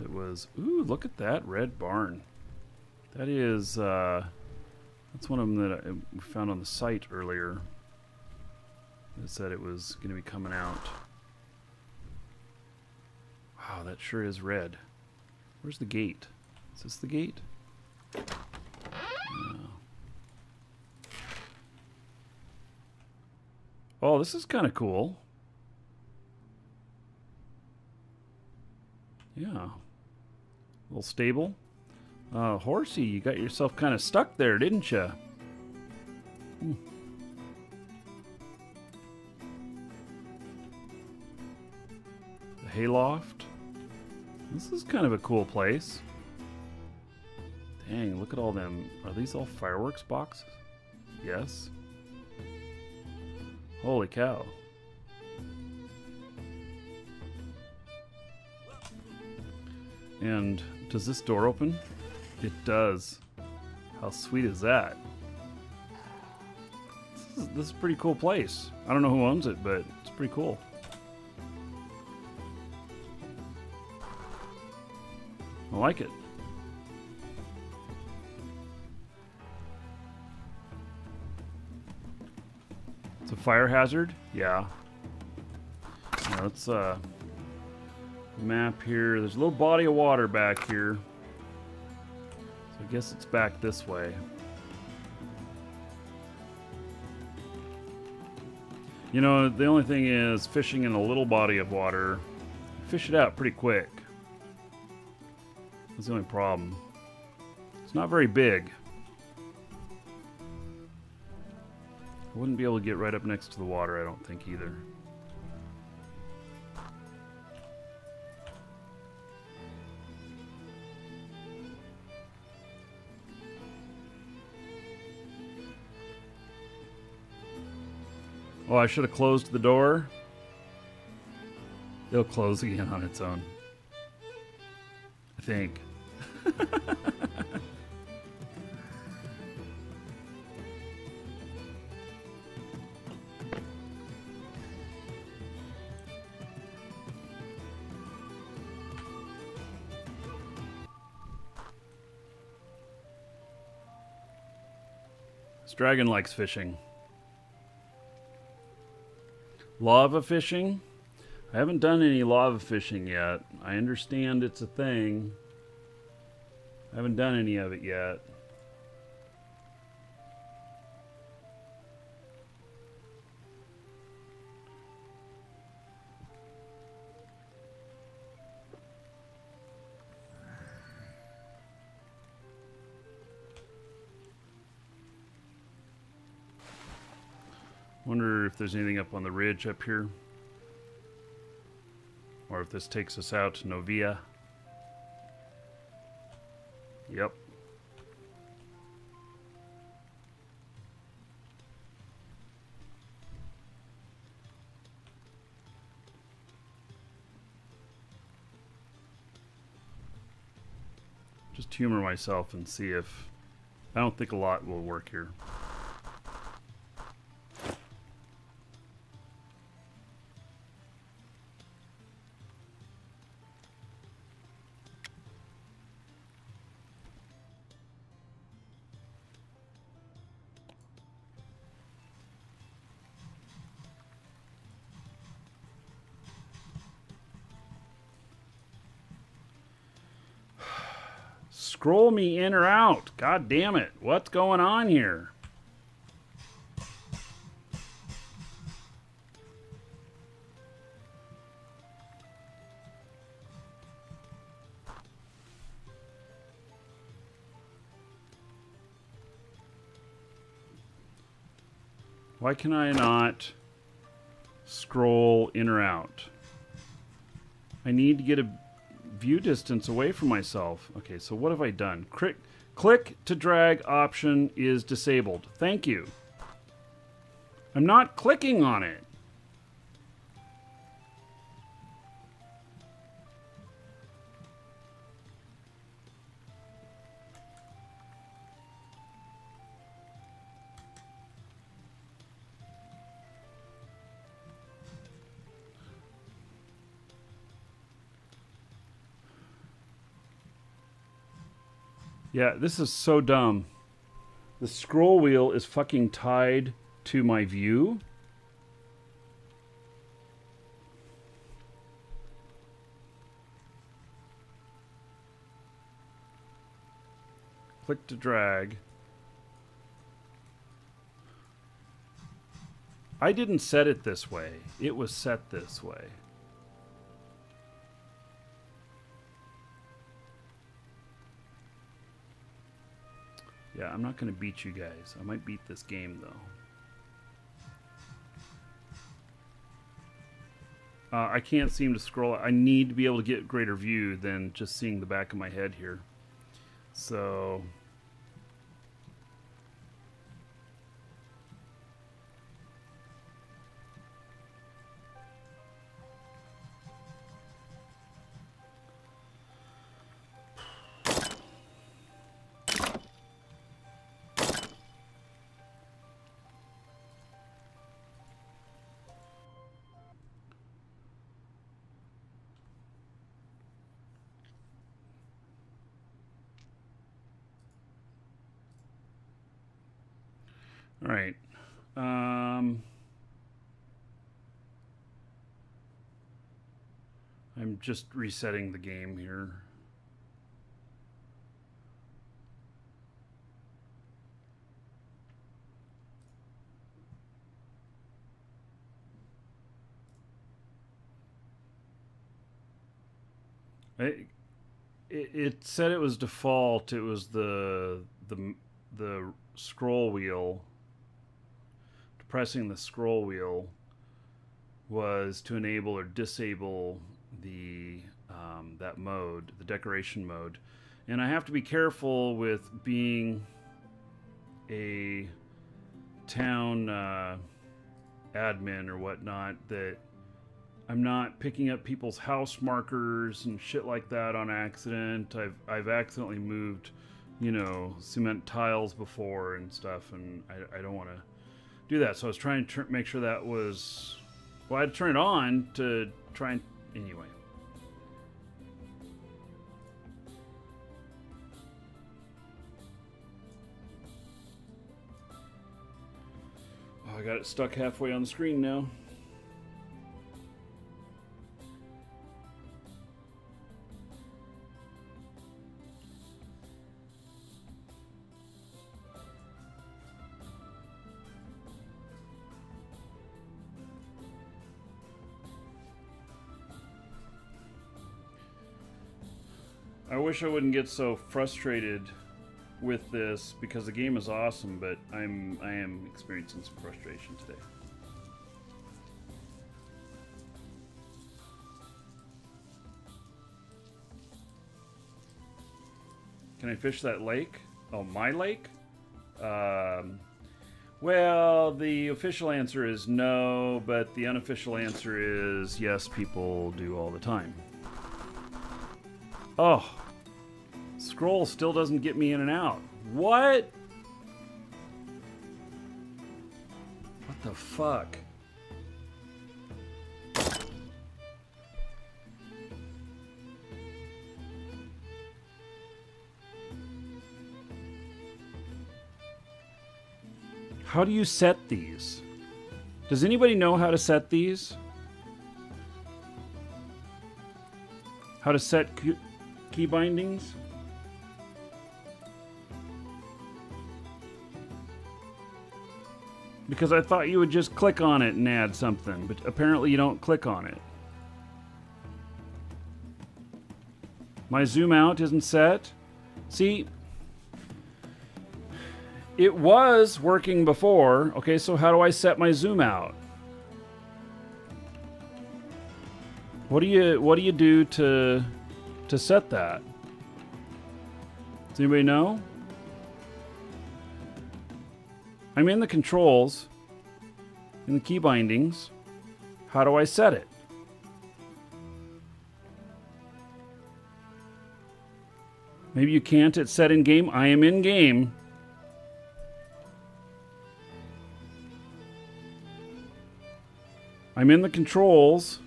It was, ooh, look at that red barn. That is, that's one of them that we found on the site earlier. It said it was going to be coming out. Wow, that sure is red. Where's the gate? Is this the gate? No. Oh, this is kind of cool. Yeah. Little stable. Horsey, you got yourself kind of stuck there, didn't you? Hmm. The hayloft. This is kind of a cool place. Dang, look at all them. Are these all fireworks boxes? Yes. Holy cow. And does this door open? It does. How sweet is that? This is a pretty cool place. I don't know who owns it, but it's pretty cool. I like it. It's a fire hazard? Yeah. Now let's map here. There's a little body of water back here. So I guess it's back this way. You know, the only thing is fishing in a little body of water, fish it out pretty quick. That's the only problem. It's not very big. I wouldn't be able to get right up next to the water, I don't think, either. Oh, I should have closed the door. It'll close again on its own. I think. This dragon likes fishing. Lava fishing? I haven't done any lava fishing yet. I understand it's a thing. I haven't done any of it yet. Wonder if there's anything up on the ridge up here. Or if this takes us out to Novia. Yep. Just humor myself and see if... I don't think a lot will work here. Scroll me in or out. God damn it. What's going on here? Why can I not scroll in or out? I need to get a view distance away from myself. Okay, so what have I done? Click to drag option is disabled. Thank you. I'm not clicking on it. Yeah, this is so dumb. The scroll wheel is fucking tied to my view. Click to drag. I didn't set it this way. It was set this way. Yeah, I'm not going to beat you guys. I might beat this game, though. I can't seem to scroll. I need to be able to get greater view than just seeing the back of my head here. So... All right. I'm just resetting the game here. It said it was default. It was the scroll wheel. Pressing the scroll wheel was to enable or disable the that mode, the decoration mode. And I have to be careful with being a town admin or whatnot that I'm not picking up people's house markers and shit like that on accident. I've accidentally moved, cement tiles before and stuff, and I don't want to do that. So I was trying to make sure that was... Well, I had to turn it on to try and... Anyway. Oh, I got it stuck halfway on the screen now. I wish I wouldn't get so frustrated with this because the game is awesome, but I am experiencing some frustration today. Can I fish that lake? Oh, my lake? Well, the official answer is no, but the unofficial answer is yes, people do all the time. Oh, scroll still doesn't get me in and out. What? What the fuck? How do you set these? Does anybody know how to set these? How to set key bindings? Because I thought you would just click on it and add something, but apparently you don't click on it. My zoom out isn't set. See, it was working before. Okay, so how do I set my zoom out? What do you do to set that? Does anybody know? I'm in the controls, in the key bindings. How do I set it? Maybe you can't. It's set in game. I am in game. I'm in the controls.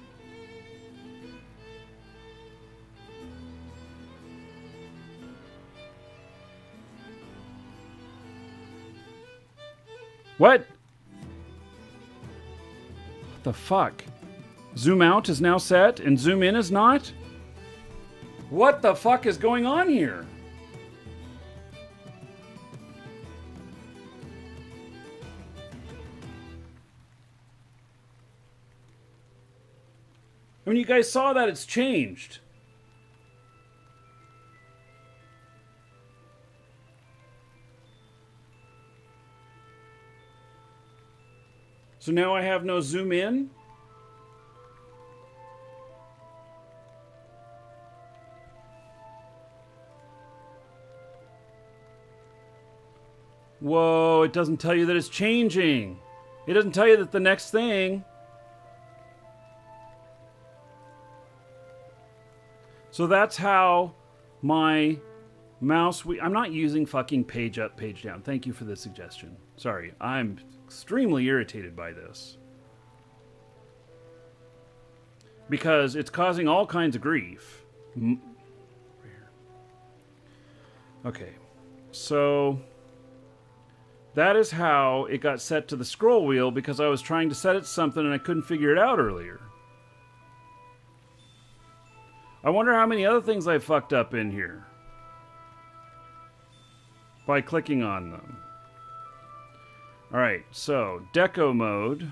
What? What the fuck? Zoom out is now set and zoom in is not? What the fuck is going on here? I mean, you guys saw that it's changed. So now I have no zoom in? Whoa, it doesn't tell you that it's changing. It doesn't tell you that the next thing... So that's how my mouse... I'm not using fucking page up, page down. Thank you for the suggestion. Sorry, I'm extremely irritated by this. Because it's causing all kinds of grief. Okay, so... That is how it got set to the scroll wheel, because I was trying to set it to something and I couldn't figure it out earlier. I wonder how many other things I fucked up in here by clicking on them. Alright, so deco mode.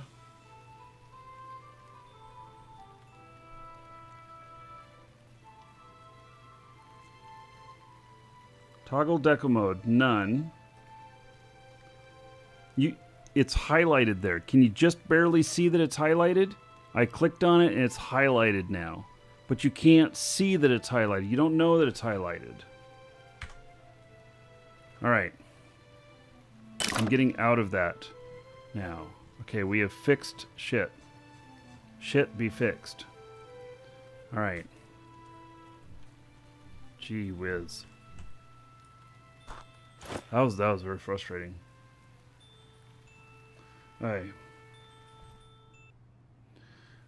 Toggle deco mode, none. It's highlighted there. Can you just barely see that it's highlighted? I clicked on it and it's highlighted now. But you can't see that it's highlighted. You don't know that it's highlighted. Alright. I'm getting out of that now. Okay, we have fixed shit. Shit be fixed. Alright. Gee whiz. That was very frustrating. Alright.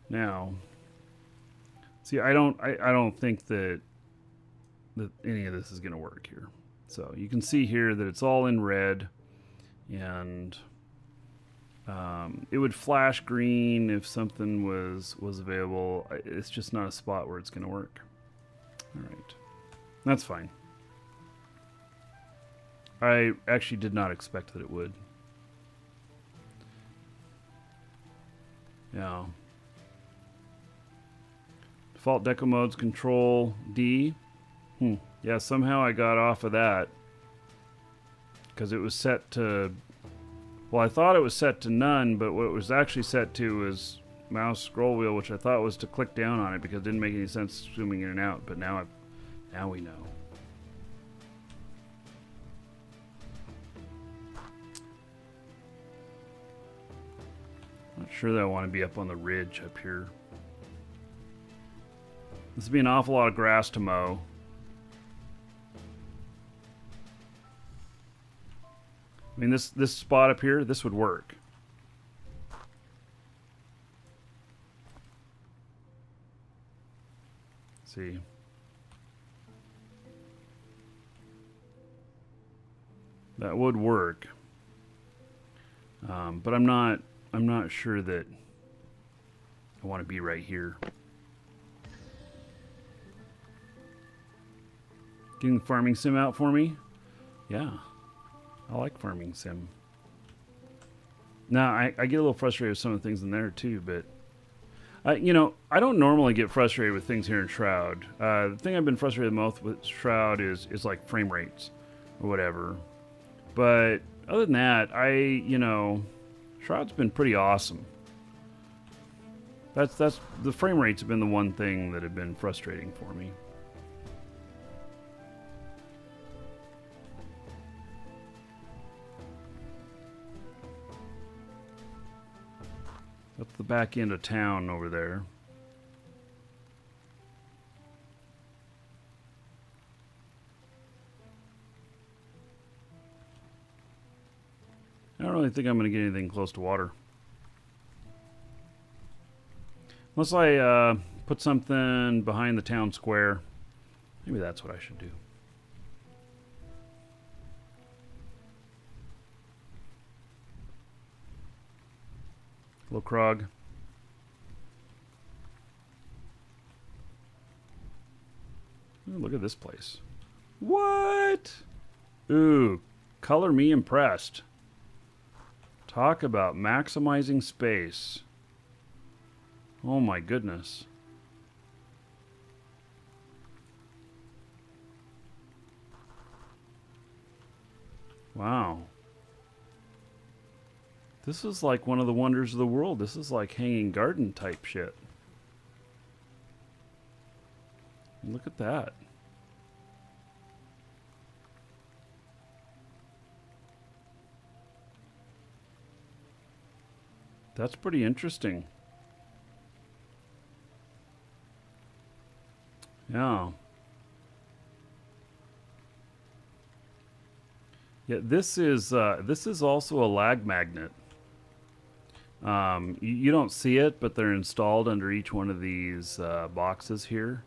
Now, see, I don't think that any of this is going to work here. So you can see here that it's all in red, and it would flash green if something was available. It's just not a spot where it's going to work. All right, that's fine. I actually did not expect that it would. Yeah. Default deco modes, Control D. Yeah, somehow I got off of that because it was set to, well, I thought it was set to none, but what it was actually set to was mouse scroll wheel, which I thought was to click down on it because it didn't make any sense zooming in and out, but now we know. Not sure that I want to be up on the ridge up here. This would be an awful lot of grass to mow. I mean, this spot up here, this would work. Let's see. That would work. But I'm not sure that I want to be right here. Getting the farming sim out for me? Yeah. I like farming sim. Now, I get a little frustrated with some of the things in there too, but you know, I don't normally get frustrated with things here in Shroud. The thing I've been frustrated most with Shroud is like frame rates or whatever. But other than that, you know, Shroud's been pretty awesome. That's the frame rates have been the one thing that have been frustrating for me. That's the back end of town over there. I don't really think I'm going to get anything close to water. Unless I put something behind the town square. Maybe that's what I should do. Hello, Krog. Ooh, look at this place. What? Ooh, color me impressed. Talk about maximizing space. Oh my goodness. Wow. This is like one of the wonders of the world. This is like hanging garden type shit. Look at that. That's pretty interesting. Yeah. Yeah, this is also a lag magnet. You don't see it, but they're installed under each one of these boxes here.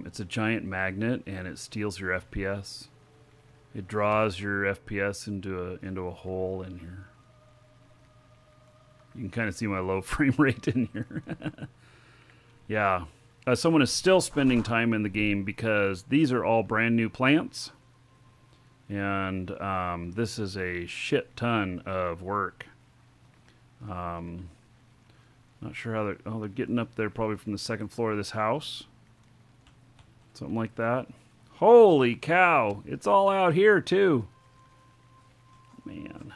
It's a giant magnet, and it steals your FPS. It draws your FPS into a hole in here. You can kind of see my low frame rate in here. Yeah. Someone is still spending time in the game because these are all brand new plants. And this is a shit ton of work. Not sure how they're... Oh, they're getting up there probably from the second floor of this house. Something like that. Holy cow! It's all out here, too. Man.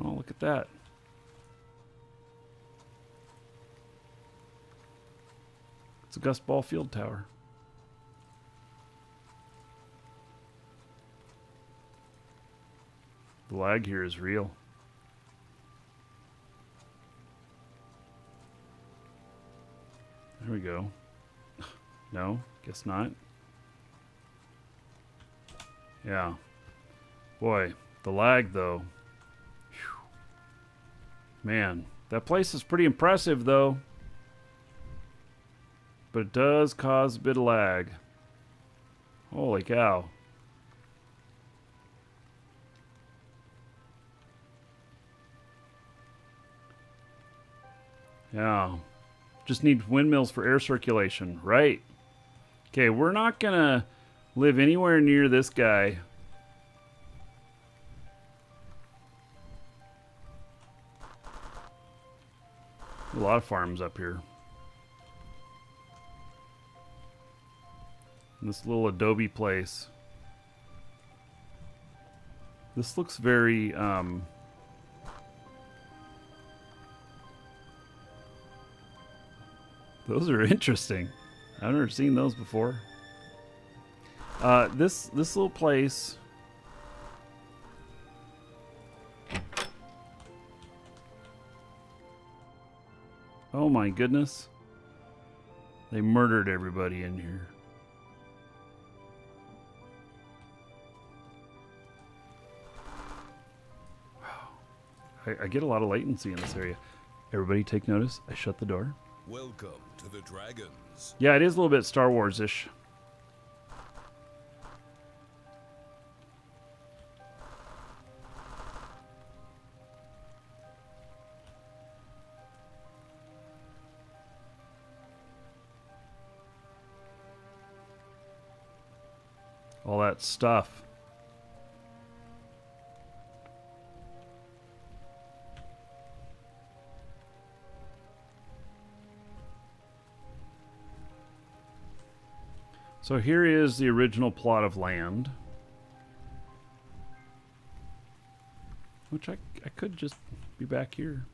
Oh, look at that. It's a Gus Ball Field Tower. The lag here is real. There we go. No, guess not. Yeah. Boy, the lag though. Whew. Man, that place is pretty impressive though. But it does cause a bit of lag. Holy cow. Yeah. Just need windmills for air circulation. Right. Okay, we're not going to live anywhere near this guy. A lot of farms up here. This little adobe place. This looks very, those are interesting. I've never seen those before. This little place. Oh my goodness. They murdered everybody in here. Wow. I get a lot of latency in this area. Everybody take notice. I shut the door. Welcome to the Dragons. Yeah, it is a little bit Star Wars-ish. All that stuff. So here is the original plot of land. Which I could just be back here.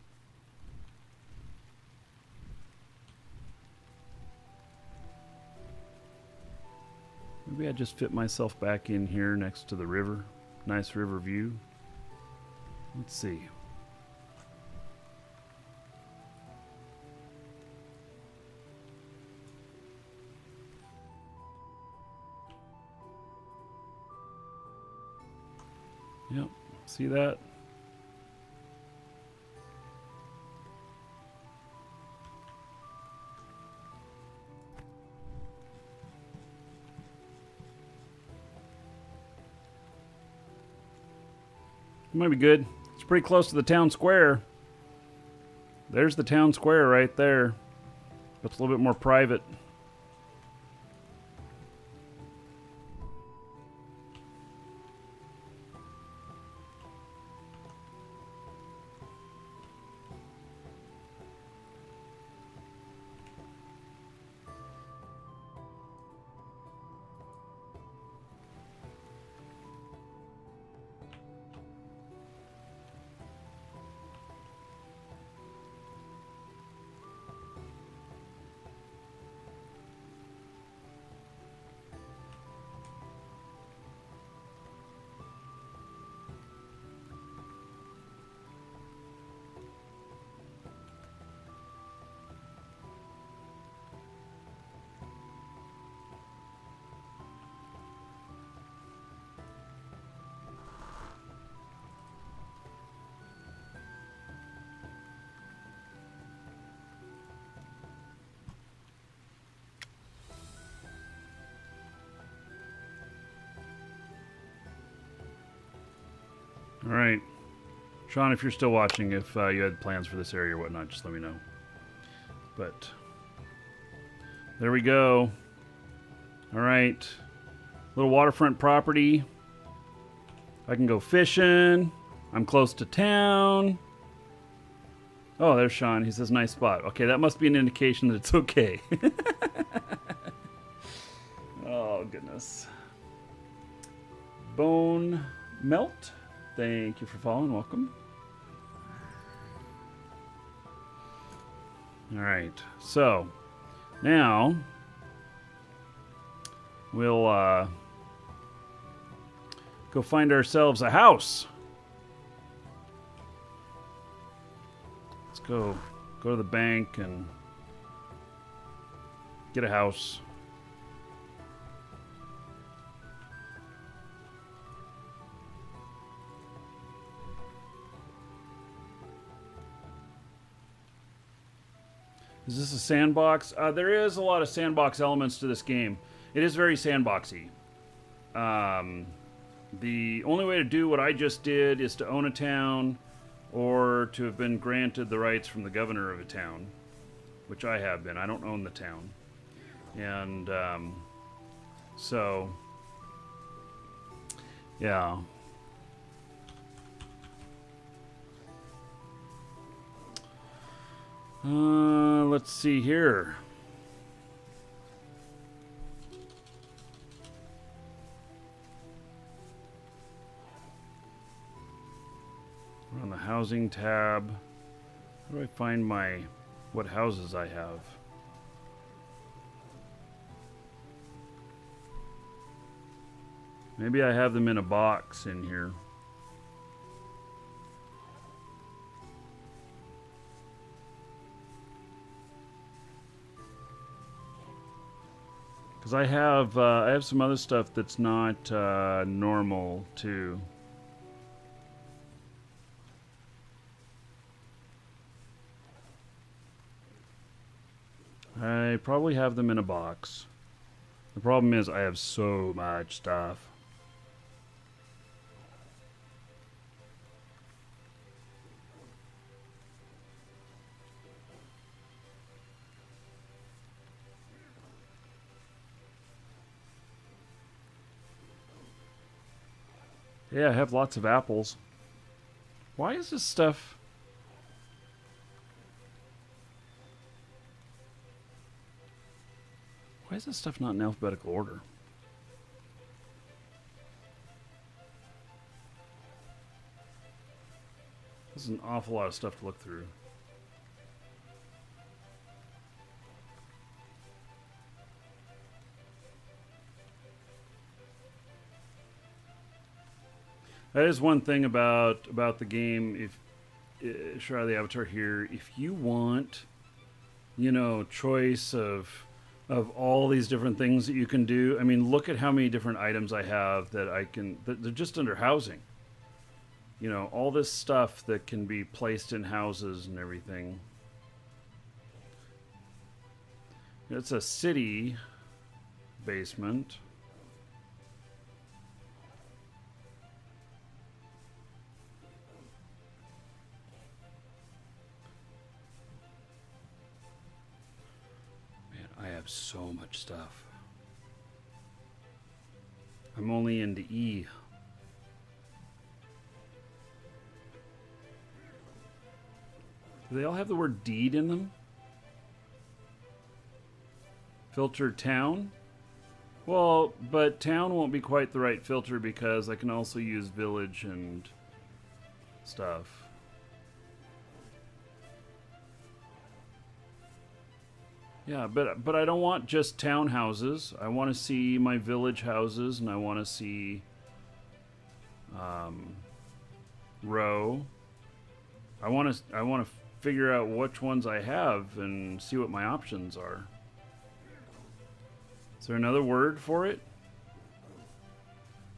Maybe I just fit myself back in here next to the river. Nice river view. Let's see. Yep, see that? It might be good. It's pretty close to the town square. There's the town square right there. But it's a little bit more private. Sean, if you're still watching, if you had plans for this area or whatnot, just let me know. But there we go. All right. Little waterfront property. I can go fishing. I'm close to town. Oh, there's Sean. He says, nice spot. Okay, that must be an indication that it's okay. Oh, goodness. Bone Melt. Thank you for following. Welcome. All right. So, now we'll go find ourselves a house. Let's go to the bank and get a house. Is this a sandbox? There is a lot of sandbox elements to this game. It is very sandboxy. The only way to do what I just did is to own a town or to have been granted the rights from the governor of a town, which I have been. I don't own the town. And so, yeah. Let's see here. We're on the housing tab. How do I find what houses I have? Maybe I have them in a box in here. Because I have some other stuff that's not normal too. I probably have them in a box. The problem is I have so much stuff. Yeah, I have lots of apples. Why is this stuff... Why is this stuff not in alphabetical order? This is an awful lot of stuff to look through. That is one thing about the game. If Shroud the Avatar here, if you want, you know, choice of all these different things that you can do. I mean, look at how many different items I have that I can. They're just under housing. You know, all this stuff that can be placed in houses and everything. It's a city basement. I have so much stuff. I'm only into E. Do they all have the word deed in them? Filter town? Well, but town won't be quite the right filter because I can also use village and stuff. Yeah, but I don't want just townhouses. I want to see my village houses, and I want to see row. I want to figure out which ones I have and see what my options are. Is there another word for it?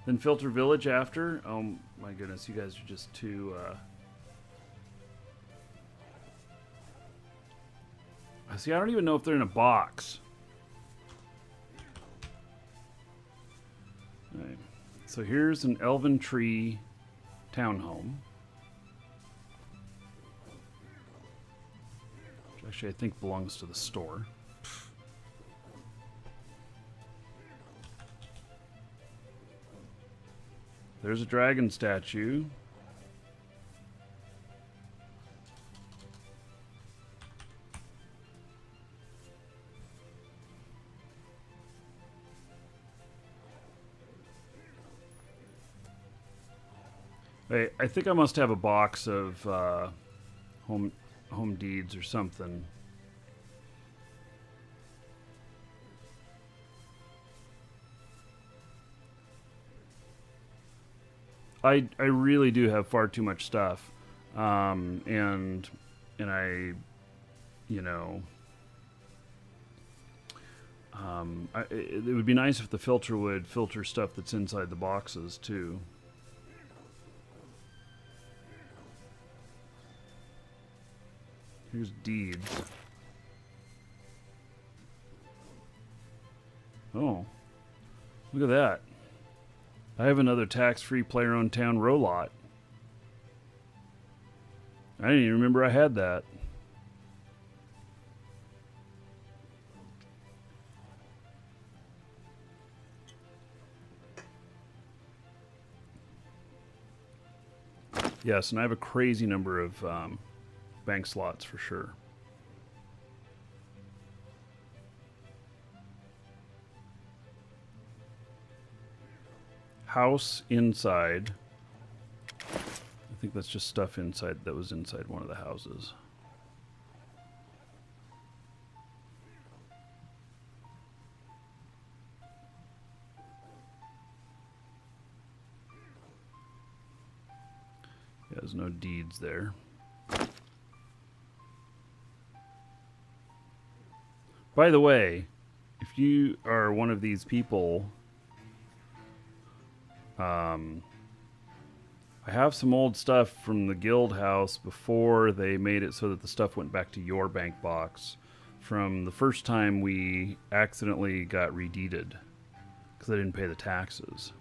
Then filter village after? Oh my goodness, you guys are just too... See, I don't even know if they're in a box. Right. So here's an Elven Tree townhome. Actually, I think belongs to the store. There's a dragon statue. Wait, I think I must have a box of home deeds or something. I really do have far too much stuff, and I, you know, it would be nice if the filter would filter stuff that's inside the boxes too. Here's deeds. Oh, look at that. I have another tax-free player-owned town row lot. I didn't even remember I had that. Yes, and I have a crazy number of bank slots for sure. House inside. I think that's just stuff inside that was inside one of the houses. Yeah, there's no deeds there. By the way, if you are one of these people, I have some old stuff from the guild house before they made it so that the stuff went back to your bank box from the first time we accidentally got redeeded because I didn't pay the taxes.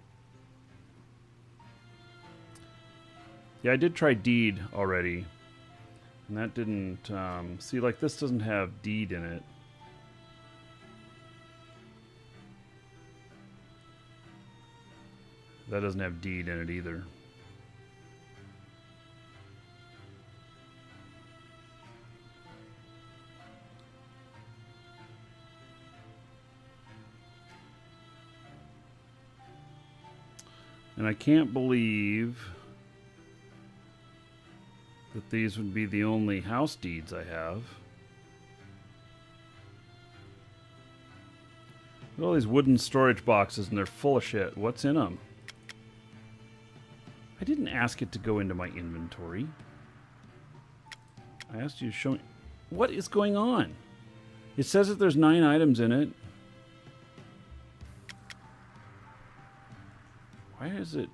Yeah, I did try deed already, and that didn't, see, like this doesn't have deed in it. That doesn't have deed in it either. And I can't believe that these would be the only house deeds I have. Look at all these wooden storage boxes and they're full of shit. What's in them? I didn't ask it to go into my inventory. I asked you to show me. What is going on? It says that there's 9 items in it. Why is it?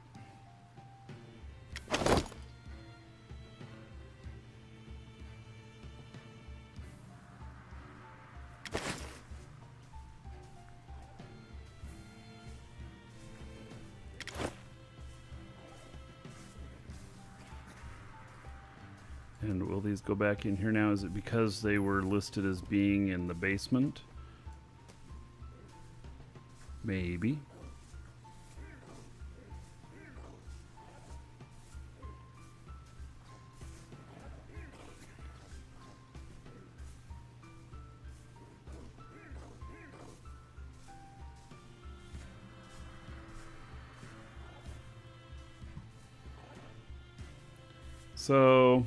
And will these go back in here now? Is it because they were listed as being in the basement? Maybe. So,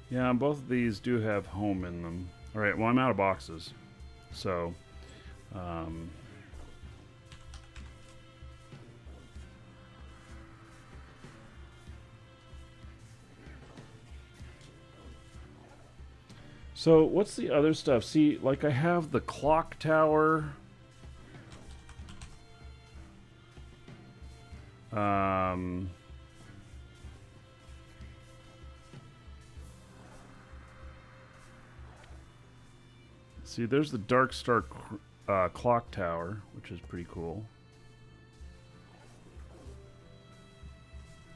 yeah, both of these do have home in them. All right, well, I'm out of boxes. So, so what's the other stuff? See, like I have the clock tower. See, there's the Dark Star clock tower, which is pretty cool.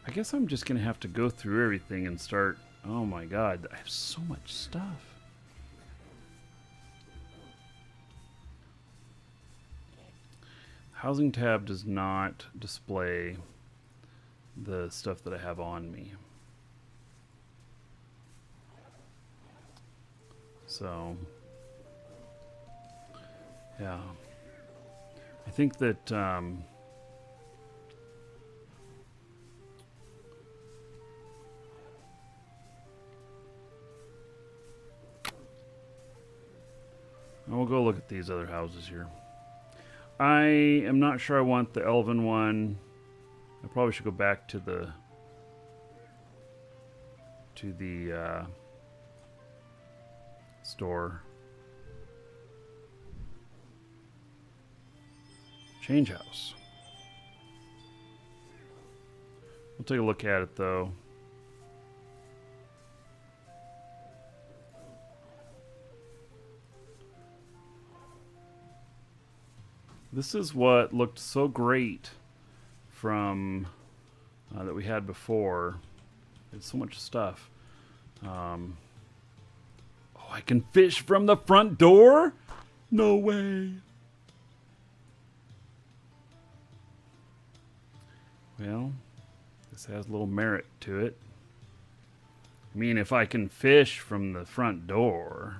I guess I'm just going to have to go through everything and start Oh my god, I have so much stuff. Housing tab does not display the stuff that I have on me. So, yeah. I think that we'll go look at these other houses here. I am not sure I want the elven one. I probably should go back to the store. Change house. We'll take a look at it though. This is what looked so great from that we had before. There's so much stuff. Oh, I can fish from the front door? No way. Well, this has a little merit to it. I mean, if I can fish from the front door.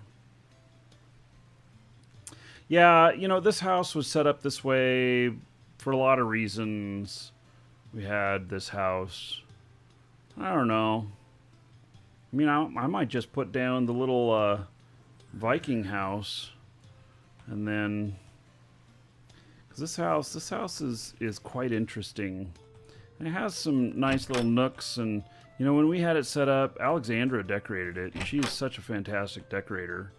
Yeah, you know, this house was set up this way for a lot of reasons. We had this house. I don't know. I mean, I might just put down the little Viking house, and then, because this house is quite interesting. And it has some nice little nooks, and you know, when we had it set up, Alexandra decorated it. She is such a fantastic decorator.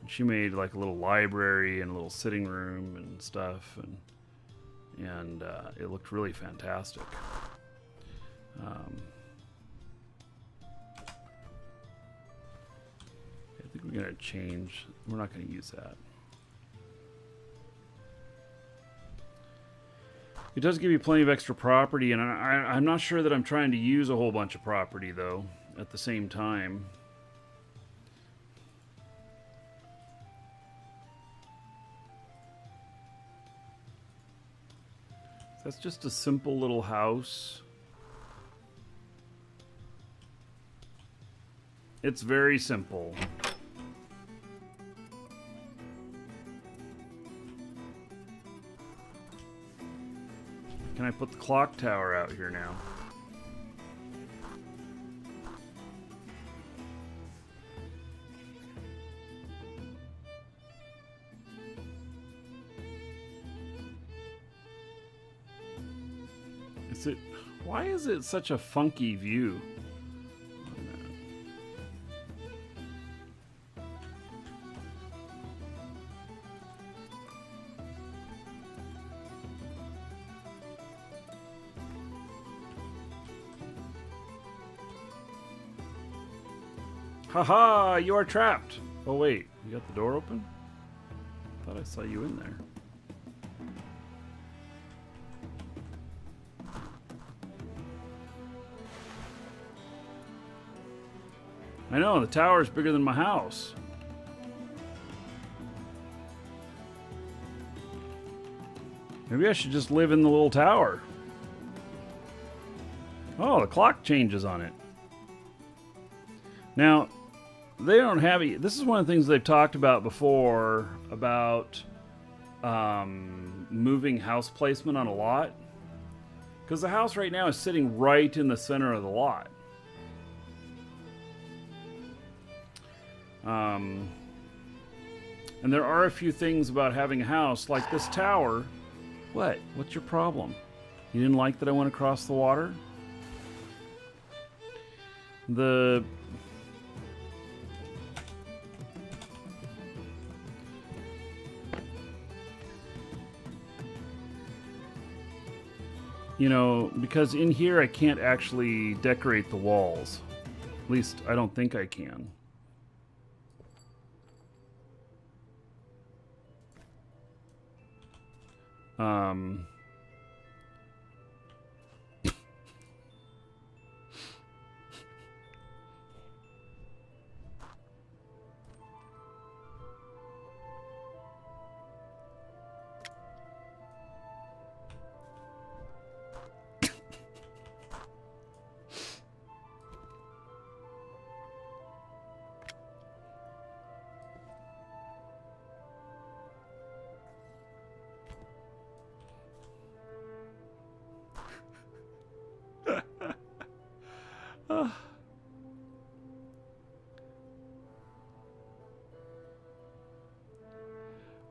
She made like a little library and a little sitting room and stuff, and it looked really fantastic. I think we're gonna change. We're not gonna use that. It does give you plenty of extra property, and I'm not sure that I'm trying to use a whole bunch of property though at the same time. That's just a simple little house. It's very simple. Can I put the clock tower out here now? Why is it such a funky view? Haha, you are trapped. Oh wait, you got the door open? Thought I saw you in there. I know, the tower's bigger than my house. Maybe I should just live in the little tower. Oh, the clock changes on it. Now, they don't have it. This is one of the things they've talked about before, about moving house placement on a lot. Because the house right now is sitting right in the center of the lot. And there are a few things about having a house like this tower. What? What's your problem? You didn't like that I went across the water? You know, because in here I can't actually decorate the walls. At least I don't think I can.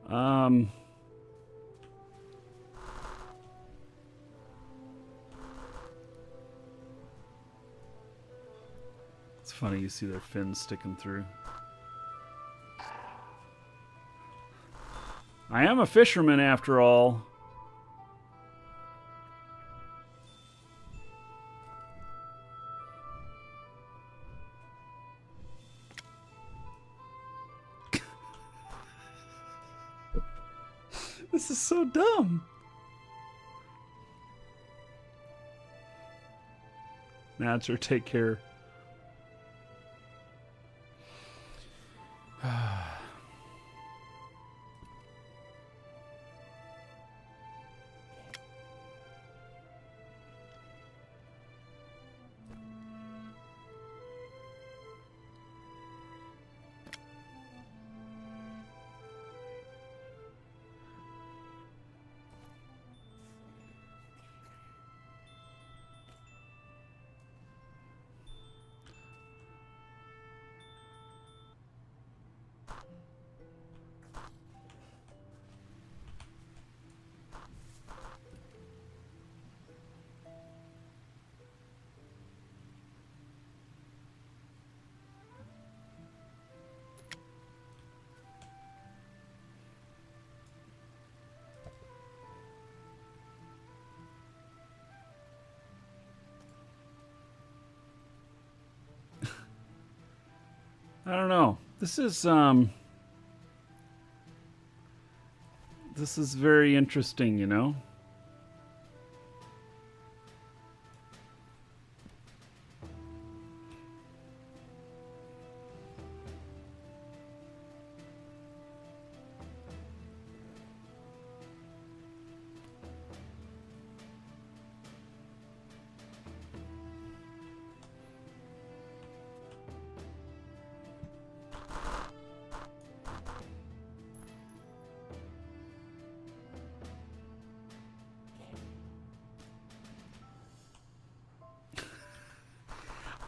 Um, it's funny, you see their fins sticking through. I am a fisherman after all. This is so dumb. Natcher, take care. I don't know. This is very interesting, you know?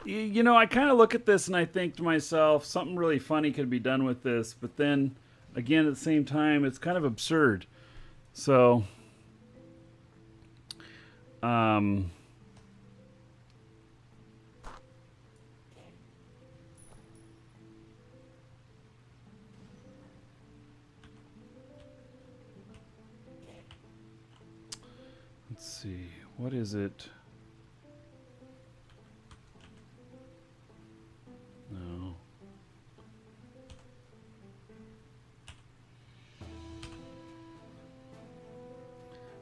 You know, I kind of look at this and I think to myself, something really funny could be done with this, but then again at the same time it's kind of absurd. So let's see, what is it? No. I'm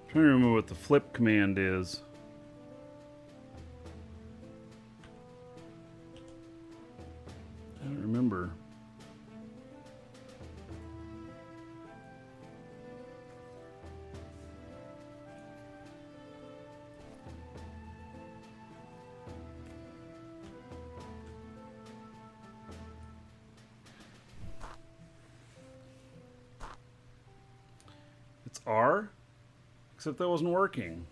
trying to remember what the flip command is. I don't remember. R, except that wasn't working.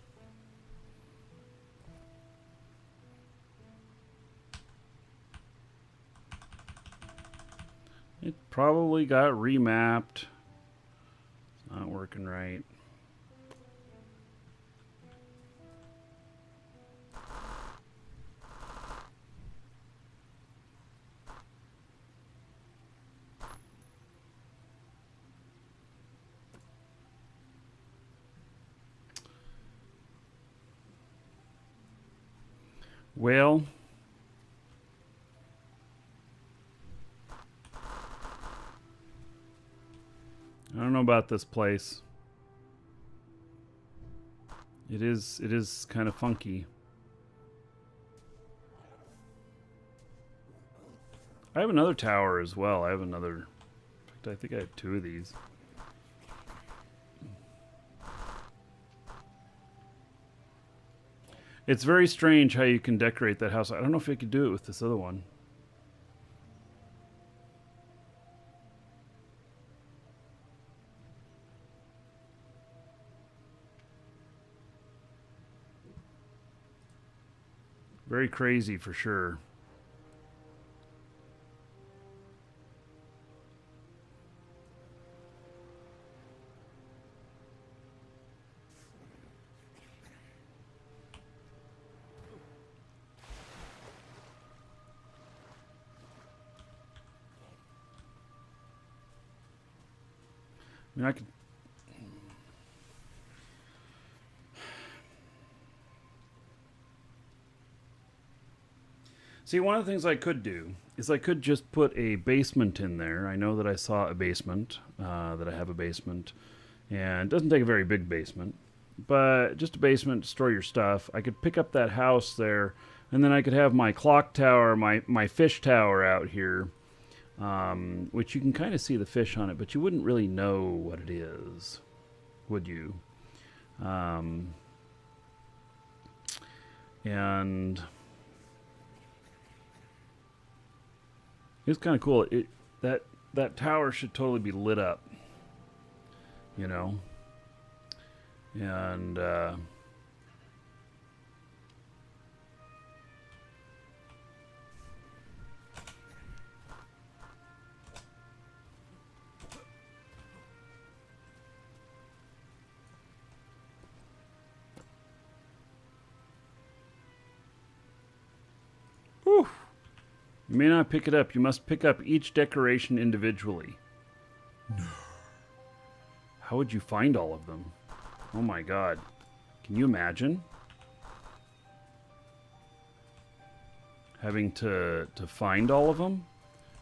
It probably got remapped. It's not working right. Well, I don't know about this place. It is kind of funky. I have another tower as well. I have another, in fact, I think I have two of these. It's very strange how you can decorate that house. I don't know if I could do it with this other one. Very crazy for sure. I mean, I could... See, one of the things I could do is I could just put a basement in there. I know that I saw a basement, that I have a basement, and it doesn't take a very big basement, but just a basement to store your stuff. I could pick up that house there, and then I could have my clock tower, my fish tower out here, which you can kind of see the fish on it, but you wouldn't really know what it is, would you? And it's kind of cool. That tower should totally be lit up, you know. And whew. You may not pick it up. You must pick up each decoration individually. No. How would you find all of them? Oh my god. Can you imagine? Having to find all of them?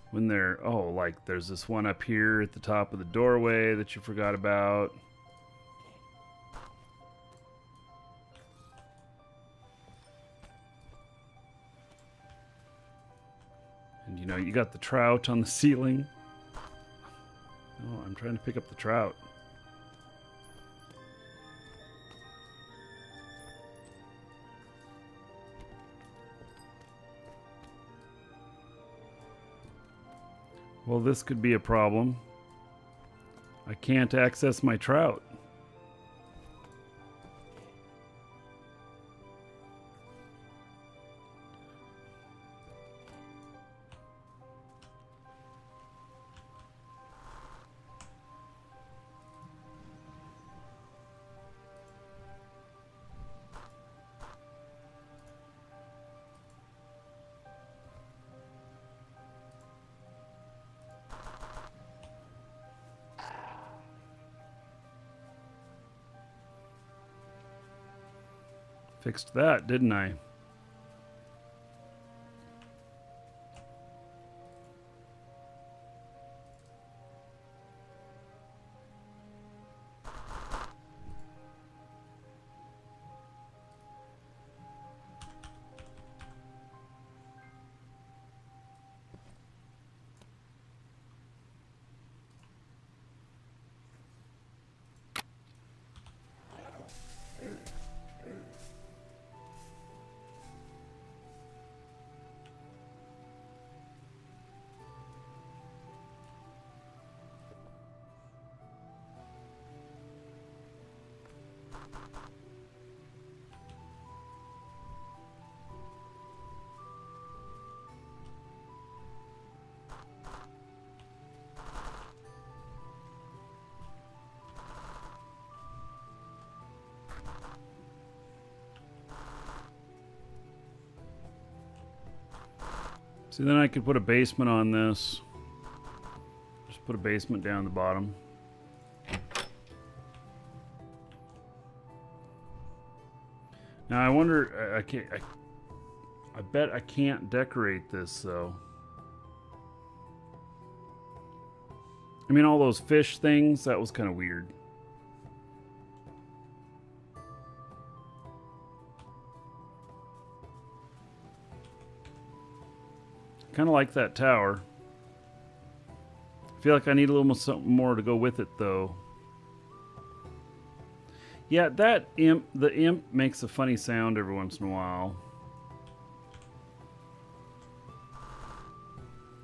When they're... Oh, like there's this one up here at the top of the doorway that you forgot about. And you know, you got the trout on the ceiling. Oh, I'm trying to pick up the trout. Well, this could be a problem. I can't access my trout. Fixed that, didn't I? See, then I could put a basement on this. Just put a basement down the bottom. Now I wonder, I bet I can't decorate this though. I mean, all those fish things, that was kind of weird. Kind of like that tower. I feel like I need a little something more to go with it, though. Yeah, that imp, the imp makes a funny sound every once in a while.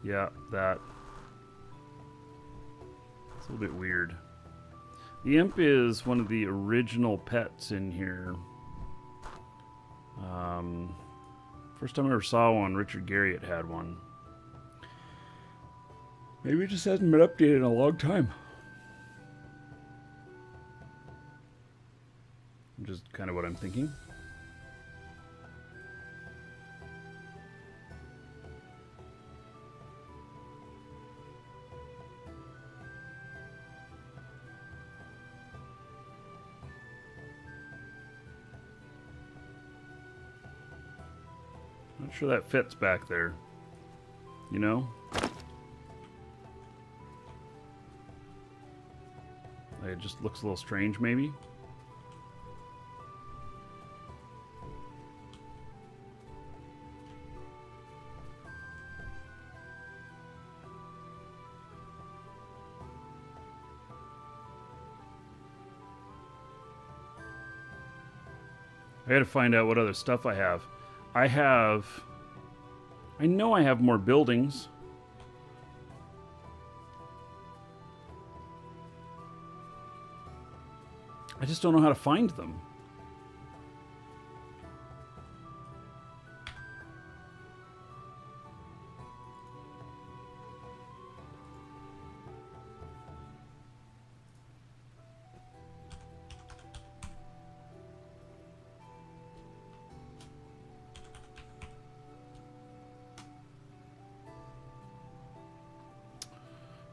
Yeah, that. It's a little bit weird. The imp is one of the original pets in here. First time I ever saw one, Richard Garriott had one. Maybe it just hasn't been updated in a long time. Just kind of what I'm thinking. Sure that fits back there. You know? It just looks a little strange, maybe. I gotta find out what other stuff I have. I know I have more buildings. I just don't know how to find them.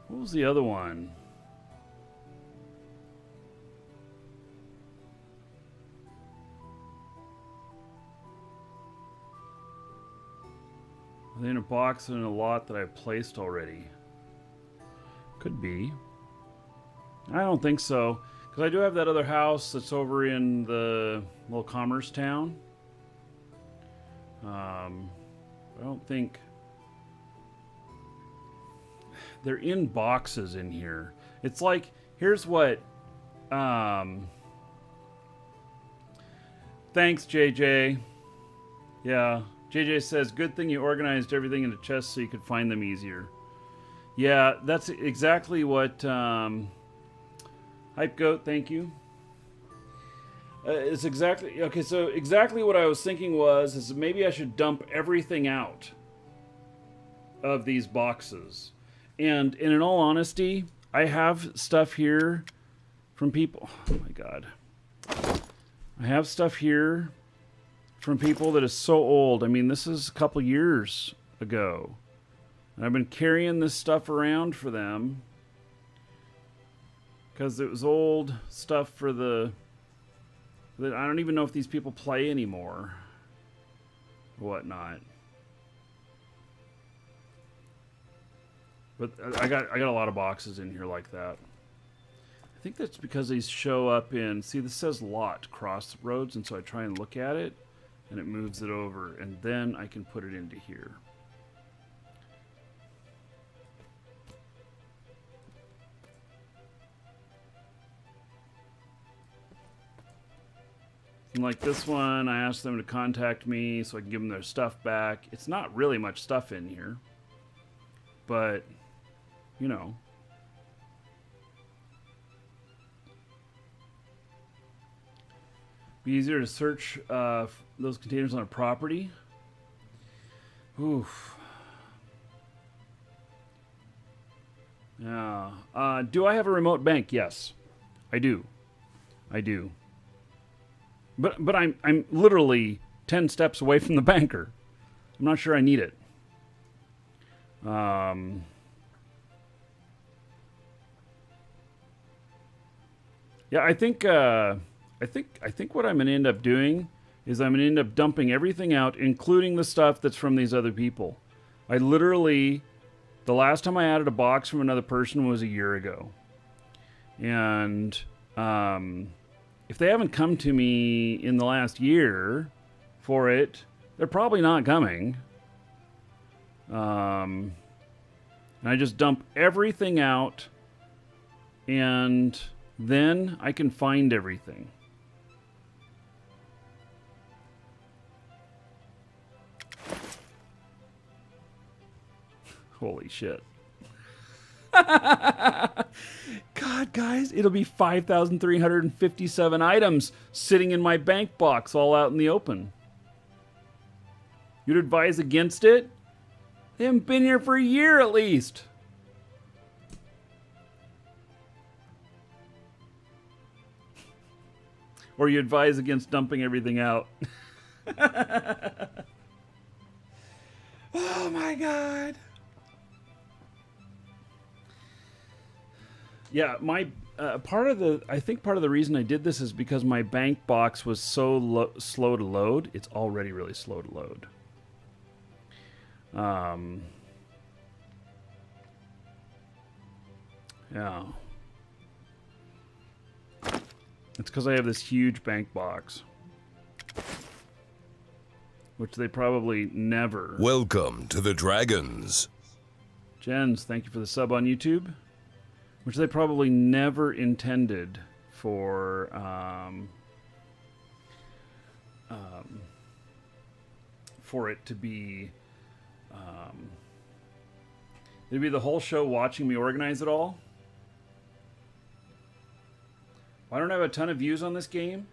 What was the other one? Are they in a box and in a lot that I've placed already? Could be. I don't think so. Because I do have that other house that's over in the little commerce town. I don't think... They're in boxes in here. It's like, here's what... Thanks, JJ. Yeah. JJ says, good thing you organized everything into chests so you could find them easier. Yeah, that's exactly what... Hype Goat, thank you. It's exactly... Okay, so exactly what I was thinking is maybe I should dump everything out of these boxes. And in all honesty, I have stuff here from people... Oh my god. I have stuff here from people that is so old. I mean, this is a couple years ago. And I've been carrying this stuff around for them. Because it was old stuff for the... I don't even know if these people play anymore. Or whatnot. But I got a lot of boxes in here like that. I think that's because these show up in... See, this says lot crossroads, and so I try and look at it, and it moves it over, and then I can put it into here. And like this one, I asked them to contact me so I can give them their stuff back. It's not really much stuff in here, but... You know. Be easier to search those containers on a property. Oof. Yeah. Do I have a remote bank? Yes, I do. I do. But I'm literally 10 steps away from the banker. I'm not sure I need it. Yeah, I think what I'm going to end up doing is I'm going to end up dumping everything out, including the stuff that's from these other people. I literally, the last time I added a box from another person was a year ago. And if they haven't come to me in the last year for it, they're probably not coming. And I just dump everything out, and then I can find everything. Holy shit. God, guys, it'll be 5,357 items sitting in my bank box all out in the open. You'd advise against it? They haven't been here for a year at least. Or you advise against dumping everything out. Oh my god. Yeah, my I think part of the reason I did this is because my bank box was so slow to load. It's already really slow to load. Yeah. It's because I have this huge bank box, which they probably never... Welcome to the Dragons. Jens, thank you for the sub on YouTube. Which they probably never intended for it to be... it'd be the whole show watching me organize it all. I don't have a ton of views on this game.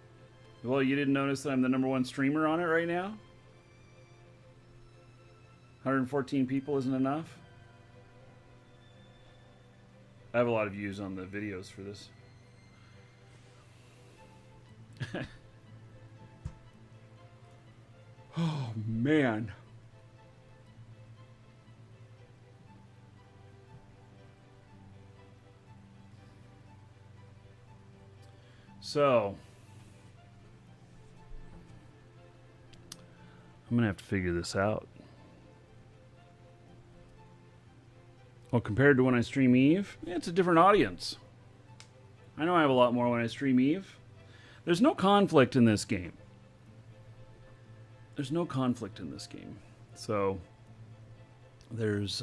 Well, you didn't notice that I'm the #1 streamer on it right now? 114 people isn't enough? I have a lot of views on the videos for this. Oh, man. So, I'm going to have to figure this out. Well, compared to when I stream Eve, yeah, it's a different audience. I know I have a lot more when I stream Eve. There's no conflict in this game. There's no conflict in this game. So, there's,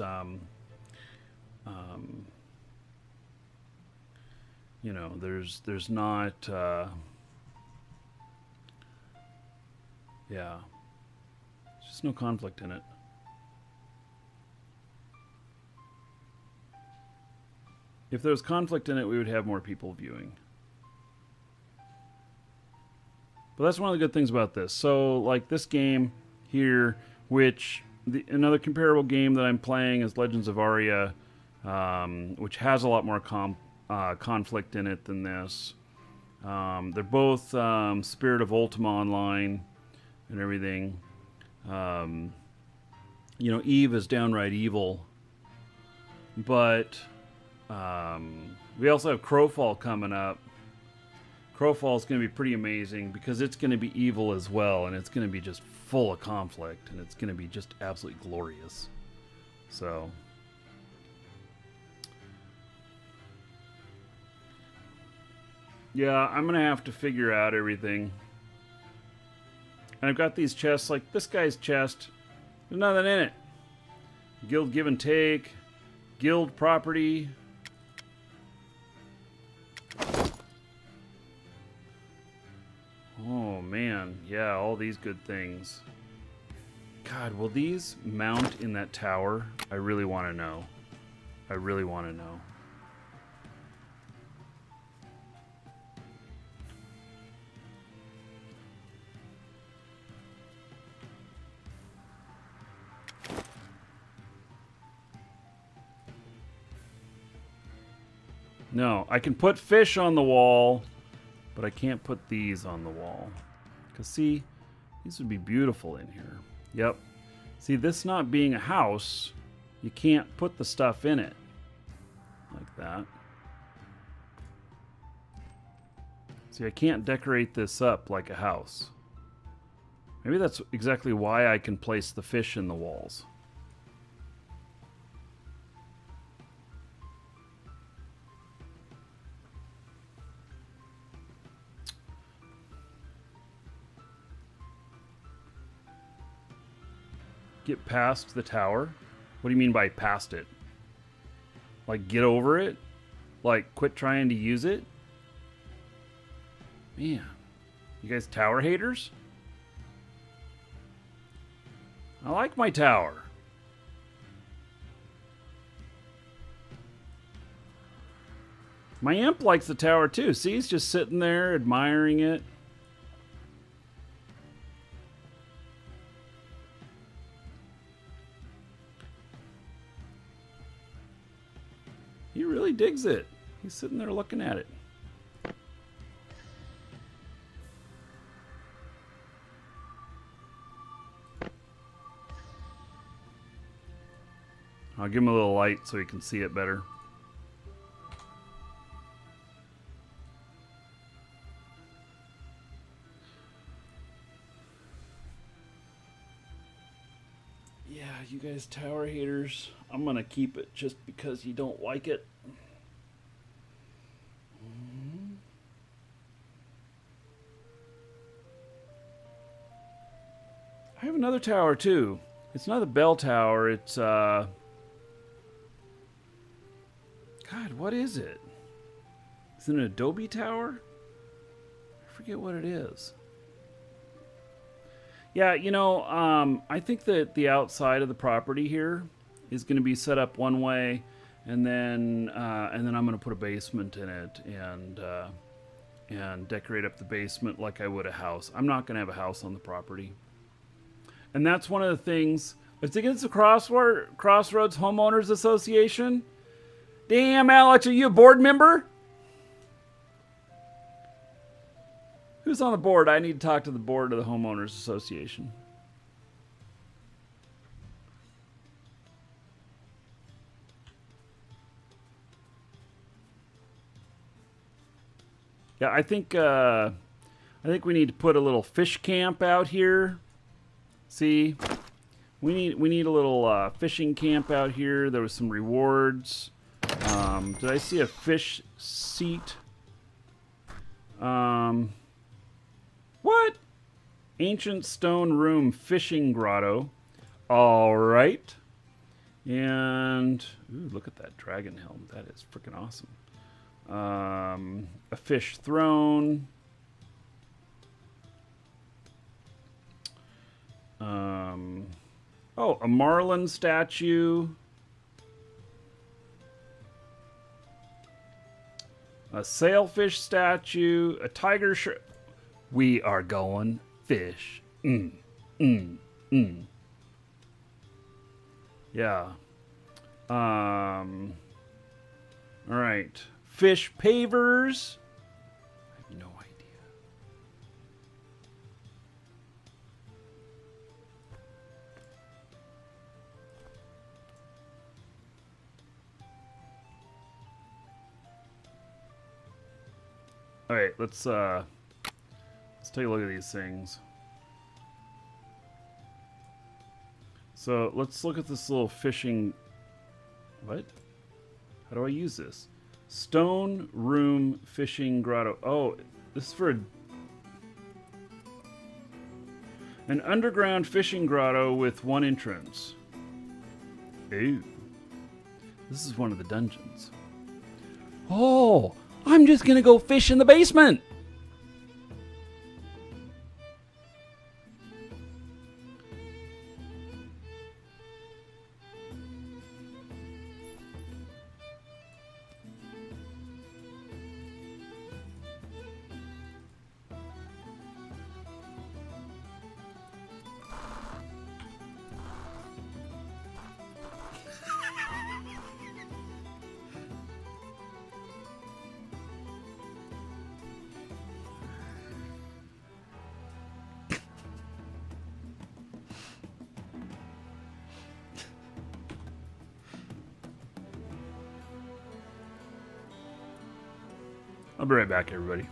you know, there's not, yeah. There's just no conflict in it. If there was conflict in it, we would have more people viewing. But that's one of the good things about this. So, like this game here, which another comparable game that I'm playing is Legends of Aria, which has a lot more conflict in it than this. They're both Spirit of Ultima Online and everything. You know, Eve is downright evil, but we also have Crowfall coming up. Crowfall is going to be pretty amazing because it's going to be evil as well, and it's going to be just full of conflict, and it's going to be just absolutely glorious. So, yeah, I'm going to have to figure out everything. And I've got these chests, like this guy's chest. There's nothing in it. Guild give and take. Guild property. Oh, man. Yeah, all these good things. God, will these mount in that tower? I really want to know. I really want to know. No, I can put fish on the wall, but I can't put these on the wall. Because, see, these would be beautiful in here. Yep. See, this not being a house, you can't put the stuff in it. Like that. See, I can't decorate this up like a house. Maybe that's exactly why I can place the fish in the walls. Get past the tower? What do you mean by past it? Like get over it? Like quit trying to use it? Man, you guys tower haters? I like my tower. My imp likes the tower too. See, he's just sitting there admiring it. He really digs it. He's sitting there looking at it. I'll give him a little light so he can see it better. Yeah, You guys tower haters. I'm gonna keep it just because you don't like it. I have another tower too. It's not a bell tower, it's God, what is it? Is it an Adobe tower? I forget what it is. Yeah, you know, I think that the outside of the property here is going to be set up one way, and then I'm going to put a basement in it and decorate up the basement like I would a house. I'm not going to have a house on the property, and that's one of the things. It's against the Crossroads Homeowners Association. Damn, Alex, are you a board member? Who's on the board? I need to talk to the board of the Homeowners Association. Yeah, I think we need to put a little fish camp out here. See, we need a little fishing camp out here. There was some rewards. Did I see a fish seat? What? Ancient stone room fishing grotto. All right. And ooh, look at that dragon helm. That is freaking awesome. A fish throne. Oh, a marlin statue. A sailfish statue. A tiger shirt. We are going fish. Yeah. All right. Fish pavers. I have no idea. All right, let's take a look at these things. So let's look at this little fishing. What? How do I use this? Stone room fishing grotto. Oh, this is for an underground fishing grotto with one entrance. Ooh. This is one of the dungeons. Oh, I'm just gonna go fish in the basement. I'll be right back, everybody.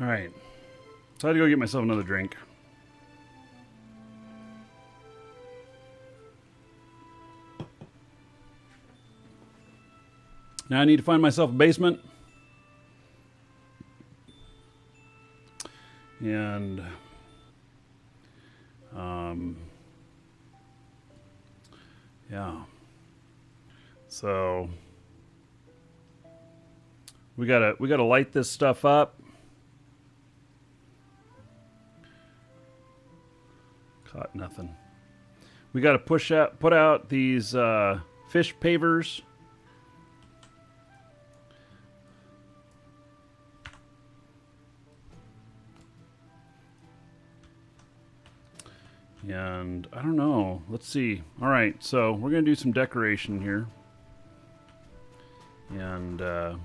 All right. So I had to go get myself another drink. Now I need to find myself a basement. And yeah. So we gotta light this stuff up. Caught nothing. We gotta put out these fish pavers. And I don't know. Let's see. All right, so we're gonna do some decoration here, and we're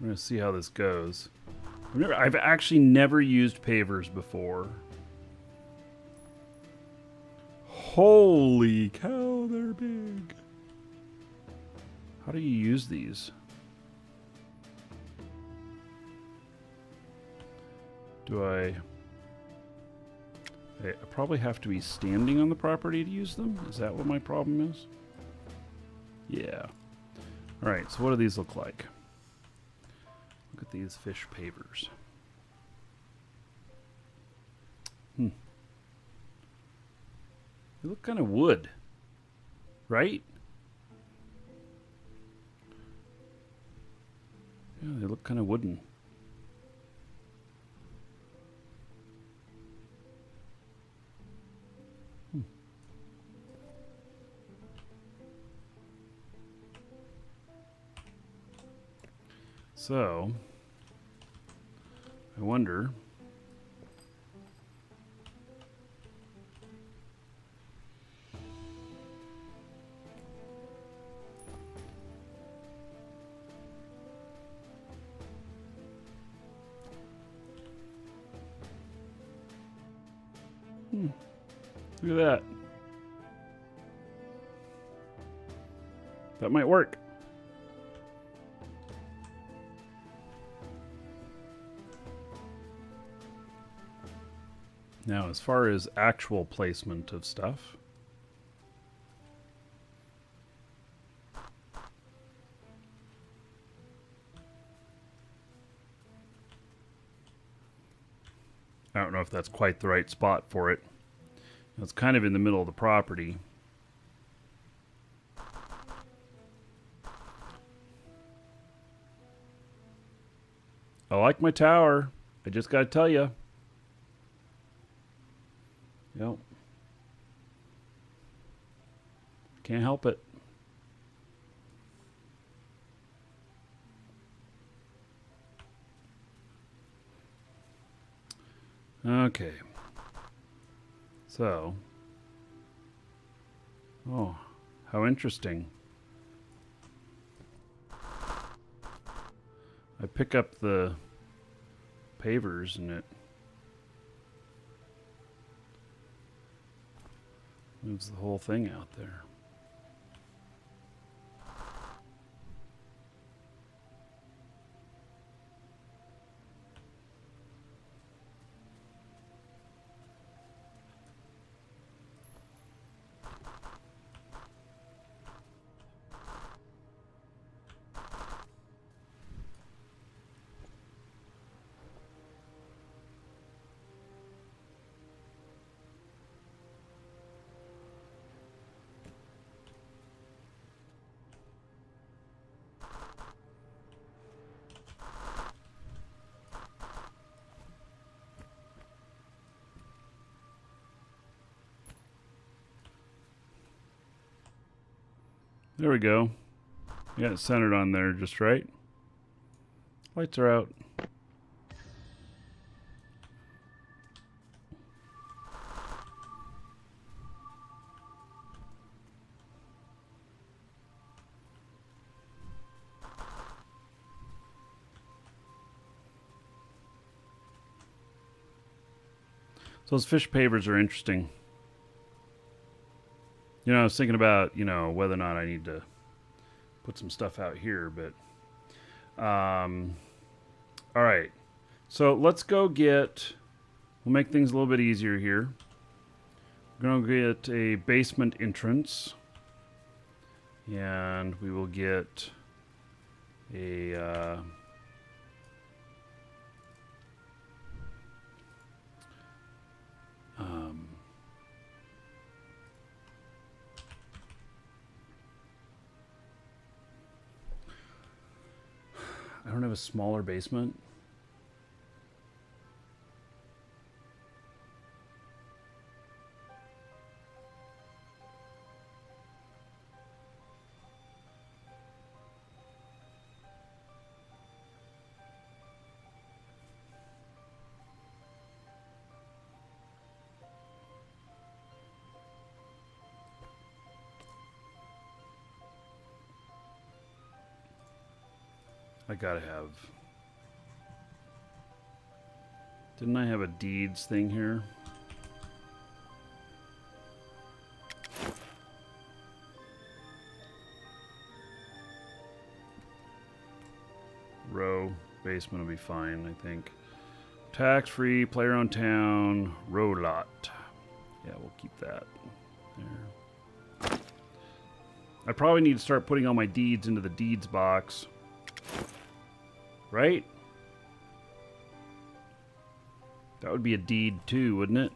gonna see how this goes. I've actually never used pavers before. Holy cow, they're big. How do you use these? I probably have to be standing on the property to use them? Is that what my problem is? Yeah. Alright, so what do these look like? Look at these fish pavers. They look kind of wood, right? Yeah, they look kind of wooden. So, I wonder... Look at that. That might work. Now, as far as actual placement of stuff, I don't know if that's quite the right spot for it. It's kind of in the middle of the property. I like my tower. I just gotta tell you. Yep. Can't help it. Okay. So. Oh, how interesting. I pick up the pavers and it moves the whole thing out there. There we go. Got it centered on there just right. Lights are out. So those fish pavers are interesting. You know, I was thinking about, whether or not I need to put some stuff out here, but all right. So let's go get... We'll make things a little bit easier here. We're going to get a basement entrance. And we will get a... I don't have a smaller basement. I gotta have... Didn't I have a deeds thing here? Row, basement will be fine, I think. Tax-free, player-owned town, row lot. Yeah, we'll keep that there. I probably need to start putting all my deeds into the deeds box. Right? That would be a deed too, wouldn't it?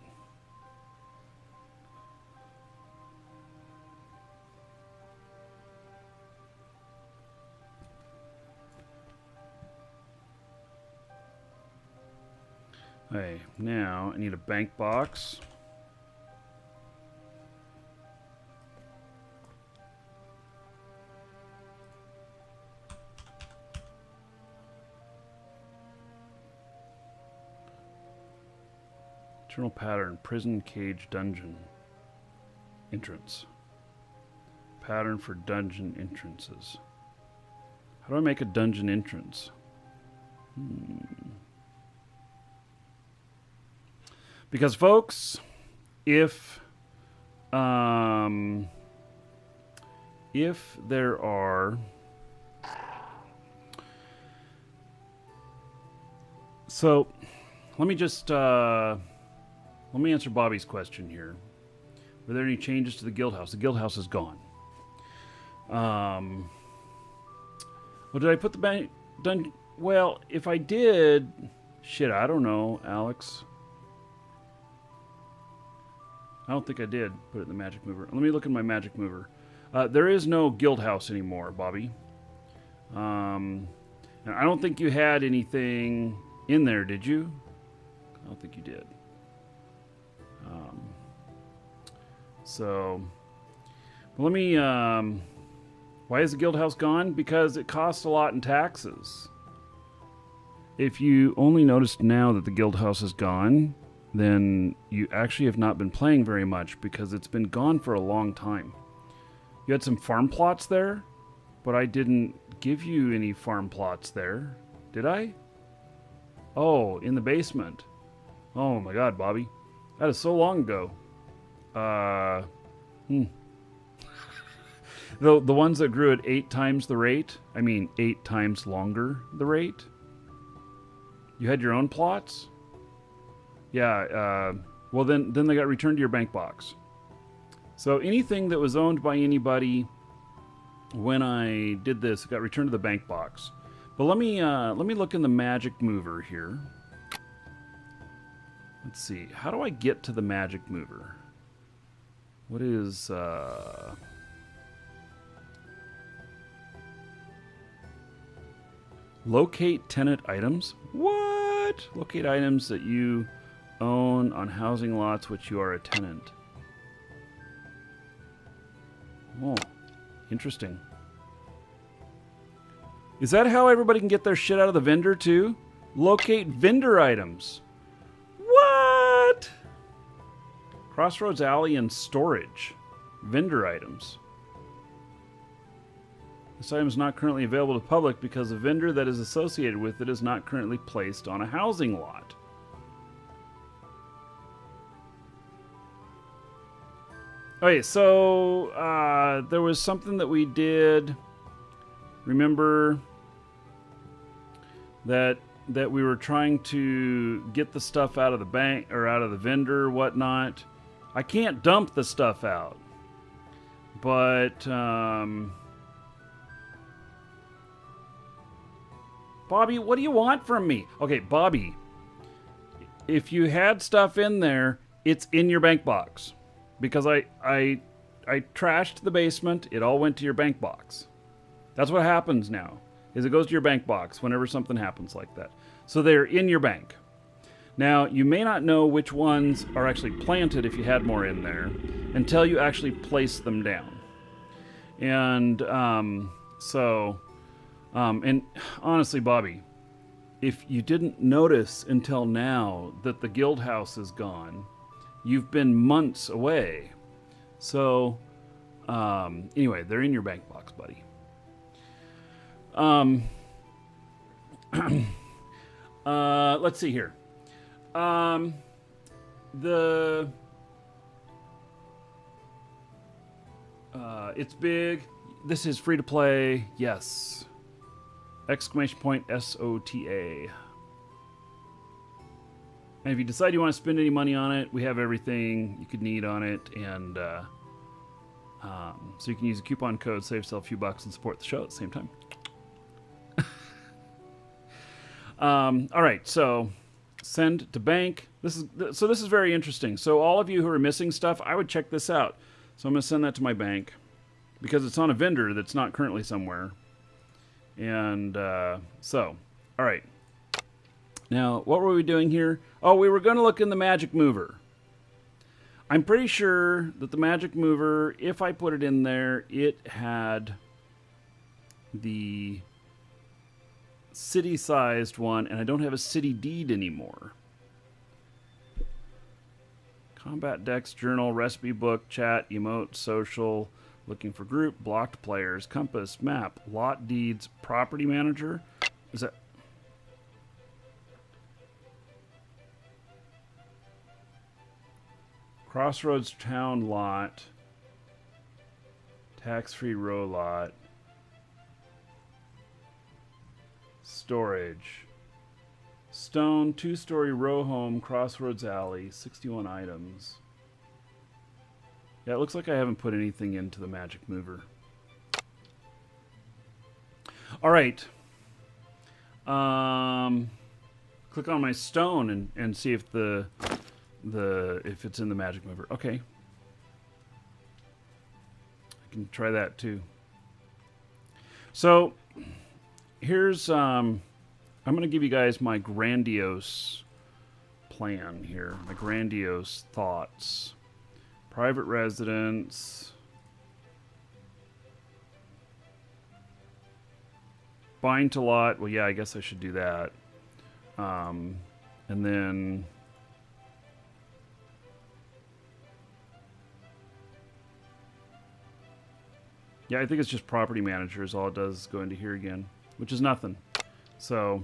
Okay, now I need a bank box. Internal pattern, prison, cage, dungeon. Entrance. Pattern for dungeon entrances. How do I make a dungeon entrance? Because folks, if there are... So, let me just... let me answer Bobby's question here. Were there any changes to the guild house? The guild house is gone. Well, did I put the dungeon? Well, if I did, shit, I don't know, Alex. I don't think I did put it in the magic mover. Let me look at my magic mover. There is no guild house anymore, Bobby. And I don't think you had anything in there, did you? I don't think you did. So, well, let me, why is the guild house gone? Because it costs a lot in taxes. If you only noticed now that the guild house is gone, then you actually have not been playing very much because it's been gone for a long time. You had some farm plots there, but I didn't give you any farm plots there, did I? Oh, in the basement. Oh my god, Bobby. That is so long ago. The ones that grew at 8 times the rate, I mean 8 times longer the rate. You had your own plots? Yeah, well then they got returned to your bank box. So anything that was owned by anybody when I did this got returned to the bank box. But let me look in the magic mover here. Let's see. How do I get to the magic mover? What is locate tenant items? What? Locate items that you own on housing lots which you are a tenant. Oh, interesting. Is that how everybody can get their shit out of the vendor too? Locate vendor items. What? Crossroads Alley and storage. Vendor items. This item is not currently available to the public because the vendor that is associated with it is not currently placed on a housing lot. Okay, so there was something that we did. Remember that that we were trying to get the stuff out of the bank or out of the vendor or whatnot. I can't dump the stuff out. But, Bobby, what do you want from me? Okay, Bobby, if you had stuff in there, it's in your bank box. Because I trashed the basement, it all went to your bank box. That's what happens now, is it goes to your bank box whenever something happens like that. So they're in your bank. Now, you may not know which ones are actually planted if you had more in there until you actually place them down. And and honestly, Bobby, if you didn't notice until now that the guild house is gone, you've been months away. So, anyway, they're in your bank box, buddy. Let's see here. It's big. This is free to play. Yes. Exclamation point SOTA. And if you decide you want to spend any money on it, we have everything you could need on it. And so you can use a coupon code, save yourself a few bucks, and support the show at the same time. All right, so send to bank. This is very interesting. So all of you who are missing stuff, I would check this out. So I'm going to send that to my bank because it's on a vendor that's not currently somewhere. And so, all right. Now, what were we doing here? Oh, we were going to look in the magic mover. I'm pretty sure that the magic mover, if I put it in there, it had the city-sized one, and I don't have a city deed anymore. Combat decks, journal, recipe book, chat, emote, social, looking for group, blocked players, compass, map, lot deeds, property manager. Is that... Crossroads town lot, tax-free row lot, storage, stone, 2-story row home, Crossroads alley, 61 items. Yeah, it looks like I haven't put anything into the magic mover. All right. Click on my stone and see if if it's in the magic mover. Okay. I can try that too. So here's I'm going to give you guys my grandiose plan here, my grandiose thoughts. Private residence, bind to lot. Well, yeah, I guess I should do that. And then yeah, I think it's just property manager is all it does, is go into here again, which is nothing. So,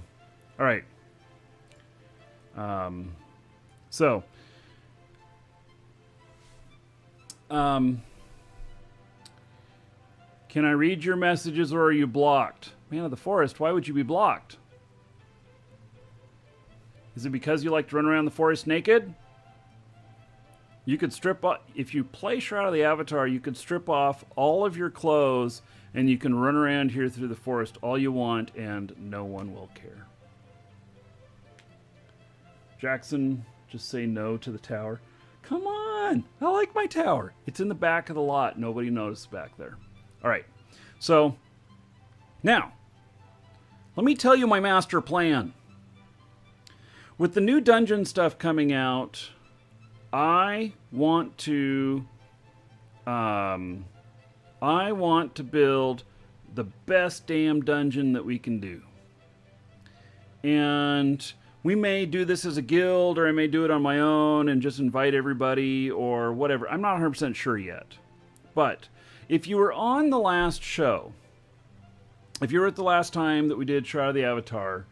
all right. Can I read your messages or are you blocked? Man of the forest, why would you be blocked? Is it because you like to run around the forest naked? You could strip off, if you play Shroud of the Avatar, you could strip off all of your clothes and you can run around here through the forest all you want and no one will care. Jackson, just say no to the tower. Come on, I like my tower. It's in the back of the lot. Nobody noticed back there. All right, so now, let me tell you my master plan. With the new dungeon stuff coming out, I want to build the best damn dungeon that we can do. And we may do this as a guild, or I may do it on my own and just invite everybody or whatever. I'm not 100% sure yet. But if you were on the last show, if you were at the last time that we did Shroud of the Avatar,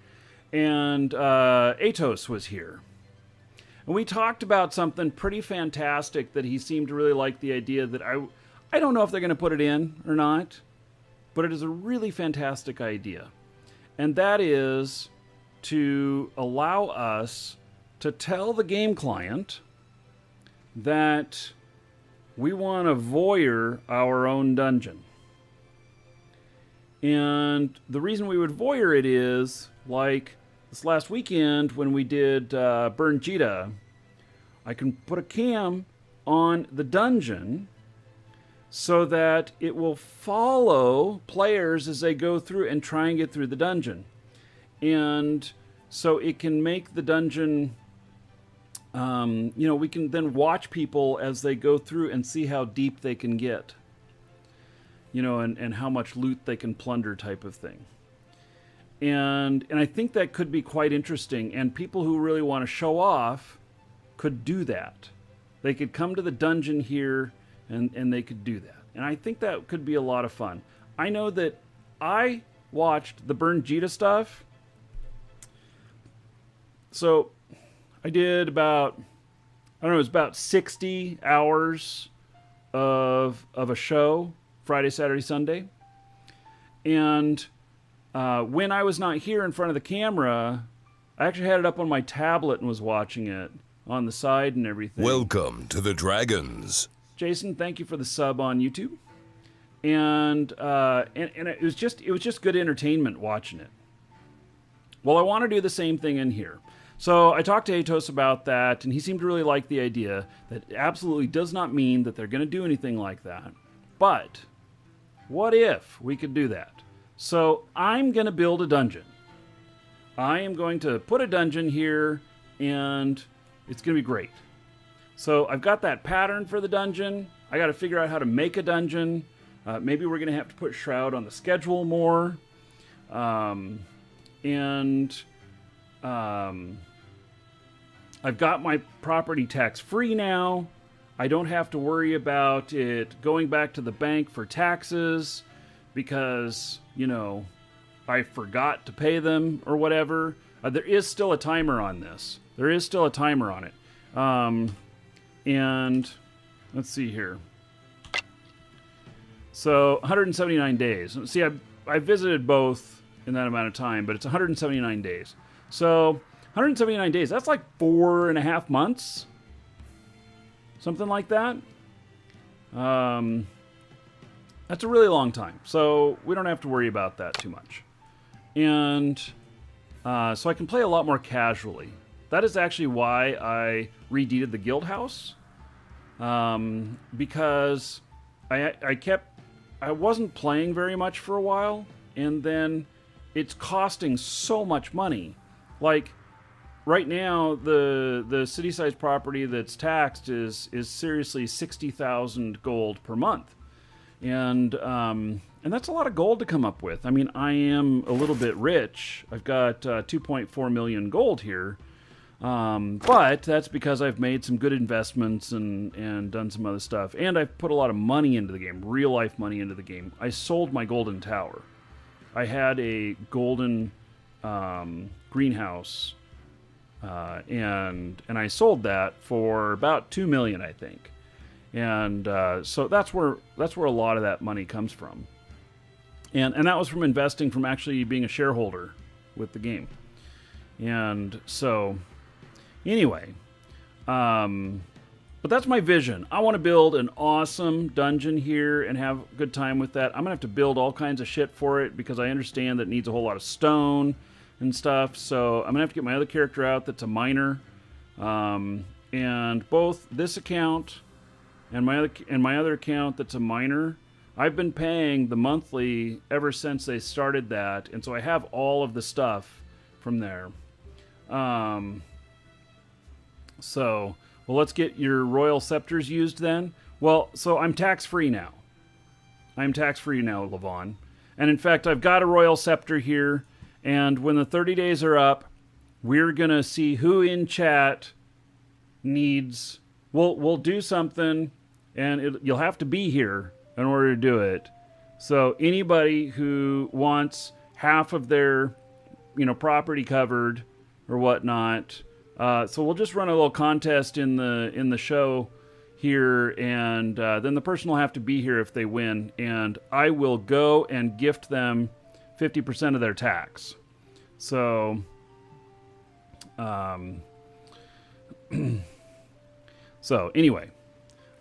and Atos was here, and we talked about something pretty fantastic that he seemed to really like the idea that I don't know if they're going to put it in or not, but it is a really fantastic idea. And that is to allow us to tell the game client that we want to voyeur our own dungeon. And the reason we would voyeur it is, like this last weekend when we did Burn Jita, I can put a cam on the dungeon so that it will follow players as they go through and try and get through the dungeon. And so it can make the dungeon, we can then watch people as they go through and see how deep they can get, and how much loot they can plunder, type of thing. And I think that could be quite interesting, and people who really want to show off could do that. They could come to the dungeon here and they could do that. And I think that could be a lot of fun. I know that I watched the Burn Jita stuff. So I did about 60 hours of a show, Friday, Saturday, Sunday. And when I was not here in front of the camera, I actually had it up on my tablet and was watching it on the side and everything. Welcome to the Dragons. Jason, thank you for the sub on YouTube. And it was just good entertainment watching it. Well, I want to do the same thing in here. So I talked to Atos about that, and he seemed to really like the idea. That absolutely does not mean that they're going to do anything like that. But what if we could do that? So I'm going to build a dungeon. I am going to put a dungeon here, and it's going to be great. So I've got that pattern for the dungeon. I got to figure out how to make a dungeon. Maybe we're going to have to put Shroud on the schedule more. I've got my property tax free now. I don't have to worry about it going back to the bank for taxes because, I forgot to pay them or whatever. There is still a timer on this. There is still a timer on it. And let's see here. So 179 days. See, I visited both in that amount of time, but it's 179 days. So 179 days, that's like 4.5 months. Something like that. That's a really long time. So we don't have to worry about that too much. And so I can play a lot more casually. That is actually why I redeeded the guild house. Because I wasn't playing very much for a while, and then it's costing so much money. Like right now, the city-sized property that's taxed is seriously 60,000 gold per month, and that's a lot of gold to come up with. I mean, I am a little bit rich. I've got 2.4 million gold here. But that's because I've made some good investments and done some other stuff. And I've put a lot of money into the game, real life money into the game. I sold my golden tower. I had a golden greenhouse, and I sold that for about 2 million, I think. And so that's where a lot of that money comes from. And that was from investing, from actually being a shareholder with the game. And so anyway, but that's my vision. I want to build an awesome dungeon here and have a good time with that. I'm going to have to build all kinds of shit for it because I understand that it needs a whole lot of stone and stuff. So I'm going to have to get my other character out that's a miner. And both this account and my other account that's a miner, I've been paying the monthly ever since they started that. And so I have all of the stuff from there. So, well, let's get your royal scepters used then. Well, so I'm tax-free now. I'm tax-free now, Levon. And in fact, I've got a royal scepter here. And when the 30 days are up, we're going to see who in chat needs... We'll do something, and you'll have to be here in order to do it. So anybody who wants half of their, property covered or whatnot... so we'll just run a little contest in the show here, and then the person will have to be here if they win, and I will go and gift them 50% of their tax. So So anyway,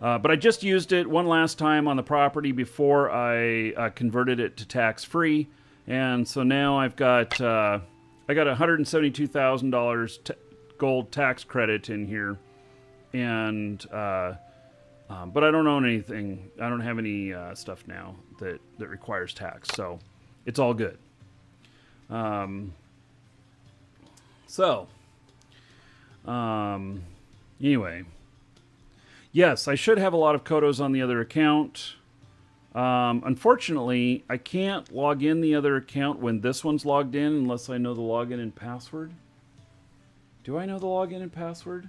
but I just used it one last time on the property before I converted it to tax-free, and so now I got $172,000 gold tax credit in here, and but I don't own anything. I don't have any stuff now that requires tax, so it's all good. Anyway, yes, I should have a lot of Kodos on the other account. Unfortunately, I can't log in the other account when this one's logged in unless I know the login and password. Do I know the login and password?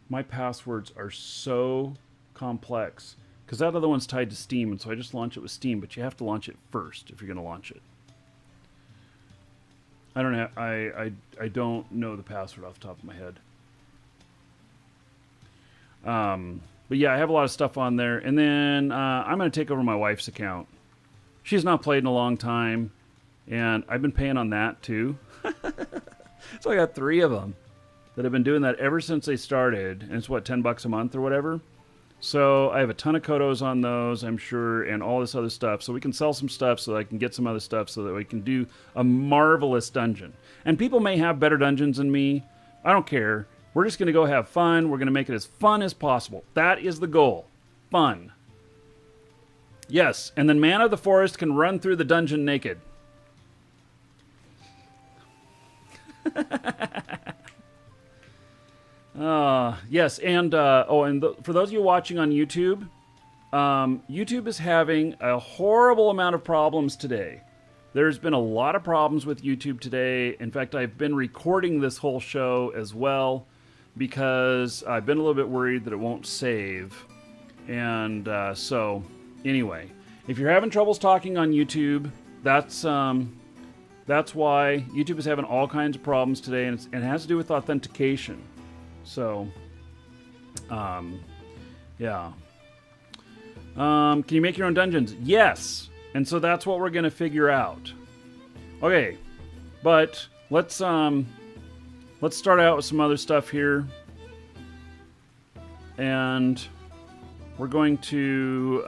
My passwords are so complex because that other one's tied to Steam, and so I just launch it with Steam, but you have to launch it first if you're going to launch it. I don't have, I don't know the password off the top of my head. But yeah, I have a lot of stuff on there, and then I'm going to take over my wife's account. She's not played in a long time, and I've been paying on that too. So I got 3 of them that have been doing that ever since they started, and it's what, $10 a month or whatever. So I have a ton of Kodos on those, I'm sure, and all this other stuff. So we can sell some stuff so that I can get some other stuff so that we can do a marvelous dungeon. And people may have better dungeons than me. I don't care. We're just going to go have fun. We're going to make it as fun as possible. That is the goal. Fun. Yes, and then Man of the Forest can run through the dungeon naked. Yes, and for those of you watching on YouTube, YouTube is having a horrible amount of problems today. There's been a lot of problems with YouTube today. In fact, I've been recording this whole show as well because I've been a little bit worried that it won't save. And so, anyway, if you're having troubles talking on YouTube, that's why YouTube is having all kinds of problems today, and it has to do with authentication. So, yeah. Can you make your own dungeons? Yes. And so that's what we're going to figure out. Okay. But let's start out with some other stuff here. And we're going to,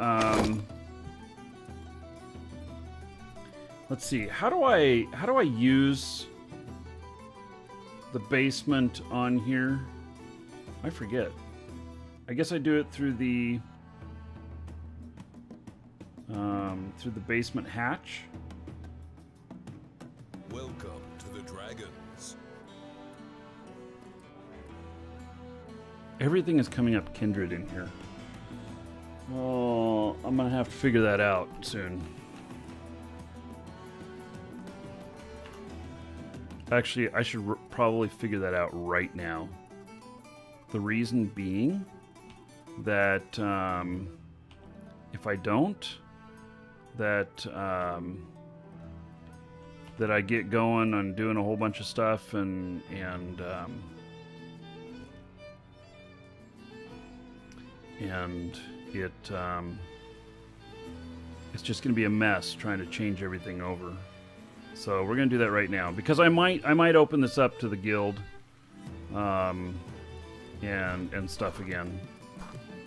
let's see. How do I use the basement on here? I forget. I guess I do it through the basement hatch. Welcome to the Dragons. Everything is coming up Kindred in here. Oh, I'm gonna have to figure that out soon. Actually, I should probably figure that out right now. The reason being that if I don't, that I get going on doing a whole bunch of stuff and it's just going to be a mess trying to change everything over. So we're going to do that right now because I might open this up to the guild and stuff again.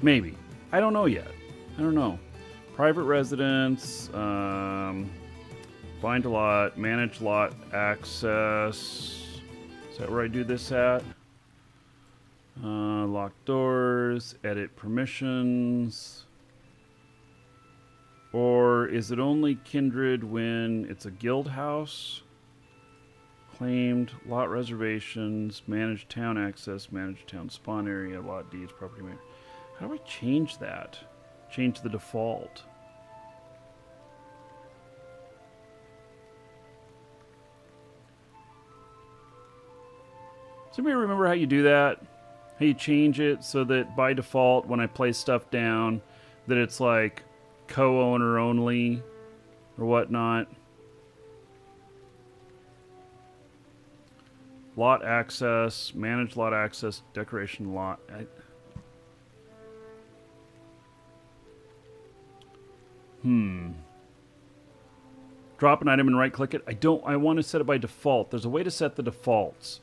Maybe. I don't know yet. I don't know. Private residence, bind a lot, manage lot access. Is that where I do this at? Lock doors, edit permissions. Or is it only Kindred when it's a guild house? Claimed, lot reservations, manage town access, manage town spawn area, lot deeds, property management. How do I change that? Change the default. Does anybody remember how you do that? How you change it so that by default when I place stuff down that it's like co-owner only or whatnot? Lot access, manage lot access, decoration lot. drop an item and right-click it. I want to set it by default. There's a way to set the defaults.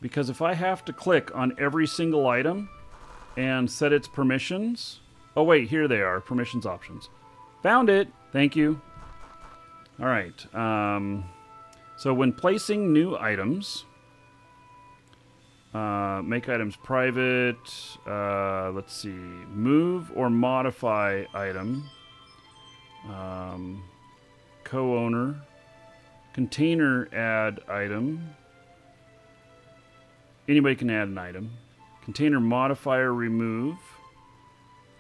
Because if I have to click on every single item and set its permissions... Oh, wait, here they are. Permissions options. Found it. Thank you. All right. So when placing new items, make items private. Let's see. Move or modify item. Co-owner. Container add item. Anybody can add an item. Container modifier remove.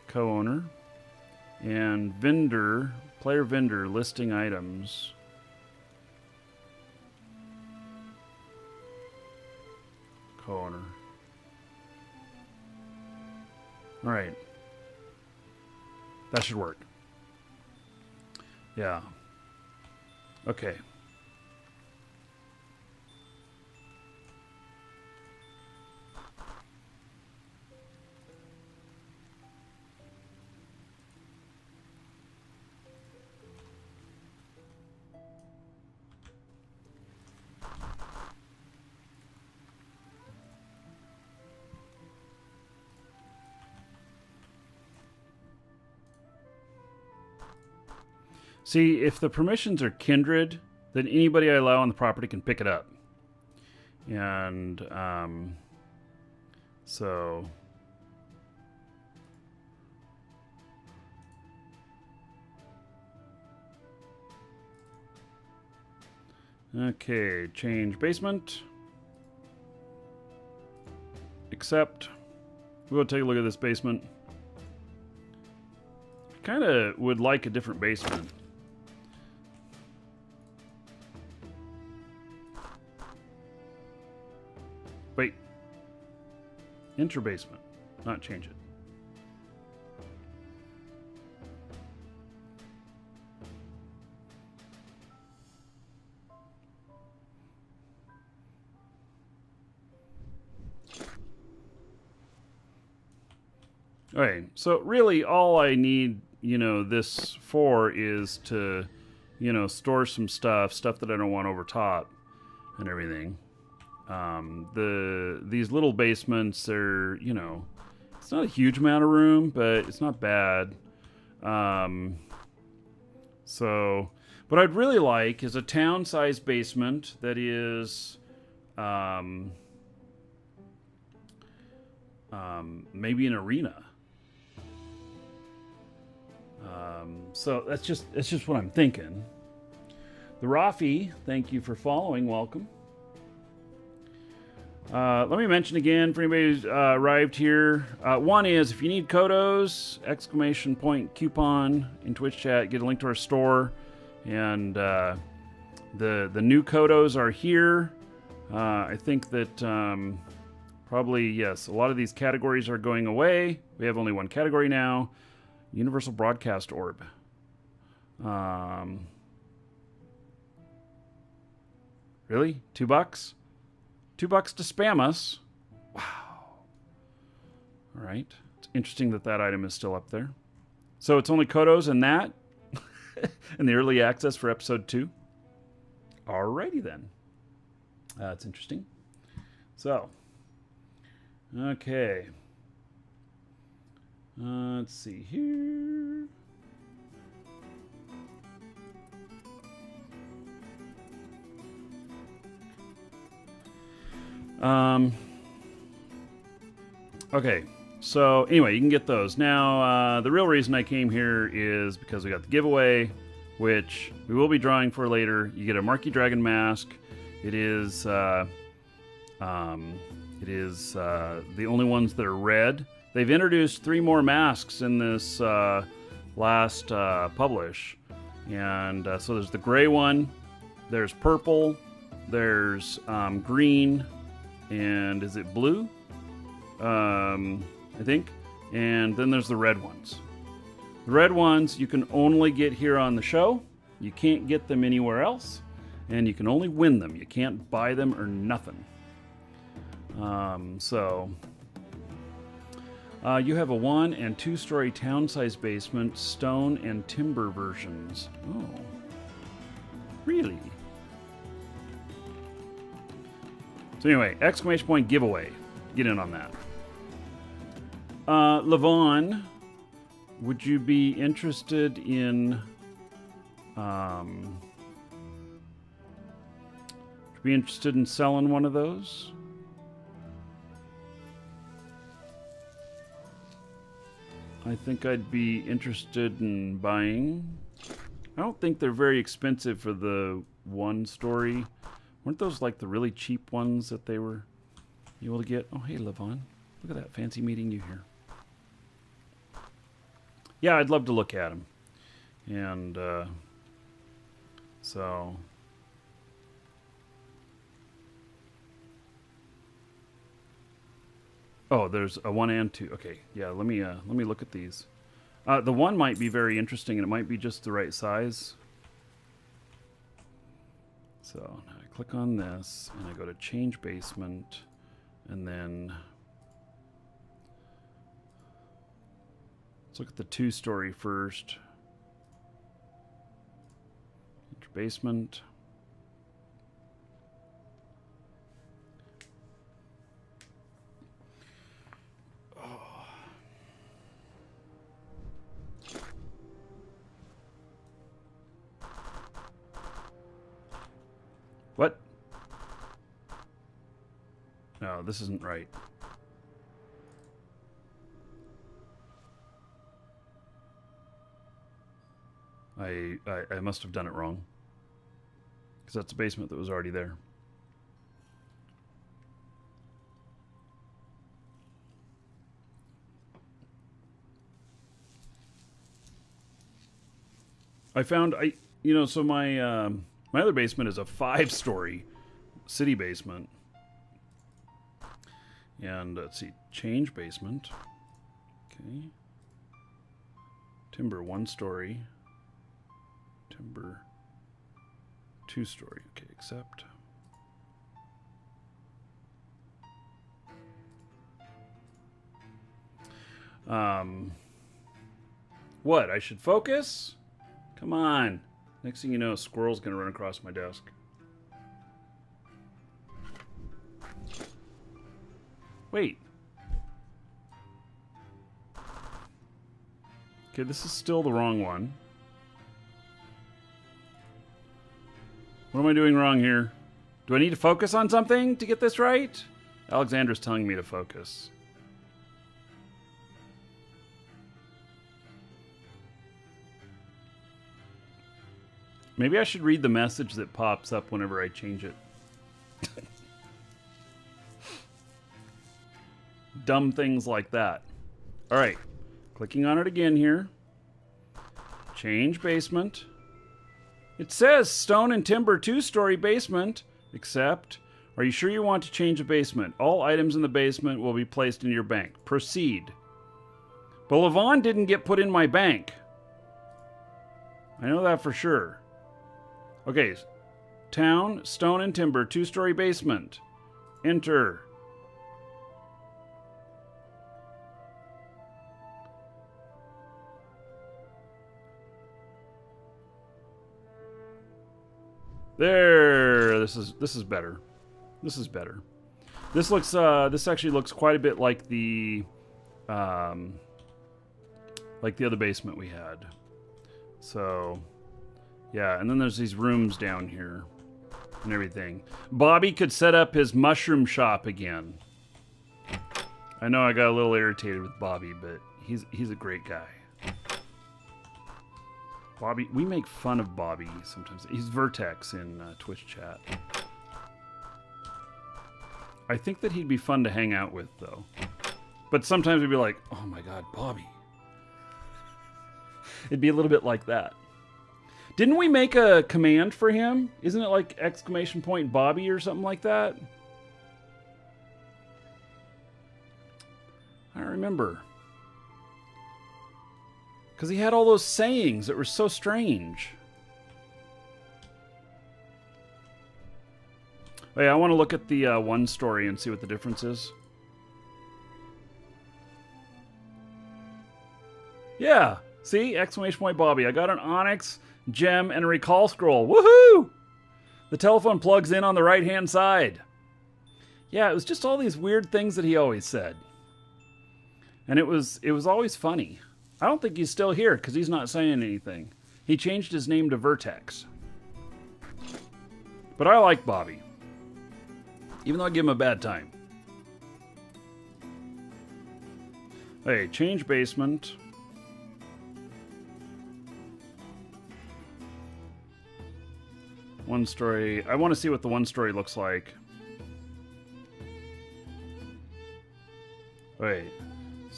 Co-owner. And vendor, player vendor, listing items. Co-owner. All right. That should work. Yeah. Okay. See, if the permissions are kindred, then anybody I allow on the property can pick it up. And so... Okay, change basement. Accept. We'll take a look at this basement. Kind of would like a different basement. Wait. Enter basement. Not change it. Okay, so really all I need, this for is to, store some stuff that I don't want over top and everything. These little basements are, it's not a huge amount of room, but it's not bad. So what I'd really like is a town-sized basement that is, maybe an arena. So that's just what I'm thinking. The Rafi, thank you for following. Welcome. Let me mention again for anybody who's arrived here. One is if you need Kodos, ! coupon in Twitch chat, get a link to our store. And the new Kodos are here. I think that probably, yes, a lot of these categories are going away. We have only one category now. Universal Broadcast Orb. Really? $2? $2 to spam us. Wow. All right. It's interesting that item is still up there. So it's only Kodos and that and the early access for episode 2. Alrighty then. That's interesting. So, okay. Let's see here. Okay, so anyway, you can get those. Now, the real reason I came here is because we got the giveaway, which we will be drawing for later. You get a Marquee Dragon mask. It is the only ones that are red. They've introduced 3 more masks in this last publish. And so there's the gray one, there's purple, there's green, and is it blue? I think. And then there's the red ones. The red ones you can only get here on the show. You can't get them anywhere else. And you can only win them. You can't buy them or nothing. You have a 1- and 2-story town-sized basement, stone and timber versions. Oh. Really? So anyway, exclamation point giveaway. Get in on that. Levon, would you be interested in selling one of those? I think I'd be interested in buying. I don't think they're very expensive for the one story. Weren't those like the really cheap ones that they were able to get? Oh, hey, Levon. Look at that. Fancy meeting you here. Yeah, I'd love to look at them. And so... Oh, there's a 1 and 2. Okay, yeah, let me look at these. The one might be very interesting, and it might be just the right size. So now I click on this, and I go to change basement, and then let's look at the 2-story first. Enter basement. What? No, this isn't right. I must have done it wrong. Because that's a basement that was already there. I found, so my other basement is a 5-story city basement. And let's see, change basement. Okay. Timber 1-story. Timber 2-story. Okay, accept. What? I should focus? Come on. Next thing you know, a squirrel's gonna run across my desk. Wait. Okay, this is still the wrong one. What am I doing wrong here? Do I need to focus on something to get this right? Alexandra's telling me to focus. Maybe I should read the message that pops up whenever I change it. Dumb things like that. All right. Clicking on it again here. Change basement. It says stone and timber 2-story basement. Accept. Are you sure you want to change the basement? All items in the basement will be placed in your bank. Proceed. But Levon didn't get put in my bank. I know that for sure. Okay, town, stone and timber, 2-story basement. Enter. There. This is better. This is better. This looks. This actually looks quite a bit like the other basement we had. So. Yeah, and then there's these rooms down here and everything. Bobby could set up his mushroom shop again. I know I got a little irritated with Bobby, but he's a great guy. Bobby, we make fun of Bobby sometimes. He's Vertex in Twitch chat. I think that he'd be fun to hang out with, though. But sometimes we'd be like, oh my god, Bobby. It'd be a little bit like that. Didn't we make a command for him? Isn't it like exclamation point Bobby or something like that? I don't remember. Because he had all those sayings that were so strange. Oh yeah, I want to look at the 1-story and see what the difference is. Yeah, see? Exclamation point Bobby. I got an onyx gem and a recall scroll. Woohoo! The telephone plugs in on the right-hand side. Yeah, it was just all these weird things that he always said. And it was always funny. I don't think he's still here because he's not saying anything. He changed his name to Vertex. But I like Bobby. Even though I give him a bad time. Hey, change basement. One story. I want to see what the one story looks like. Wait.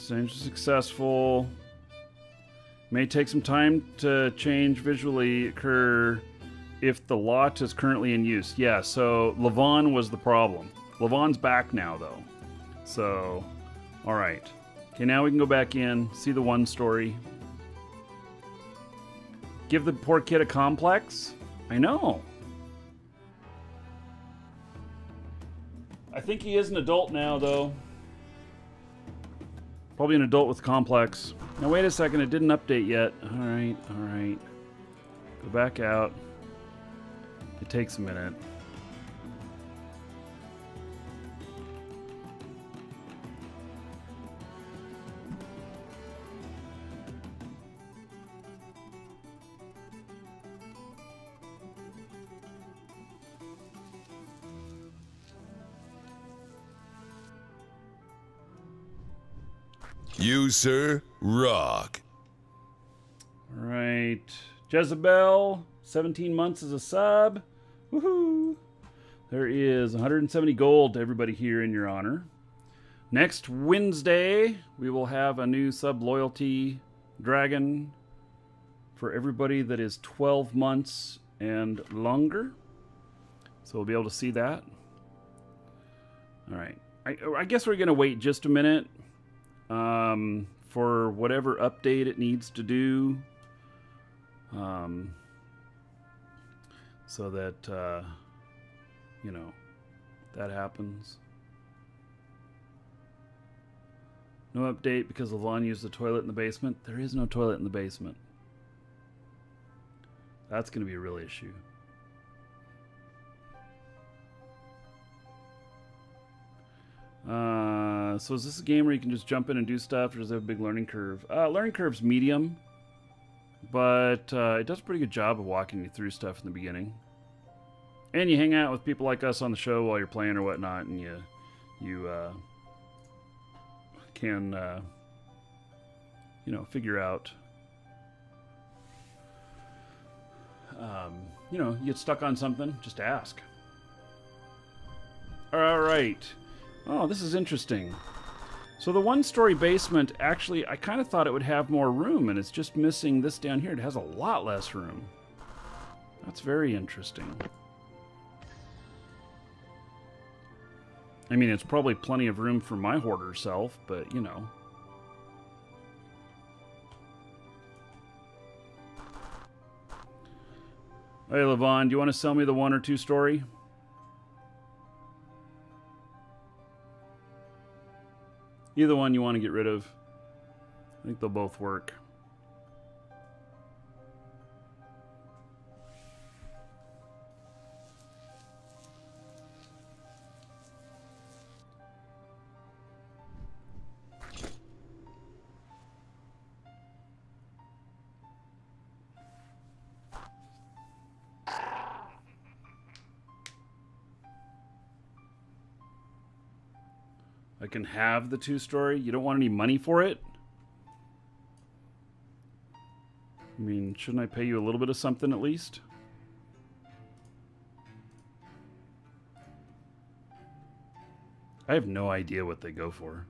Change successful. May take some time to change visually occur if the lot is currently in use. Yeah, so Levon was the problem. Levon's back now, though. So, alright. Okay, now we can go back in, see the one story. Give the poor kid a complex? I know. I think he is an adult now, though. Probably an adult with complex. Now, wait a second. It didn't update yet. Alright, alright. Go back out. It takes a minute. You, sir, rock. All right. Jezebel, 17 months as a sub. Woohoo! There is 170 gold to everybody here in your honor. Next Wednesday, we will have a new sub loyalty dragon for everybody that is 12 months and longer. So we'll be able to see that. All right. I guess we're going to wait just a minute. For whatever update it needs to do, so that, you know, that happens. No update because Levon used the toilet in the basement. There is no toilet in the basement. That's going to be a real issue. So is this a game where you can just jump in and do stuff, or does it have a big learning curve? Learning curve's medium, but it does a pretty good job of walking you through stuff in the beginning. And you hang out with people like us on the show while you're playing or whatnot, and you can, you know, figure out, you know, you get stuck on something, just ask. All right. Oh, this is interesting. So the one-story basement, actually, I kind of thought it would have more room, and it's just missing this down here. It has a lot less room. That's very interesting. I mean, it's probably plenty of room for my hoarder self, but, you know. Hey, Levon, do you want to sell me the 1 or 2 story? Either one you want to get rid of. I think they'll both work. I can have the 2-story. You don't want any money for it? I mean, shouldn't I pay you a little bit of something at least? I have no idea what they go for.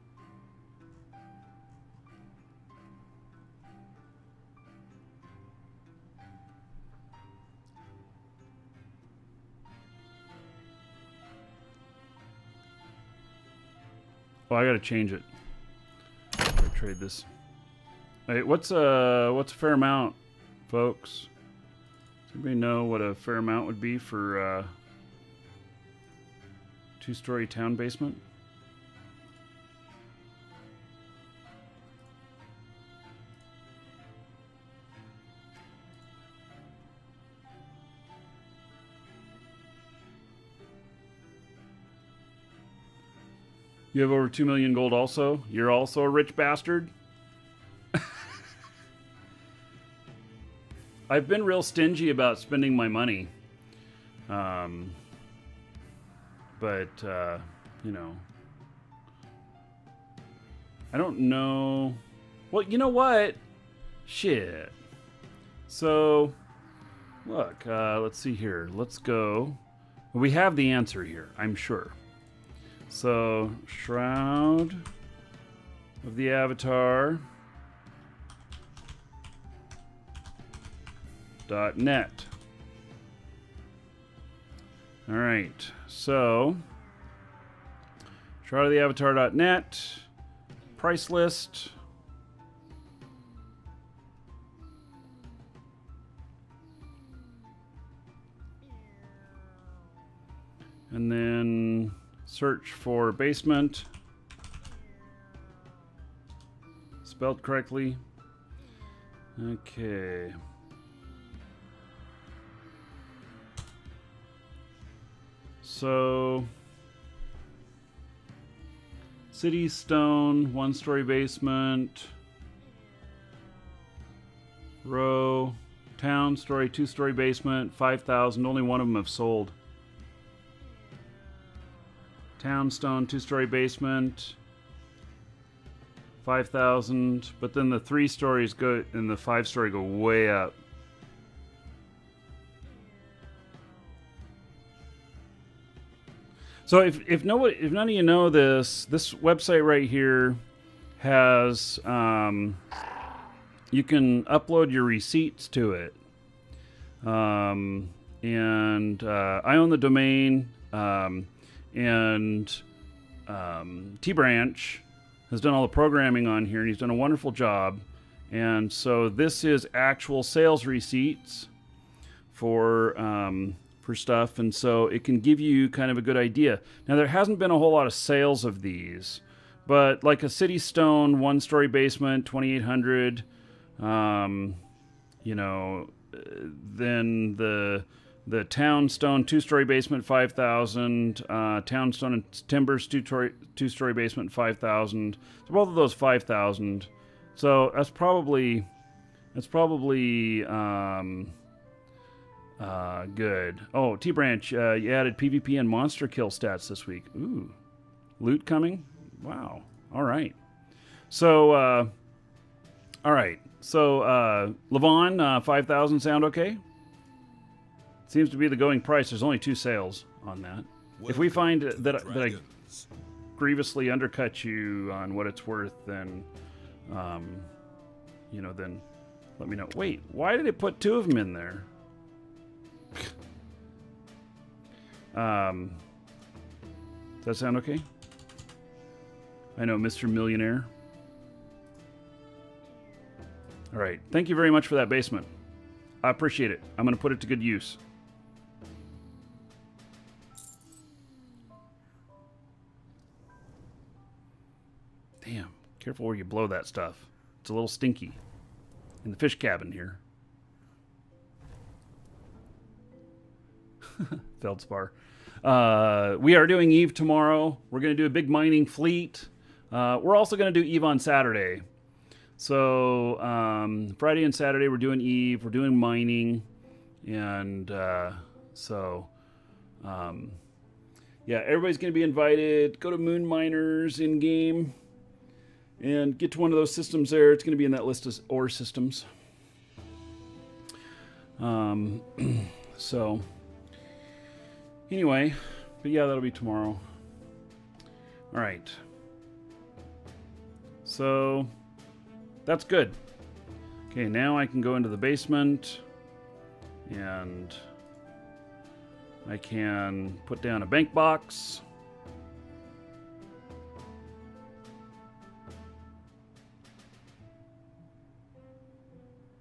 Oh, I gotta change it. Gotta trade this. Hey, what's a fair amount, folks? Does anybody know what a fair amount would be for 2-story town basement? You have over 2 million gold also? You're also a rich bastard? I've been real stingy about spending my money. But, you know. I don't know. Well, you know what? Shit. So, look, let's see here. Let's go. We have the answer here, I'm sure. So, Shroud of the Avatar .net. All right, so Shroud of the Avatar.net, price list. And then search for basement. Spelled correctly. Okay. So, City Stone, 1-story basement. Row, Town story, 2-story basement, 5,000. Only one of them have sold. Townstone, 2-story basement, 5,000. But then the 3 stories go and the 5-story go way up. So if none of you know this website right here has you can upload your receipts to it, and I own the domain, and T-Branch has done all the programming on here, and he's done a wonderful job. And so this is actual sales receipts for stuff, and so it can give you kind of a good idea. Now, there hasn't been a whole lot of sales of these, but like a City Stone 1-story basement, 2,800. You know, then the Townstone 2-story basement, 5,000. Townstone and Timbers 2-story basement, 5,000. So both of those 5,000. So that's probably good. Oh, T-Branch, you added PvP and monster kill stats this week. Ooh. Loot coming? Wow. All right. So, Levon, 5,000 sound okay? Seems to be the going price. There's only 2 sales on that. If we find that I grievously undercut you on what it's worth, then, then let me know. Wait, why did it put 2 of them in there? Does that sound okay? I know, Mr. Millionaire. All right. Thank you very much for that basement. I appreciate it. I'm going to put it to good use. Damn. Careful where you blow that stuff. It's a little stinky. In the fish cabin here. Feldspar. We are doing Eve tomorrow. We're going to do a big mining fleet. We're also going to do Eve on Saturday. So Friday and Saturday we're doing Eve. We're doing mining. And yeah, everybody's going to be invited. Go to Moon Miners in-game and get to one of those systems there. It's going to be in that list of ore systems. So... Anyway, but yeah, that'll be tomorrow. All right. So, that's good. Okay, now I can go into the basement and I can put down a bank box.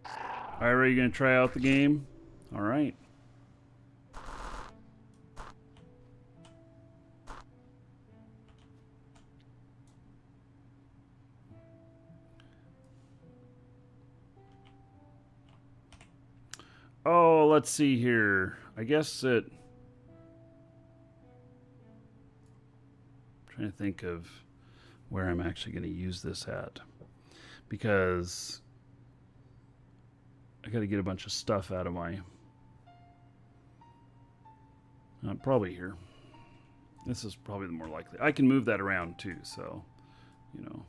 All right, are you going to try out the game? All right. Oh, let's see here. I guess it... trying to think of where I'm actually going to use this at, because I got to get a bunch of stuff out of my... probably here. This is probably the more likely. I can move that around too, so, you know.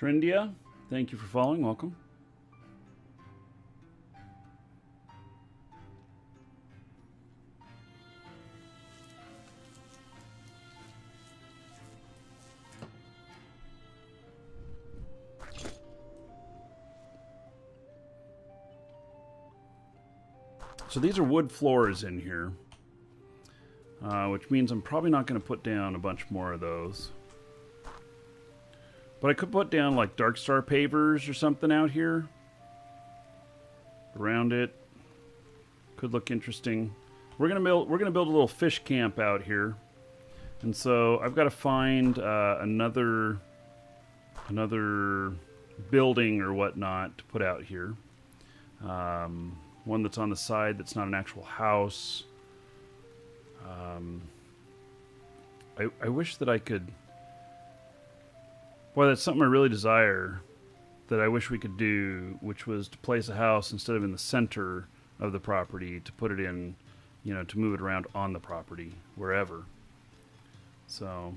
Shrindia, thank you for following. Welcome. So these are wood floors in here, which means I'm probably not going to put down a bunch more of those. But I could put down like Dark Star pavers or something out here around it. Could look interesting. We're gonna build a little fish camp out here, and so I've got to find another building or whatnot to put out here. One that's on the side that's not an actual house. I wish that I could... Boy, that's something I really desire that I wish we could do, which was to place a house instead of in the center of the property, to put it in, you know, to move it around on the property, wherever. So...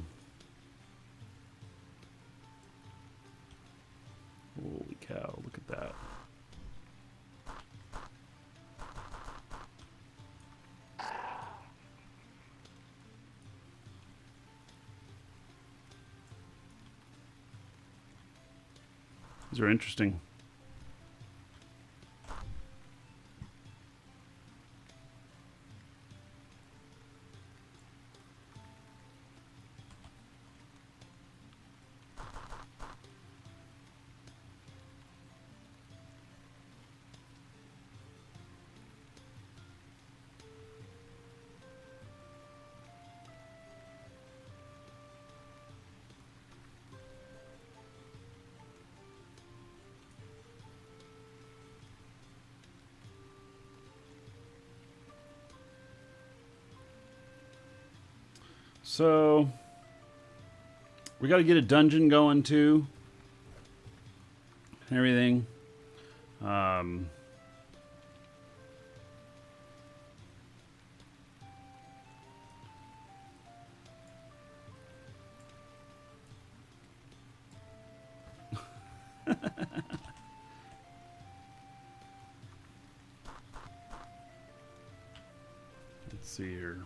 Holy cow, look at that. These are interesting. So, we got to get a dungeon going too, and everything. Let's see here.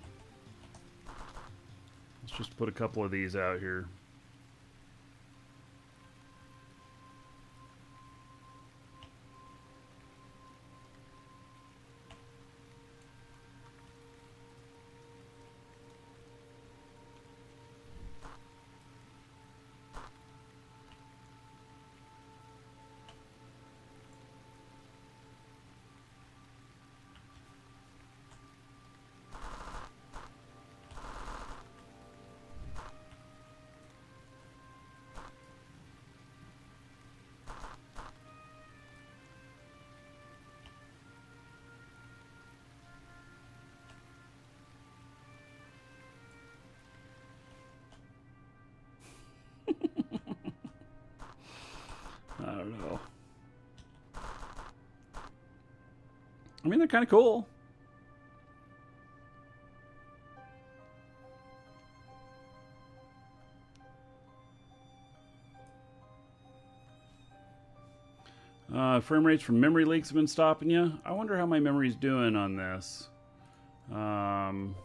Let's just put a couple of these out here. I don't know. I mean, they're kind of cool. Frame rates from memory leaks have been stopping you. I wonder how my memory's doing on this. I'm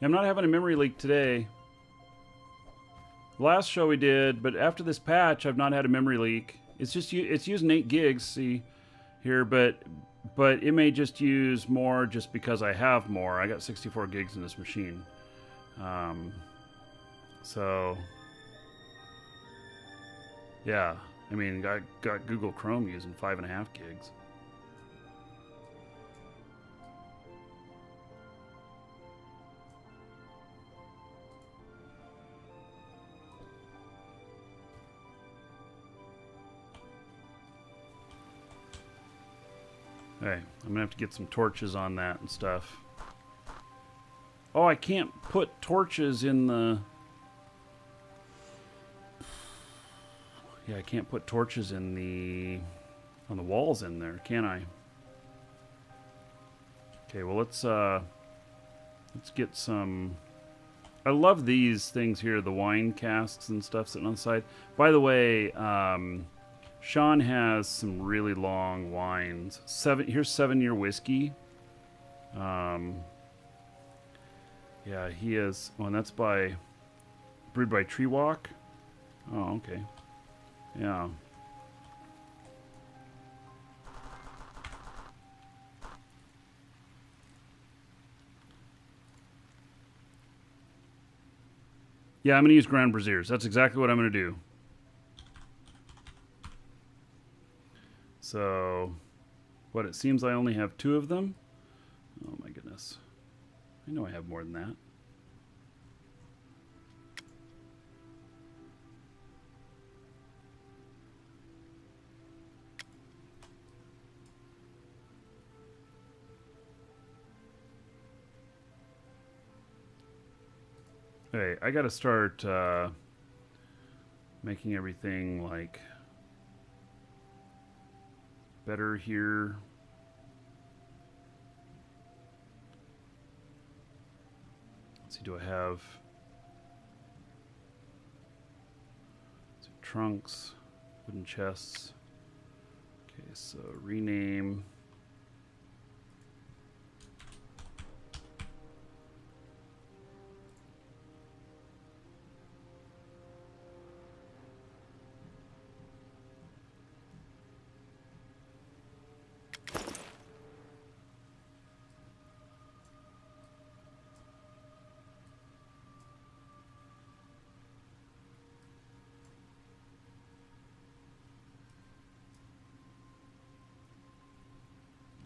not having a memory leak today. Last show we did, but after this patch, I've not had a memory leak. It's just it's using 8 gigs, see here, but it may just use more just because I have more. I got 64 gigs in this machine, so yeah. I mean, I got Google Chrome using 5.5 gigs. Okay, I'm gonna have to get some torches on that and stuff. Oh, I can't put torches in the... Yeah, I can't put torches in the... on the walls in there, can I? Okay, well let's get some... I love these things here, the wine casks and stuff sitting on the side. By the way, Sean has some really long wines. Here's 7-year whiskey. Yeah, he is. Oh, and that's brewed by Tree Walk. Oh, okay. Yeah. Yeah, I'm going to use Grand Braziers. That's exactly what I'm going to do. So, what, it seems I only have 2 of them? Oh my goodness. I know I have more than that. Hey, I gotta start making everything like better here. Let's see, do I have trunks, wooden chests? Okay, so rename.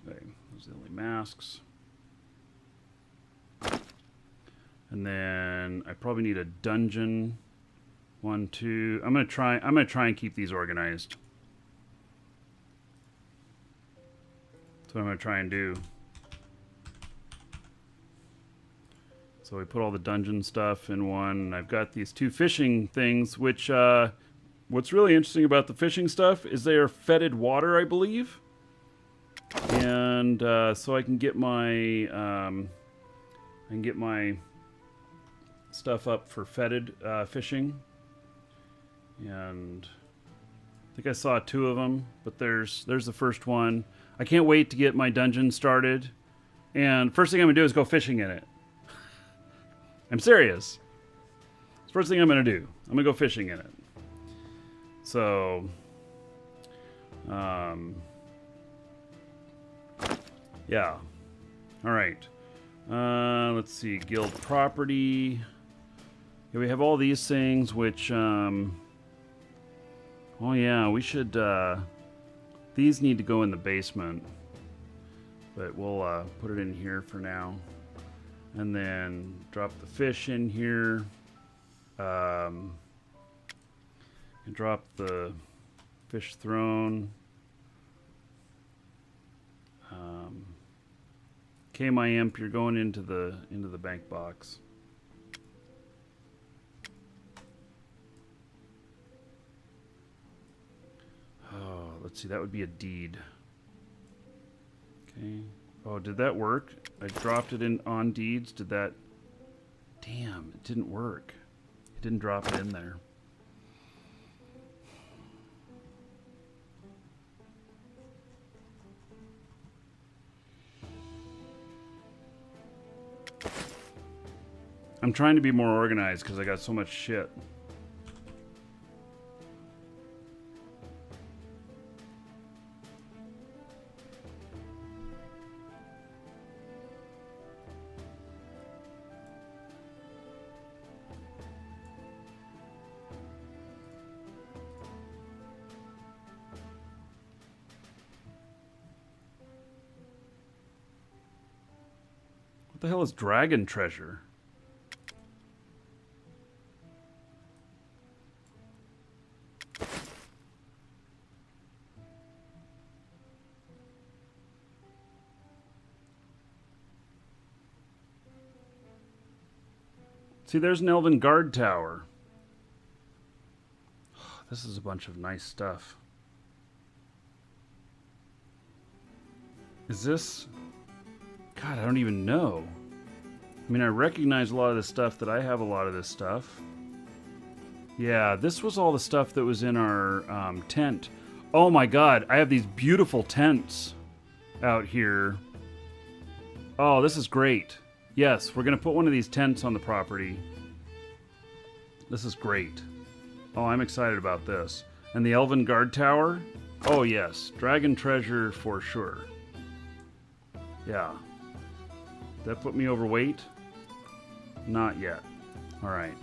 Okay, those are the only masks. And then I probably need a dungeon. 1, 2. I'm gonna try and keep these organized. That's what I'm gonna try and do. So we put all the dungeon stuff in one. I've got these 2 fishing things, which what's really interesting about the fishing stuff is they are fetid water, I believe. And so I can get my stuff up for fetid fishing. And I think I saw 2 of them, but there's the first one. I can't wait to get my dungeon started. And first thing I'm gonna do is go fishing in it. I'm serious. It's the first thing I'm gonna do. I'm gonna go fishing in it. So, yeah. All right. Let's see. Guild property. Yeah, we have all these things, which, oh yeah, we should, these need to go in the basement. But we'll, put it in here for now. And then drop the fish in here. And drop the fish throne. Okay, my imp, you're going into the bank box. Oh, let's see, that would be a deed. Okay. Oh, did that work? I dropped it in on deeds. Did that? Damn, it didn't work. It didn't drop it in there. I'm trying to be more organized because I got so much shit. What the hell is dragon treasure? See, there's an elven guard tower. This is a bunch of nice stuff. Is this... God, I don't even know. I mean, I recognize a lot of this stuff, that I have a lot of this stuff. Yeah, this was all the stuff that was in our tent. Oh my god, I have these beautiful tents out here. Oh, this is great. Yes, we're going to put one of these tents on the property. This is great. Oh, I'm excited about this. And the Elven Guard Tower? Oh yes, Dragon Treasure for sure. Yeah. That put me overweight? Not yet. Alright.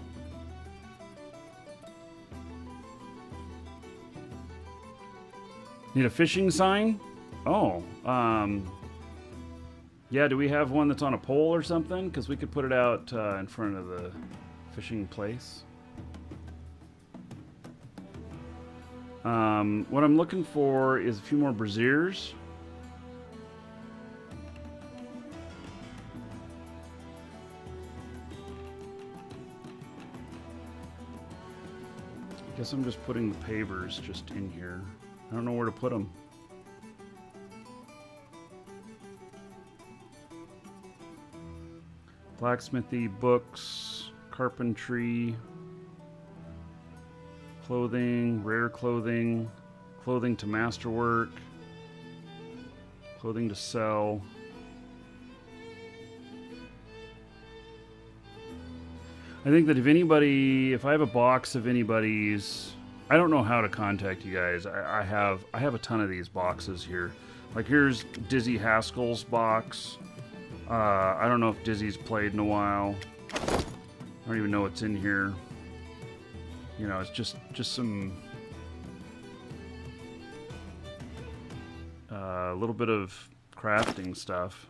Need a fishing sign? Oh, yeah, do we have one that's on a pole or something? Because we could put it out in front of the fishing place. What I'm looking for is a few more braziers. I guess I'm just putting the pavers just in here. I don't know where to put them. Blacksmithy, books, carpentry, clothing, rare clothing, clothing to masterwork, clothing to sell. I think that if I have a box of anybody's, I don't know how to contact you guys. I have a ton of these boxes here. Like here's Dizzy Haskell's box. I don't know if Dizzy's played in a while. I don't even know what's in here. You know, it's just some a little bit of crafting stuff.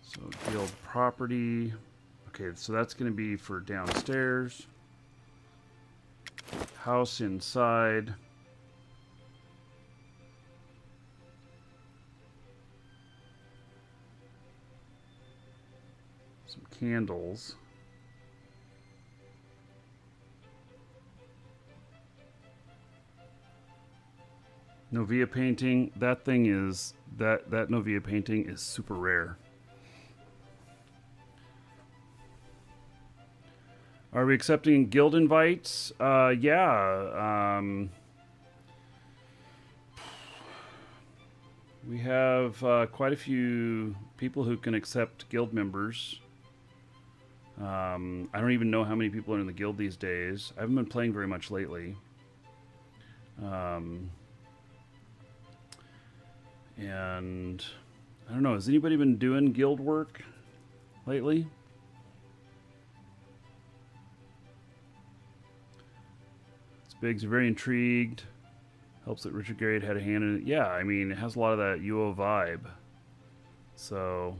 So guild property. Okay, so that's going to be for downstairs. House inside. Some candles. Novia painting. That thing is that Novia painting is super rare. Are we accepting guild invites? Yeah. We have quite a few people who can accept guild members. I don't even know how many people are in the guild these days. I haven't been playing very much lately. And I don't know, has anybody been doing guild work lately? Biggs are very intrigued. Helps that Richard Garriott had a hand in it. Yeah, I mean, it has a lot of that UO vibe. So...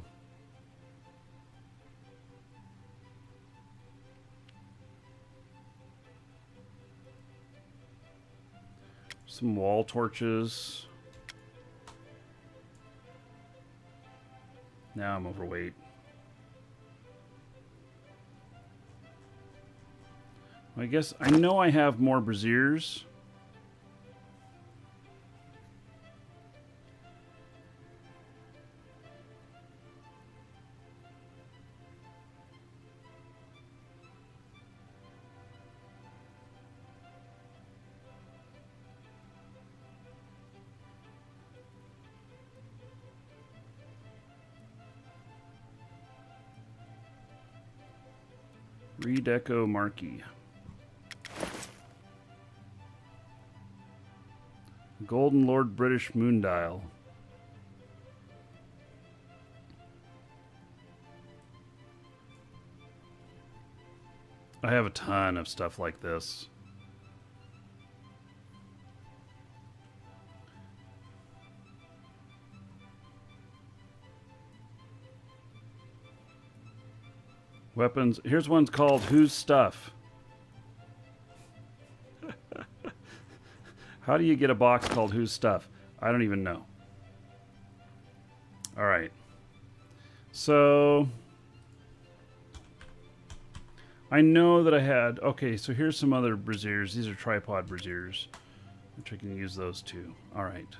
some wall torches. Now I'm overweight. I guess I know I have more braziers. Redeco marquee. Golden Lord British Moondial. I have a ton of stuff like this. Weapons. Here's one's called Whose Stuff? How do you get a box called Whose Stuff? I don't even know. All right. So I know that I had... Okay, so here's some other braziers. These are tripod braziers, which I can use those too. All right.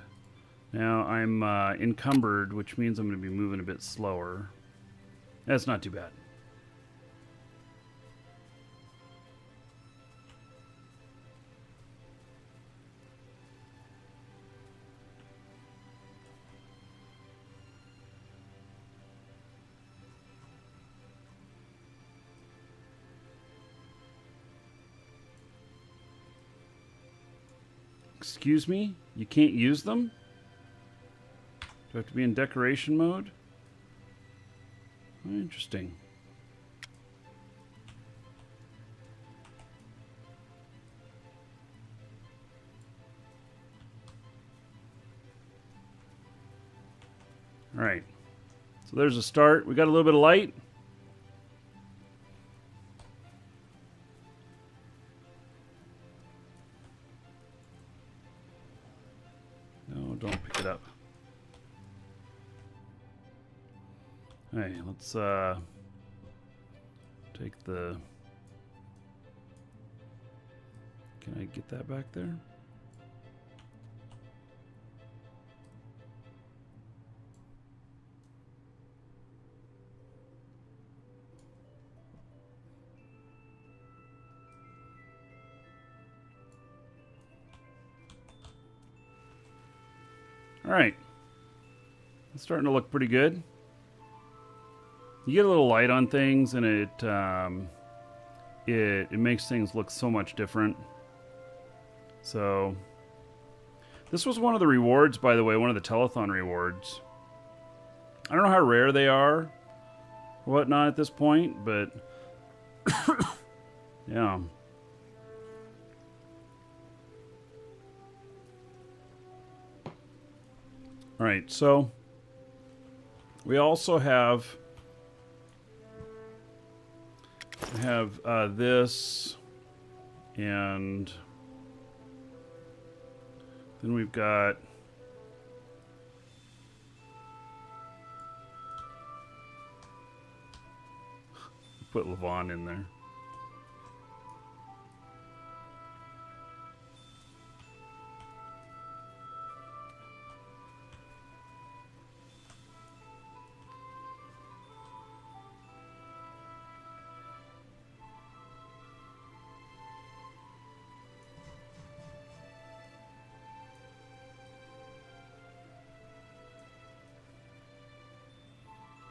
Now I'm encumbered, which means I'm going to be moving a bit slower. That's not too bad. Excuse me? You can't use them? Do I have to be in decoration mode? Interesting. All right. So there's a start. We got a little bit of light. No, don't pick it up. Hey, let's take the... Can I get that back there? All right. It's starting to look pretty good. You get a little light on things, and it makes things look so much different. So this was one of the rewards, by the way, one of the telethon rewards. I don't know how rare they are or whatnot at this point, but yeah. All right, so we also have this, and then we've got put Levon in there.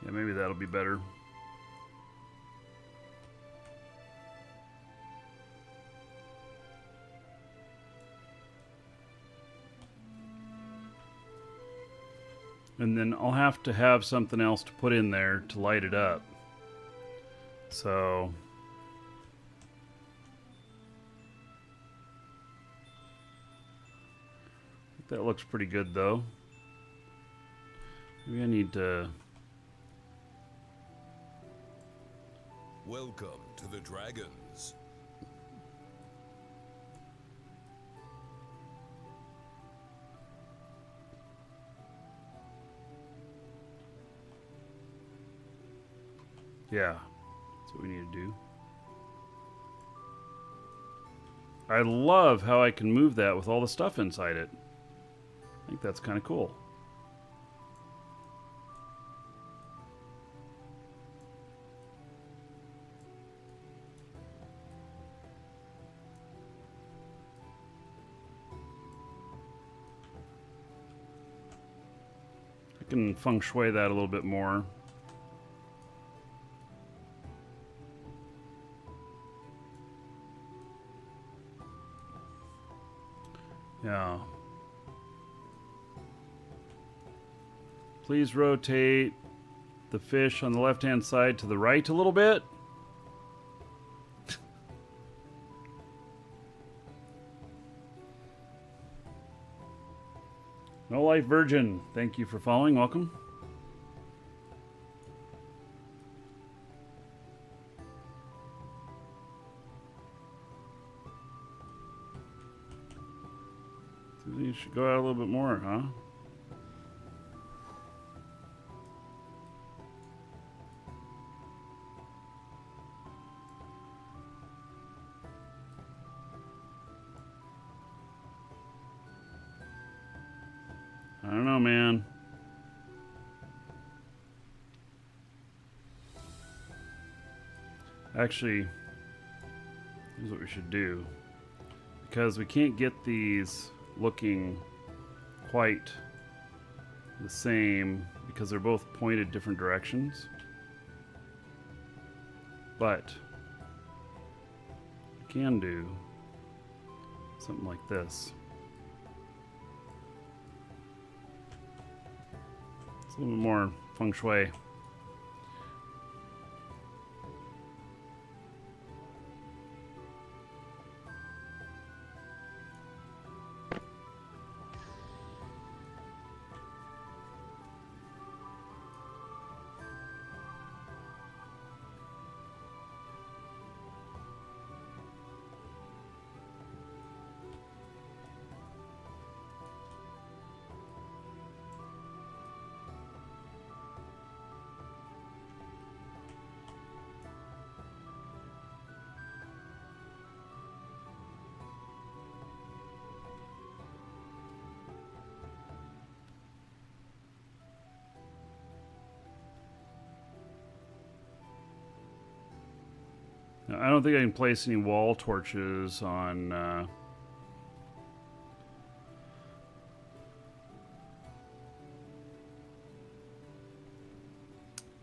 Yeah, maybe that'll be better. And then I'll have to have something else to put in there to light it up. So that looks pretty good though. Maybe I need to... Welcome to the Dragons. Yeah, that's what we need to do. I love how I can move that with all the stuff inside it. I think that's kind of cool. I can feng shui that a little bit more. Yeah. Please rotate the fish on the left-hand side to the right a little bit. No Life Virgin, thank you for following. Welcome. You should go out a little bit more, huh? I don't know, man. Actually, here's what we should do. Because we can't get these looking quite the same because they're both pointed different directions. But we can do something like this. It's a little bit more feng shui. Now, I don't think I can place any wall torches on I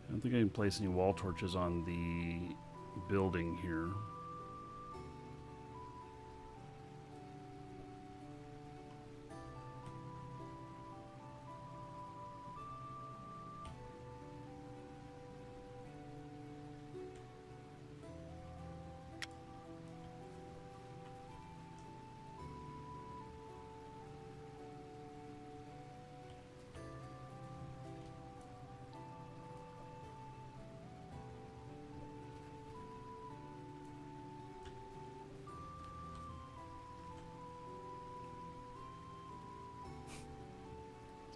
don't think I can place any wall torches on the building here.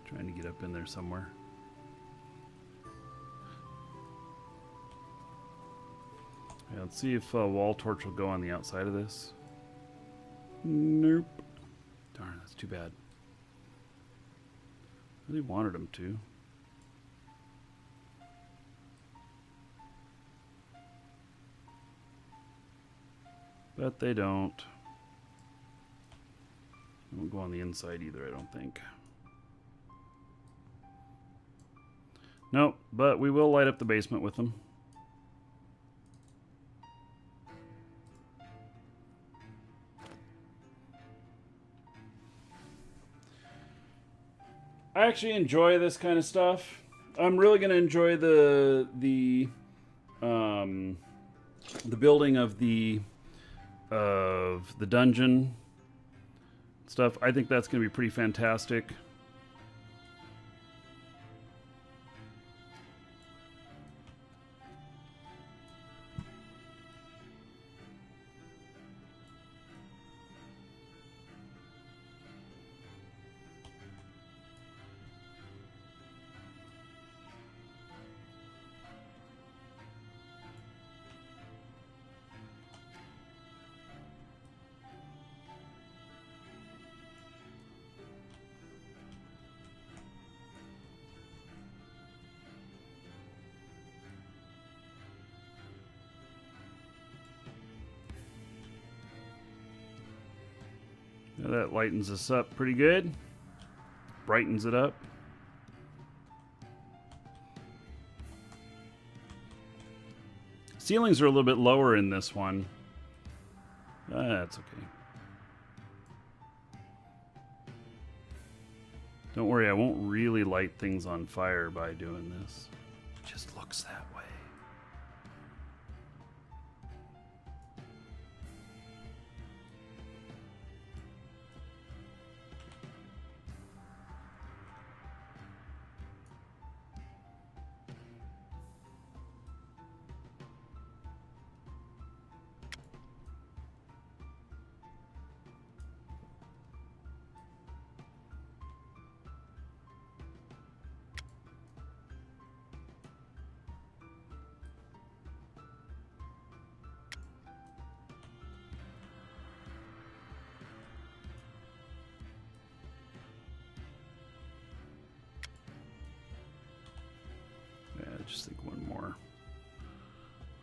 Trying to get up in there somewhere. Yeah, let's see if wall torch will go on the outside of this. Nope. Darn, that's too bad. I really wanted them to. But they don't. They won't go on the inside either, I don't think. Nope, but we will light up the basement with them. I actually enjoy this kind of stuff. I'm really going to enjoy the building of the dungeon stuff. I think that's going to be pretty fantastic. Now that lightens us up pretty good. Brightens it up. Ceilings are a little bit lower in this one. That's okay. Don't worry, I won't really light things on fire by doing this. It just looks that way. just think one more.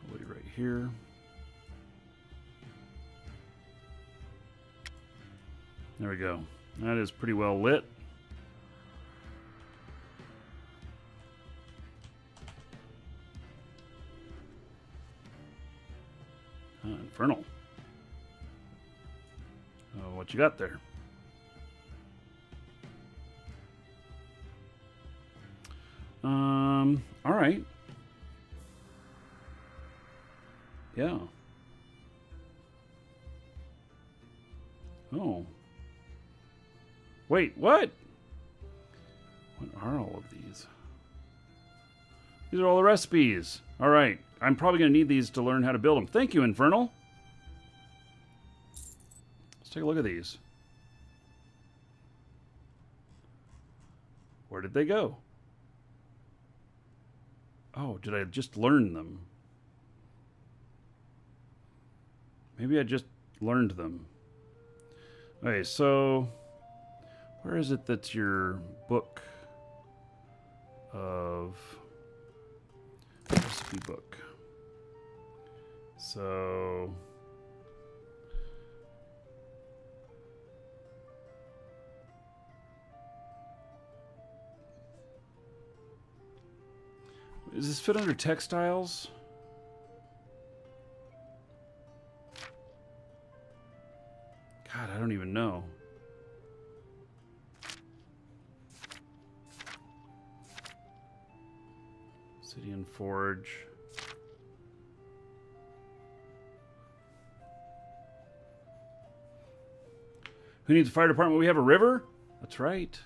Probably right here. There we go. That is pretty well lit. Infernal. Oh, what you got there? All right. Yeah. Oh. Wait, what? What are all of these? These are all the recipes. All right. I'm probably going to need these to learn how to build them. Thank you, Infernal. Let's take a look at these. Where did they go? Oh, did I just learn them? Maybe I just learned them. Okay, so where is it that's your book of recipe book? So does this fit under textiles? God, I don't even know. Obsidian Forge. Who needs a fire department? We have a river? That's right.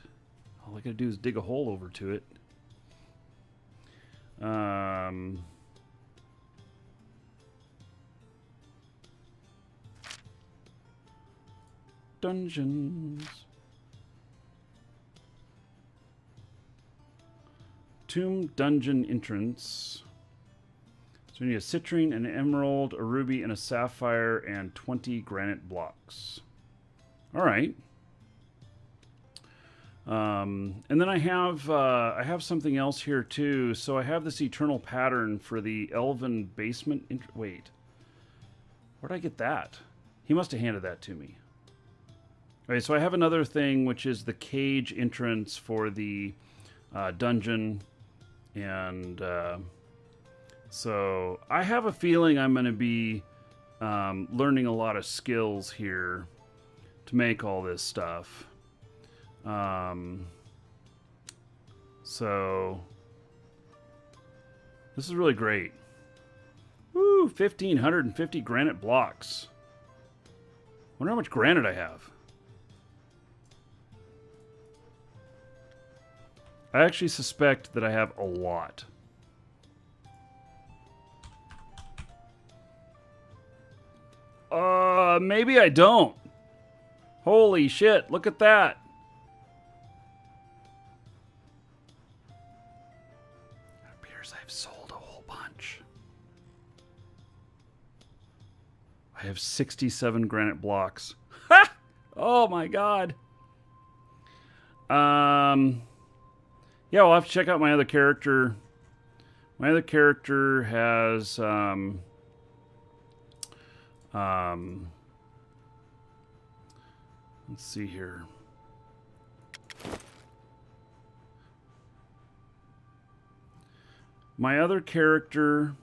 All I gotta do is dig a hole over to it. Dungeons. Tomb dungeon entrance. So we need a citrine, an emerald, a ruby, and a sapphire, and 20 granite blocks. All right. And then I have something else here too. So I have this eternal pattern for the elven basement. Wait, where'd I get that? He must have handed that to me. Okay, so I have another thing, which is the cage entrance for the dungeon. And so I have a feeling I'm going to be learning a lot of skills here to make all this stuff. So this is really great. Woo, 1,550 granite blocks. Wonder how much granite I have. I actually suspect that I have a lot. Maybe I don't. Holy shit, look at that. It appears I've sold a whole bunch. I have 67 granite blocks. Ha! Oh my god. Yeah, we'll have to check out my other character. My other character has let's see here. My other character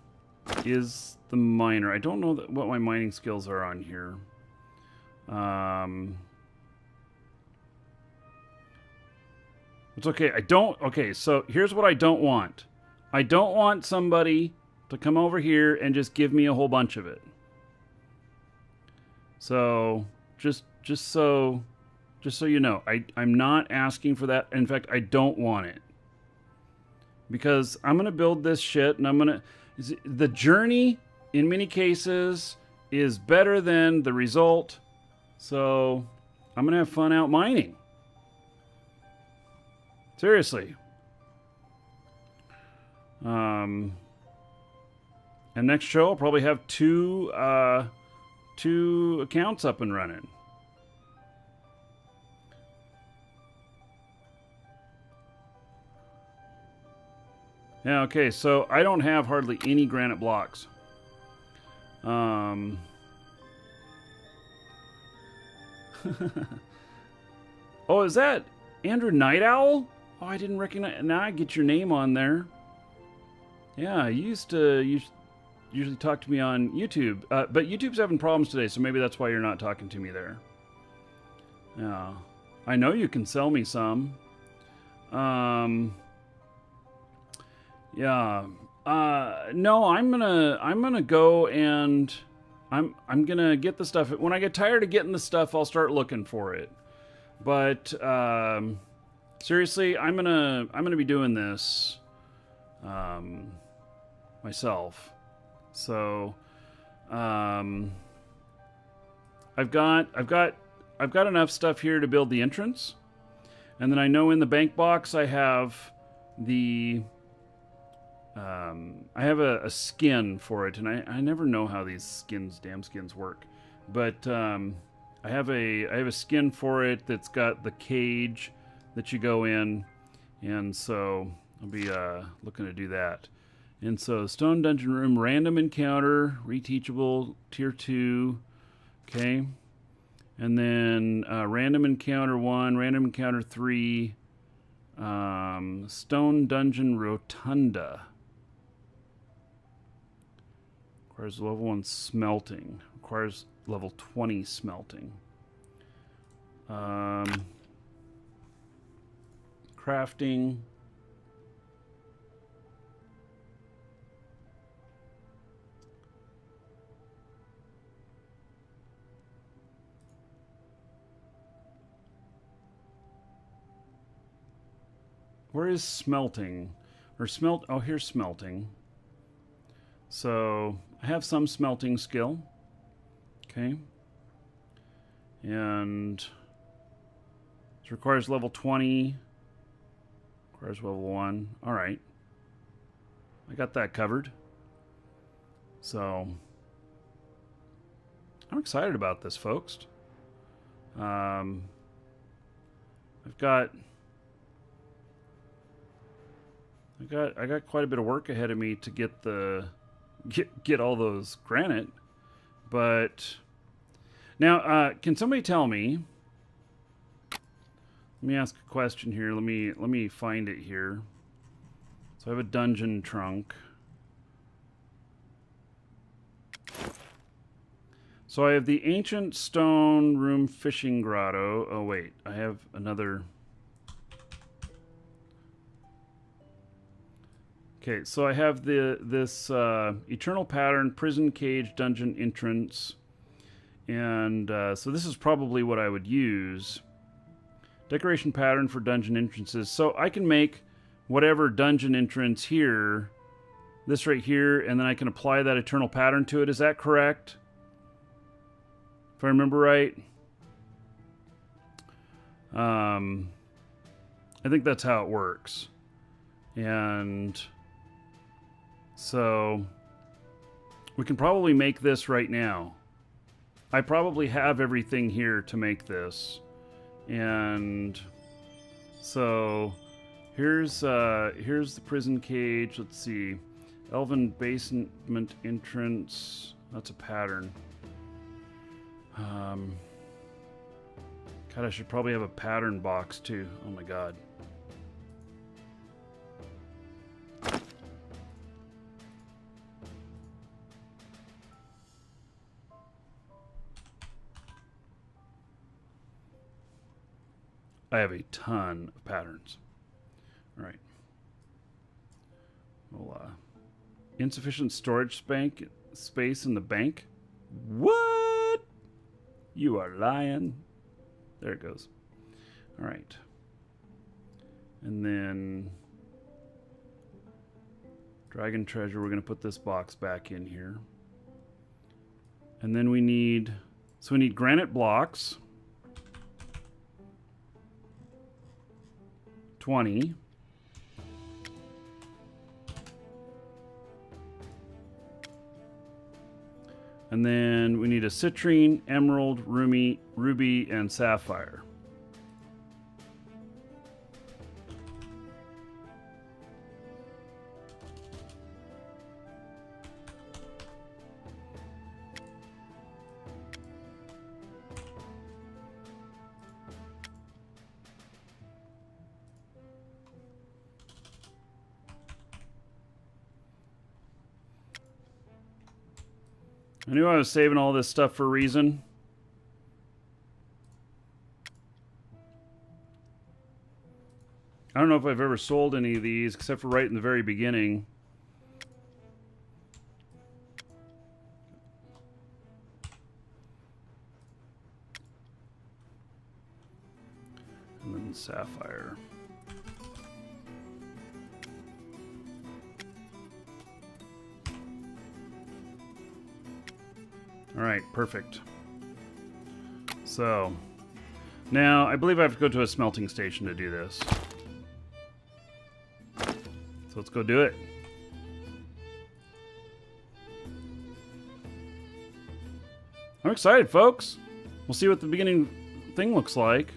is the miner. I don't know what my mining skills are on here. It's okay. Okay, so here's what I don't want. I don't want somebody to come over here and just give me a whole bunch of it. So, just so you know, I'm not asking for that. In fact, I don't want it. Because I'm going to build this shit and the journey in many cases is better than the result. So, I'm going to have fun out mining. Seriously. And next show I'll probably have two accounts up and running. Yeah, okay, so I don't have hardly any granite blocks. Oh, is that Andrew Night Owl? Oh, I didn't recognize. Now I get your name on there. Yeah, you used to usually talk to me on YouTube. But YouTube's having problems today, so maybe that's why you're not talking to me there. Yeah. I know you can sell me some. Yeah. No, I'm gonna go and I'm gonna get the stuff. When I get tired of getting the stuff, I'll start looking for it. But seriously, I'm gonna be doing this myself. So I've got enough stuff here to build the entrance, and then I know in the bank box I have the I have a skin for it, and I never know how these damn skins work, but I have a skin for it that's got the cage that you go in, and so I'll be looking to do that. And so Stone Dungeon Room, random encounter, reteachable, tier 2, okay. And then random encounter 1, random encounter 3, Stone Dungeon Rotunda. Requires level 1 smelting. Requires level 20 smelting. Crafting. Where is smelting? Or oh, here's smelting. So I have some smelting skill. Okay. And it requires level 20. Requires level 1. Alright. I got that covered. So I'm excited about this, folks. I got quite a bit of work ahead of me to get all those granite, but now can somebody tell me? Let me ask a question here. Let me find it here. So I have a dungeon trunk. So I have the ancient stone room fishing grotto. Oh wait, I have another. Okay, so I have this eternal pattern, prison cage, dungeon entrance, and so this is probably what I would use. Decoration pattern for dungeon entrances. So I can make whatever dungeon entrance here, this right here, and then I can apply that eternal pattern to it. Is that correct? If I remember right. I think that's how it works. And so we can probably make this right now. I probably have everything here to make this. And so here's the prison cage. Let's see. Elven basement entrance. That's a pattern. God, I should probably have a pattern box too. Oh my god. I have a ton of patterns. All right. Well, insufficient storage space in the bank. What? You are lying. There it goes. All right. And then dragon treasure. We're going to put this box back in here. And then we need granite blocks. 20. And then we need a citrine, emerald, ruby, and sapphire. I knew I was saving all this stuff for a reason. I don't know if I've ever sold any of these, except for right in the very beginning. And then Sapphire. All right, perfect. So, now I believe I have to go to a smelting station to do this. So let's go do it. I'm excited, folks. We'll see what the beginning thing looks like.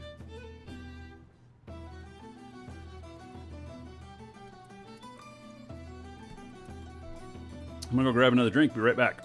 I'm gonna go grab another drink. Be right back.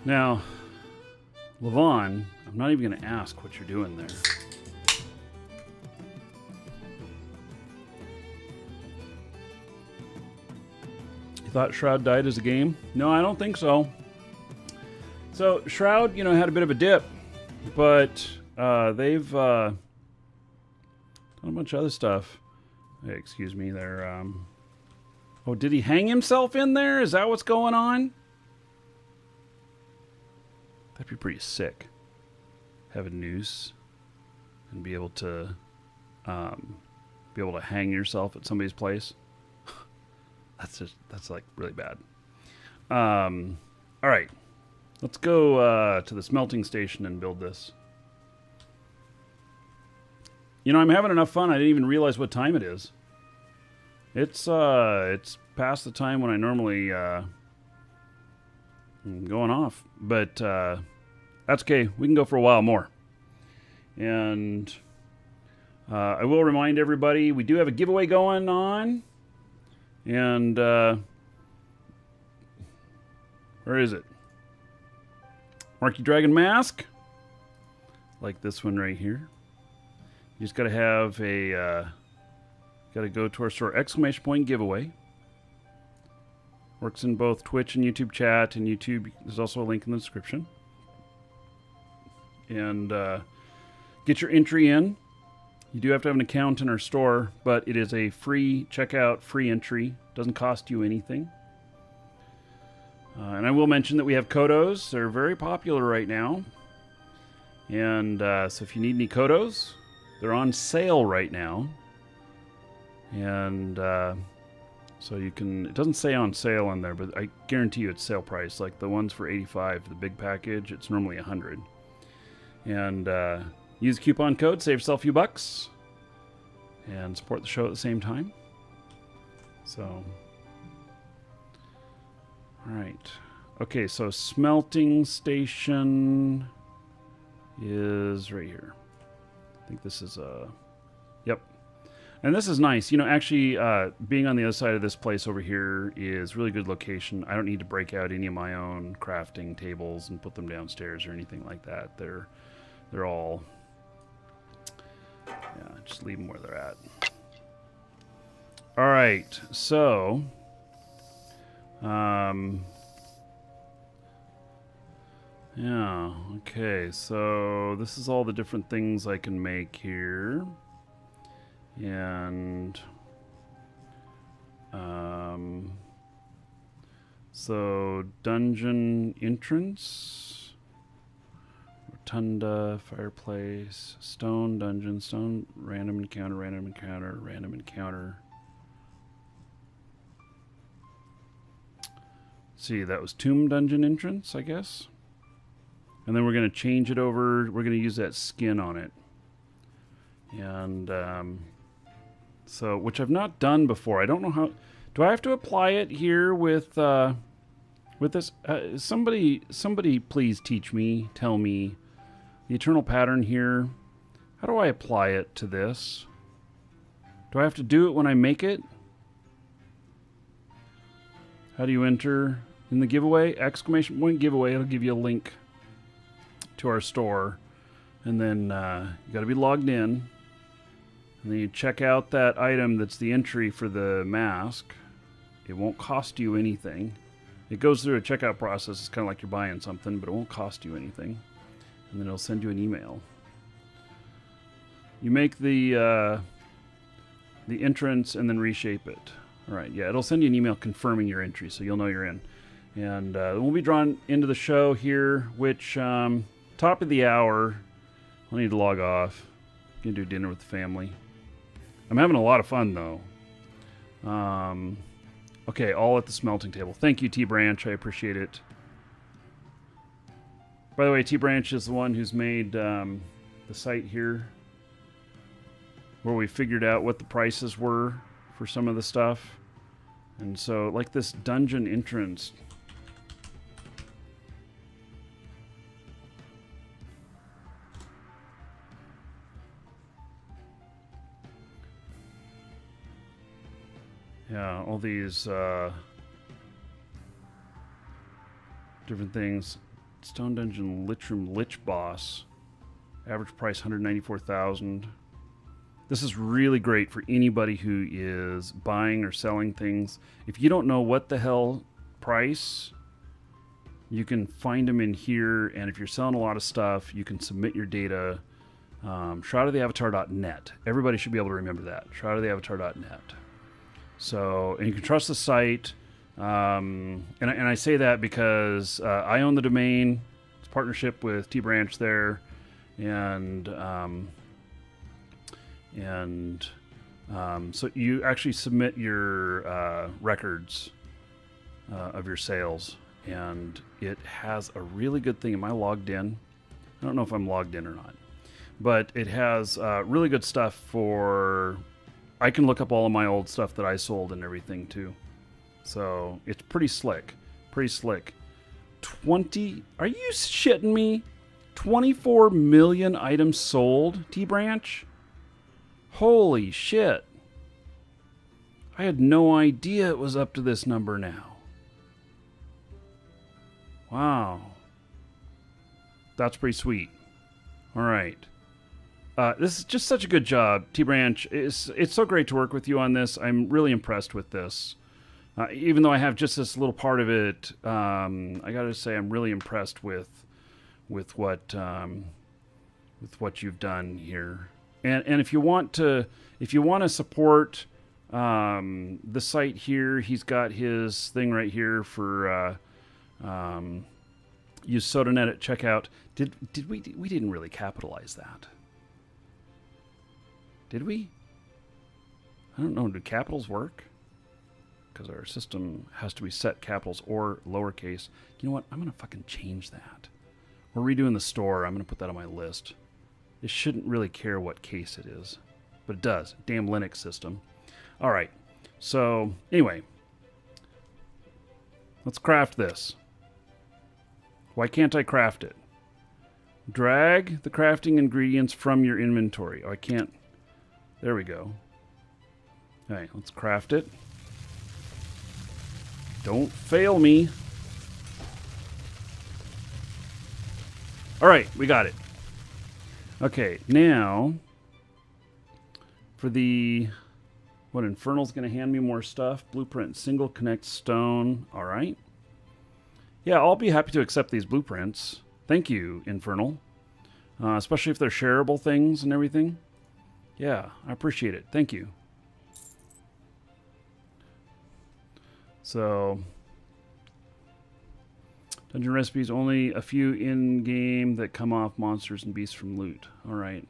Now, Levon, I'm not even going to ask what you're doing there. You thought Shroud died as a game? No, I don't think so. So, Shroud, you know, had a bit of a dip, but they've done a bunch of other stuff. Hey, excuse me there. Oh, did he hang himself in there? Is that what's going on? That'd be pretty sick. Have a noose and be able to hang yourself at somebody's place. That's like really bad. All right, let's go to the smelting station and build this. You know, I'm having enough fun. I didn't even realize what time it is. It's past the time when I normally I'm going off, but that's okay. We can go for a while more. And I will remind everybody, we do have a giveaway going on. And where is it? Marky Dragon Mask. Like this one right here. You just got to have a, got to go to our store, ! giveaway. Works in both Twitch and YouTube chat, and YouTube, there's also a link in the description. And get your entry in. You do have to have an account in our store, but it is a free checkout, free entry. Doesn't cost you anything. And I will mention that we have Kodos. They're very popular right now. And so if you need any Kodos, they're on sale right now. And so you can, it doesn't say on sale on there, but I guarantee you it's sale price. Like the ones for $85, the big package, it's normally $100. And use the coupon code, save yourself a few bucks, and support the show at the same time. So, All right. Okay, so smelting station is right here. I think this is yep. And this is nice. You know, actually, being on the other side of this place over here is really good location. I don't need to break out any of my own crafting tables and put them downstairs or anything like that. They're all, yeah, just leave them where they're at. All right, so, yeah, okay, so this is all the different things I can make here. And so dungeon entrance, rotunda, fireplace, stone dungeon, stone random encounter, random encounter, random encounter. See, that was tomb dungeon entrance, I guess. And then we're going to change it over. We're going to use that skin on it. And so, which I've not done before. I don't know how. Do I have to apply it here with this? Somebody, please teach me. Tell me the eternal pattern here. How do I apply it to this? Do I have to do it when I make it? How do you enter in the giveaway? Exclamation point giveaway. It'll give you a link to our store, and then you got to be logged in. And then you check out that item that's the entry for the mask. It won't cost you anything. It goes through a checkout process. It's kind of like you're buying something, but it won't cost you anything. And then it'll send you an email. You make the entrance and then reshape it. All right, yeah, it'll send you an email confirming your entry, so you'll know you're in. And we'll be drawn into the show here, which top of the hour. I'll need to log off. Gonna do dinner with the family. I'm having a lot of fun, though. Okay, all at the smelting table. Thank you, T-Branch. I appreciate it. By the way, T-Branch is the one who's made the site here, where we figured out what the prices were for some of the stuff. And so, like this dungeon entrance. Yeah, all these different things. Stone Dungeon Lich Room Lich Boss. Average price 194,000. This is really great for anybody who is buying or selling things. If you don't know what the hell price, you can find them in here. And if you're selling a lot of stuff, you can submit your data. Shroudoftheavatar.net. Everybody should be able to remember that. Shroudoftheavatar.net. So, and you can trust the site. And I say that because I own the domain. It's a partnership with T-Branch there. And so you actually submit your records of your sales. And it has a really good thing. Am I logged in? I don't know if I'm logged in or not. But it has really good stuff for... I can look up all of my old stuff that I sold and everything too. So it's pretty slick. Pretty slick. 20... Are you shitting me? 24 million items sold, T-Branch? Holy shit. I had no idea it was up to this number now. Wow. That's pretty sweet. All right. This is just such a good job, T-Branch. It's so great to work with you on this. I'm really impressed with this. Even though I have just this little part of it, I gotta say I'm really impressed with what you've done here. And if you want to support the site here, he's got his thing right here for use SotAnet at checkout. We didn't really capitalize that. Did we? I don't know. Do capitals work? Because our system has to be set capitals or lowercase. You know what? I'm going to fucking change that. We're redoing the store. I'm going to put that on my list. It shouldn't really care what case it is. But it does. Damn Linux system. All right. So, anyway. Let's craft this. Why can't I craft it? Drag the crafting ingredients from your inventory. Oh, I can't. There we go. All right, let's craft it. Don't fail me. All right, we got it. Okay, now for the... What, Infernal's going to hand me more stuff? Blueprint, single connect stone. All right. Yeah, I'll be happy to accept these blueprints. Thank you, Infernal. Especially if they're shareable things and everything. Yeah, I appreciate it. Thank you. So, dungeon recipes, only a few in-game that come off monsters and beasts from loot. All right.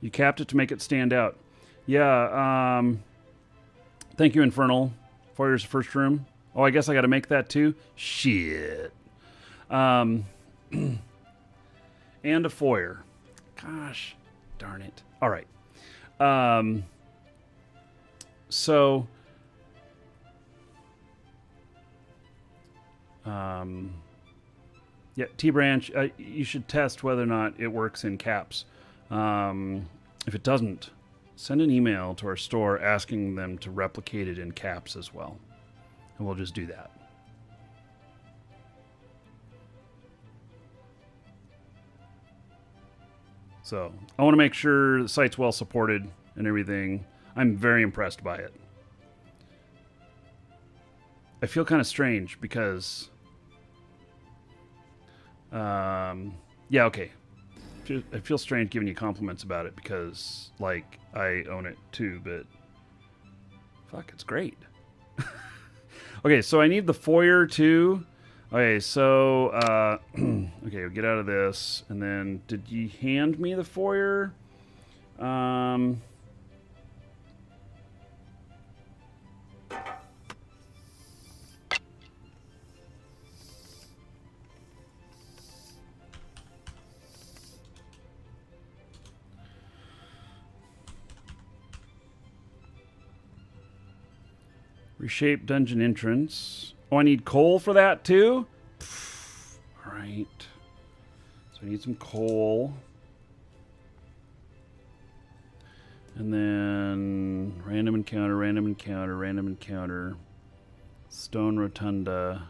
You capped it to make it stand out. Yeah, thank you, Infernal. Foyer's the first room. Oh, I guess I got to make that too? Shit. And a foyer. Gosh, darn it. All right. So, yeah, T-Branch, you should test whether or not it works in caps. If it doesn't, send an email to our store asking them to replicate it in caps as well. And we'll just do that. So, I want to make sure the site's well supported and everything. I'm very impressed by it. I feel kind of strange because... yeah, okay. I feel strange giving you compliments about it because, like, I own it too, but... Fuck, it's great. Okay, so I need the foyer too. Okay, so... okay, we'll get out of this. And then, did you hand me the foyer? Reshape dungeon entrance. Oh, I need coal for that too? All right. So I need some coal. And then random encounter, random encounter, random encounter. Stone rotunda.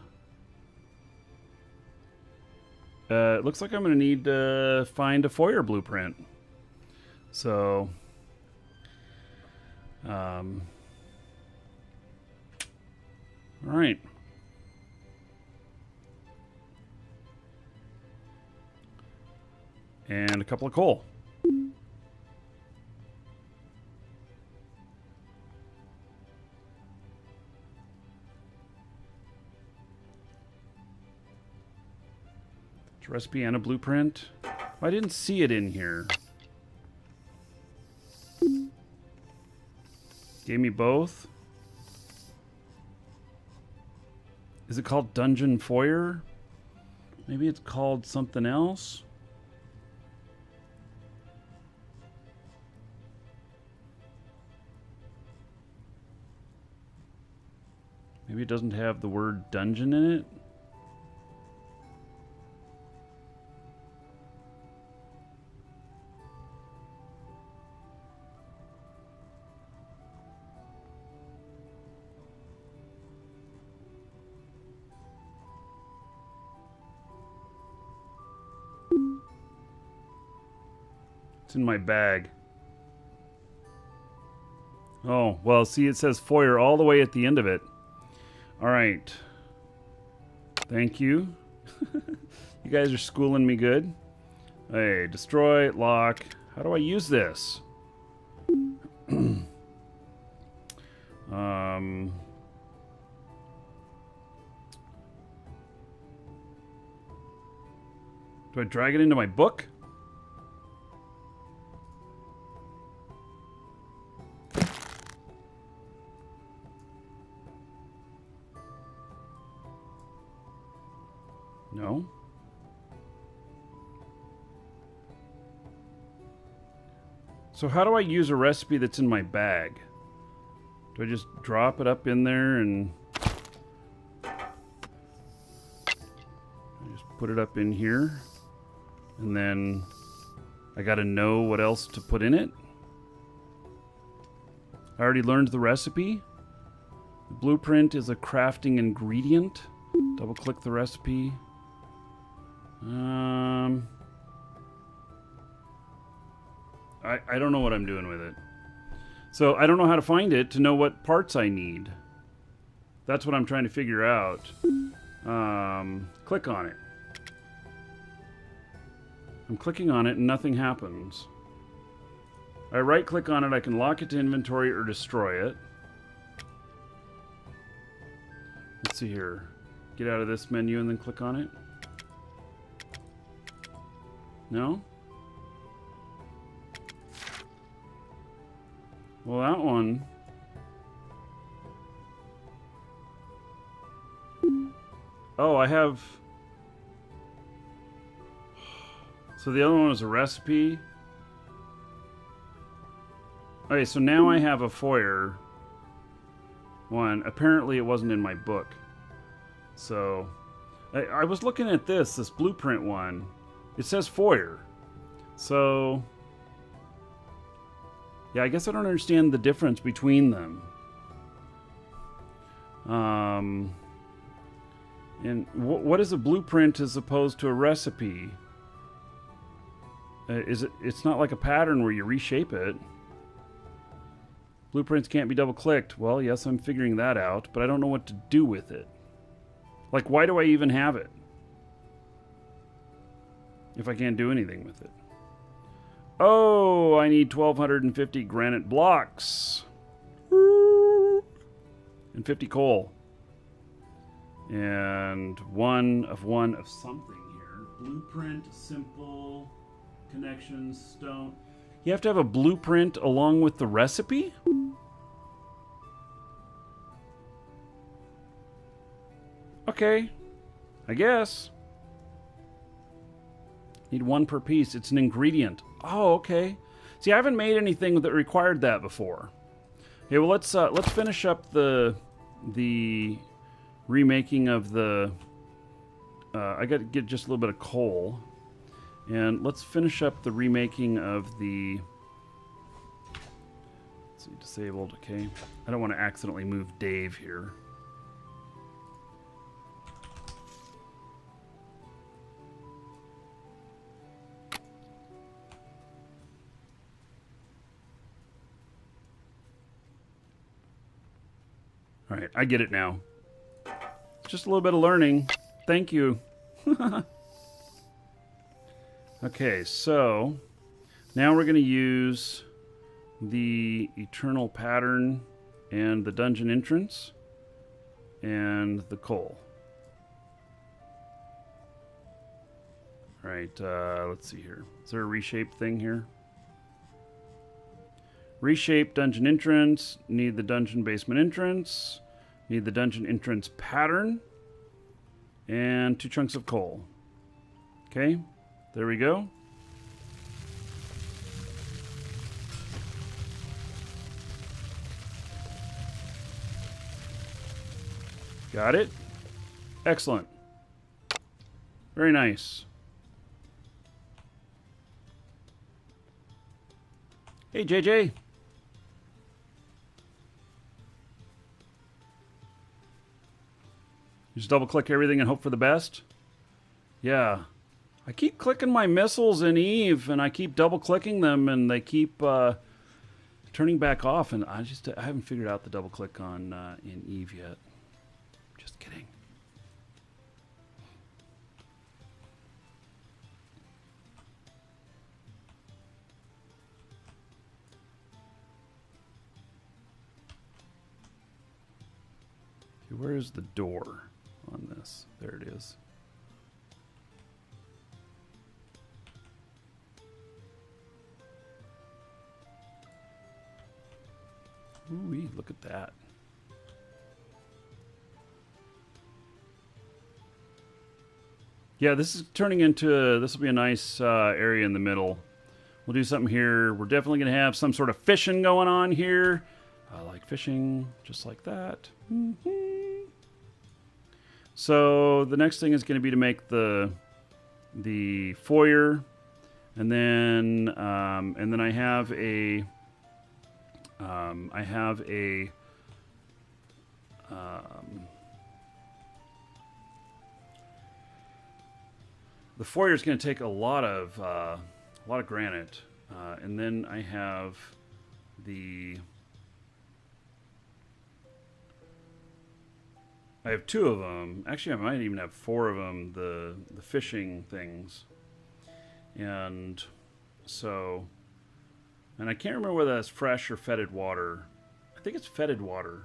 It looks like I'm going to need to find a foyer blueprint. So... all right. And a couple of coal. It's a recipe and a blueprint. Oh, I didn't see it in here. Gave me both. Is it called Dungeon Foyer? Maybe it's called something else? Maybe it doesn't have the word dungeon in it? It's in my bag. Oh, well, see, it says foyer all the way at the end of it. All right. Thank you. You guys are schooling me good. Hey, destroy, lock. How do I use this? Do I drag it into my book? No. So how do I use a recipe that's in my bag? Do I just drop it up in there and I just put it up in here? And then I gotta know what else to put in it? I already learned the recipe. The blueprint is a crafting ingredient. Double click the recipe. I don't know what I'm doing with it. So I don't know how to find it to know what parts I need. That's what I'm trying to figure out. Click on it. I'm clicking on it and nothing happens. I right click on it, I can lock it to inventory or destroy it. Let's see here. Get out of this menu and then click on it. No? Well, that one... Oh, I have... So the other one was a recipe. Okay, so now I have a foyer one. Apparently it wasn't in my book. So, I was looking at this blueprint one. It says foyer. So... Yeah, I guess I don't understand the difference between them. And what is a blueprint as opposed to a recipe? It's not like a pattern where you reshape it. Blueprints can't be double-clicked. Well, yes, I'm figuring that out, but I don't know what to do with it. Like, why do I even have it? If I can't do anything with it. Oh, I need 1,250 granite blocks. And 50 coal. And one of something here. Blueprint, simple, connections, stone. You have to have a blueprint along with the recipe? Okay. I guess. Need one per piece. It's an ingredient. Oh, okay. See, I haven't made anything that required that before. Okay, well let's finish up the remaking of the. I got to get just a little bit of coal, and let's finish up the remaking of the. Let's see, disabled. Okay, I don't want to accidentally move Dave here. All right, I get it now. Just a little bit of learning. Thank you. Okay, so now we're going to use the eternal pattern and the dungeon entrance and the coal. All right, let's see here. Is there a reshape thing here? Reshape dungeon entrance. Need the dungeon basement entrance. Need the dungeon entrance pattern. And 2 chunks of coal. Okay, there we go. Got it. Excellent. Very nice. Hey, JJ. Just double click everything and hope for the best? Yeah. I keep clicking my missiles in Eve and I keep double clicking them and they keep turning back off, and I haven't figured out the double click on in Eve yet. Just kidding. Okay, where is the door on this? There it is. Ooh-wee, look at that. Yeah, this is turning into, this will be a nice area in the middle. We'll do something here. We're definitely going to have some sort of fishing going on here. I like fishing, just like that. Mm-hmm. So the next thing is going to be to make the foyer, and then I have a the foyer is going to take a lot of granite, and then I have I have two of them. Actually, I might even have four of them. The fishing things, and so, and I can't remember whether that's fresh or fetid water. I think it's fetid water.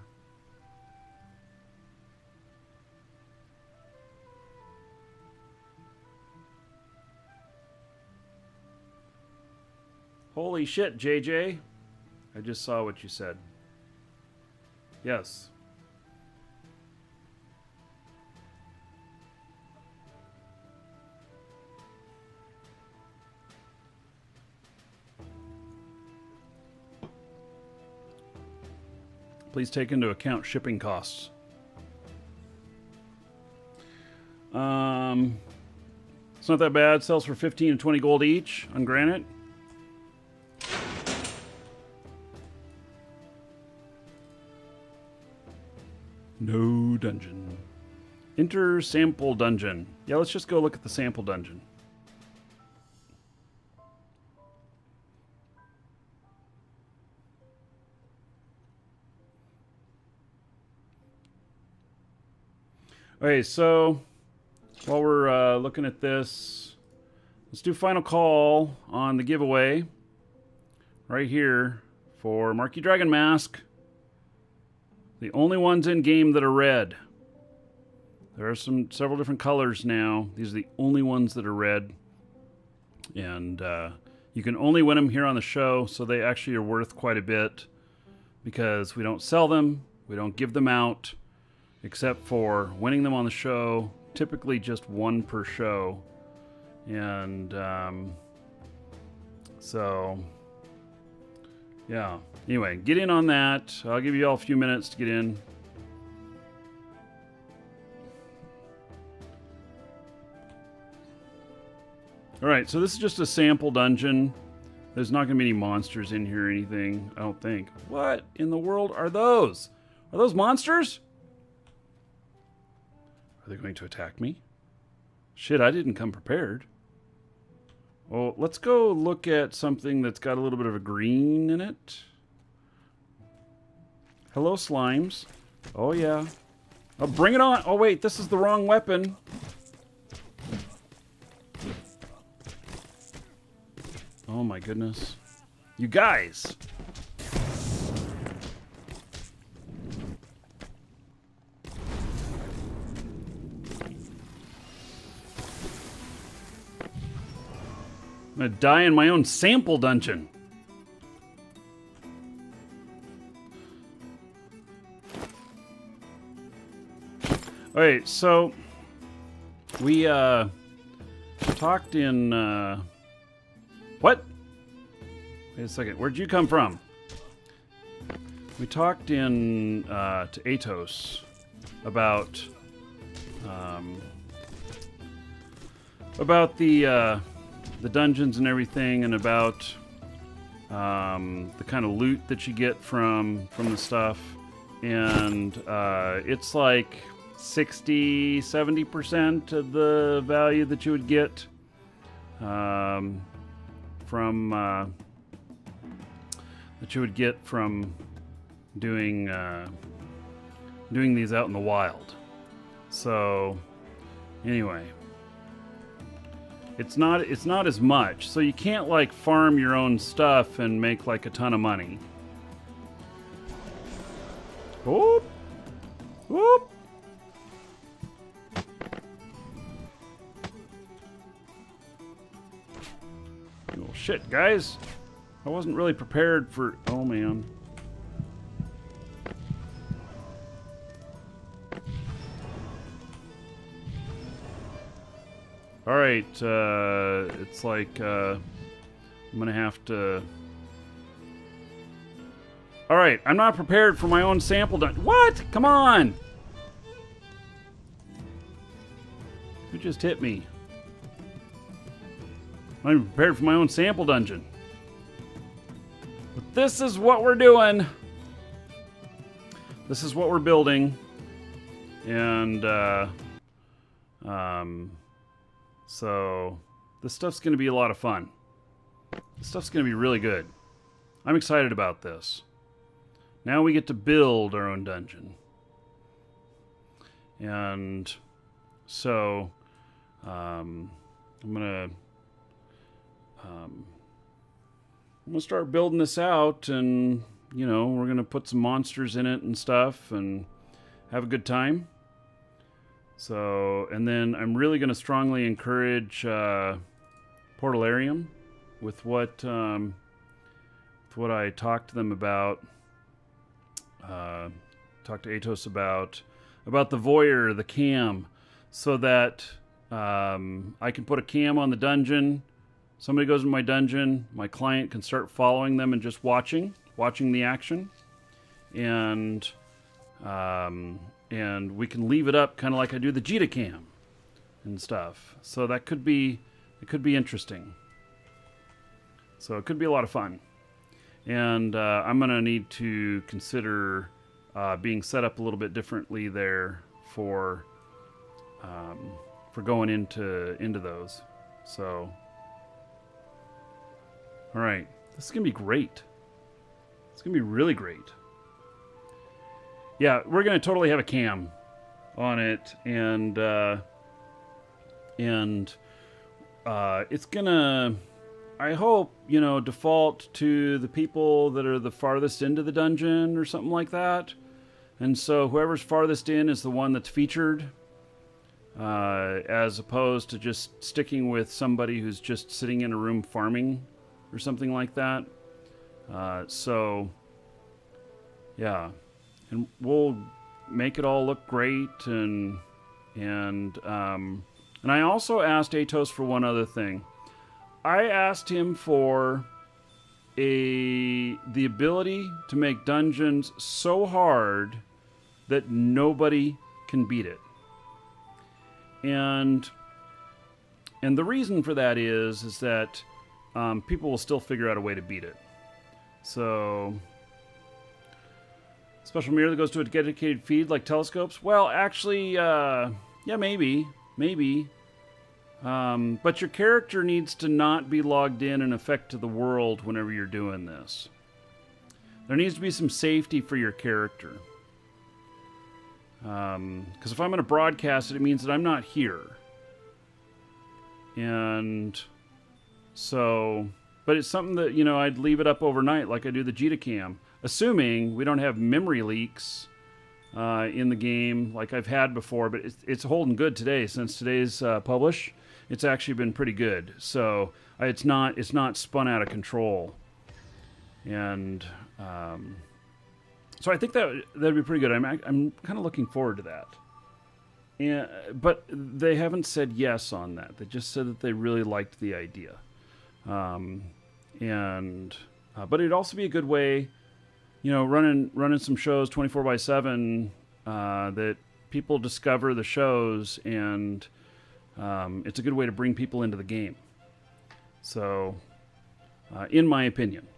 Holy shit, JJ. I just saw what you said. Yes. Please take into account shipping costs. It's not that bad. Sells for 15 and 20 gold each on granite. No dungeon. Enter sample dungeon. Yeah, let's just go look at the sample dungeon. Okay, so while we're looking at this, let's do final call on the giveaway right here for Marquee Dragon Mask. The only ones in game that are red. There are several different colors now. These are the only ones that are red, and you can only win them here on the show, so they actually are worth quite a bit because we don't sell them, we don't give them out. Except for winning them on the show, typically just one per show. And so, yeah. Anyway, get in on that. I'll give you all a few minutes to get in. Alright, so this is just a sample dungeon. There's not going to be any monsters in here or anything, I don't think. What in the world are those? Are those monsters? Are they going to attack me? Shit, I didn't come prepared. Well, let's go look at something that's got a little bit of a green in it. Hello, slimes. Oh, yeah. Oh, bring it on. Oh, wait, this is the wrong weapon. Oh, my goodness. You guys. I'm gonna die in my own sample dungeon. Alright, so we talked in what? Wait a second, where'd you come from? We talked in to Atos about the dungeons and everything, and about the kind of loot that you get from the stuff, and it's like 60-70% of the value that you would get from doing these out in the wild. So anyway, it's not as much, so you can't like farm your own stuff and make like a ton of money. Whoop! Whoop! Oh shit, guys! I wasn't really prepared for. Oh man. Alright, it's like, I'm gonna have to All right, I'm not prepared for my own sample dungeon. What? Come on! Who just hit me? I'm not even prepared for my own sample dungeon. But this is what we're doing. This is what we're building. And, so this stuff's going to be a lot of fun. This stuff's going to be really good. I'm excited about this. Now we get to build our own dungeon. And so, I'm gonna start building this out, and you know, we're gonna put some monsters in it and stuff, and have a good time. So, and then I'm really gonna strongly encourage Portalarium with what I talked to them about. Talked to Atos about the voyeur, the cam, so that I can put a cam on the dungeon. Somebody goes in my dungeon, my client can start following them and just watching the action, and we can leave it up kind of like I do the Jita cam and stuff. So that could be interesting. So it could be a lot of fun, and I'm gonna need to consider being set up a little bit differently there for going into those. So, all right, this is gonna be great. It's gonna be really great. Yeah, we're gonna totally have a cam on it, and it's gonna, I hope, you know, default to the people that are the farthest into the dungeon or something like that. And so whoever's farthest in is the one that's featured, as opposed to just sticking with somebody who's just sitting in a room farming or something like that. So, yeah. And we'll make it all look great, and I also asked Atos for one other thing. I asked him for the ability to make dungeons so hard that nobody can beat it. And the reason for that is that people will still figure out a way to beat it. So, special mirror that goes to a dedicated feed like telescopes? Well, actually, yeah, maybe. But your character needs to not be logged in and affect to the world whenever you're doing this. There needs to be some safety for your character. Because if I'm going to broadcast it, it means that I'm not here. And so, but it's something that, you know, I'd leave it up overnight like I do the Jita cam. Assuming we don't have memory leaks in the game like I've had before, but it's holding good today. Since today's publish, it's actually been pretty good. So it's not spun out of control, and so I think that'd be pretty good. I'm kind of looking forward to that. And but they haven't said yes on that. They just said that they really liked the idea, but it'd also be a good way, you know, running some shows 24/7, that people discover the shows, and it's a good way to bring people into the game. So, in my opinion,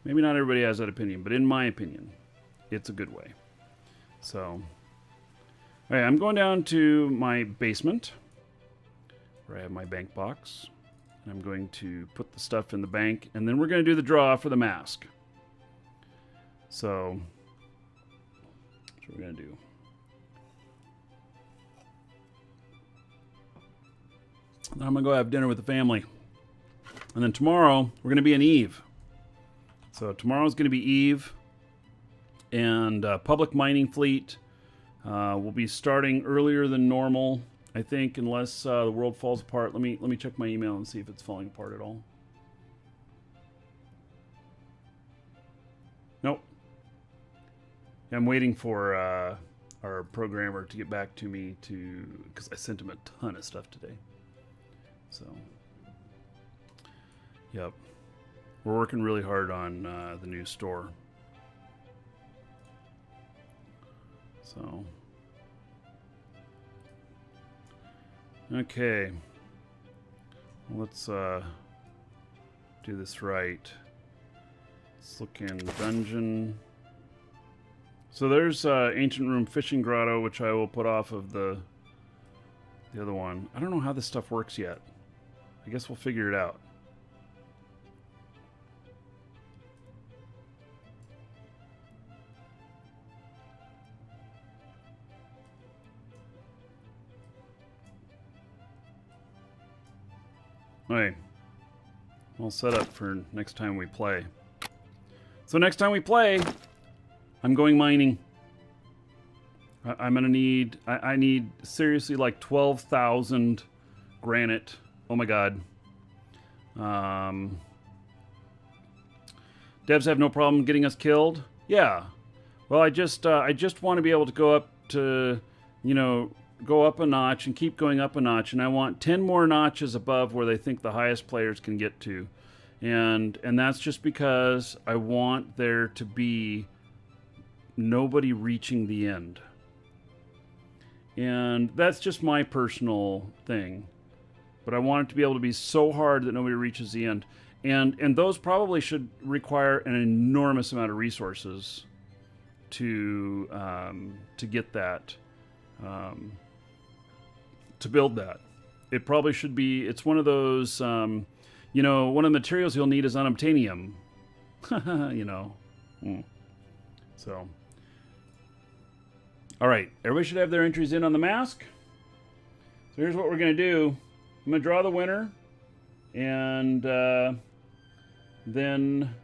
maybe not everybody has that opinion, but in my opinion, it's a good way. So, all right, I'm going down to my basement where I have my bank box, and I'm going to put the stuff in the bank, and then we're going to do the draw for the mask. So, that's what we're going to do. Then I'm going to go have dinner with the family. And then tomorrow, we're going to be in Eve. So tomorrow's going to be Eve. And public mining fleet will be starting earlier than normal, I think, unless the world falls apart. Let me check my email and see if it's falling apart at all. Nope. I'm waiting for our programmer to get back to me because I sent him a ton of stuff today. So, yep. We're working really hard on the new store. So, okay. Let's do this right. Let's look in dungeon. So there's Ancient Room Fishing Grotto, which I will put off of the other one. I don't know how this stuff works yet. I guess we'll figure it out. Alright. All set up for next time we play. So next time we play, I'm going mining. I'm gonna need, I need seriously like 12,000 granite. Oh my god. Devs have no problem getting us killed. Yeah. Well, I just want to be able to go up to, you know, go up a notch and keep going up a notch, and I want 10 more notches above where they think the highest players can get to. And that's just because I want there to be nobody reaching the end. And that's just my personal thing. But I want it to be able to be so hard that nobody reaches the end. And those probably should require an enormous amount of resources to get that, to build that. It probably should be, it's one of those, you know, one of the materials you'll need is unobtainium. You know. So. All right, everybody should have their entries in on the mask. So here's what we're going to do. I'm going to draw the winner, and then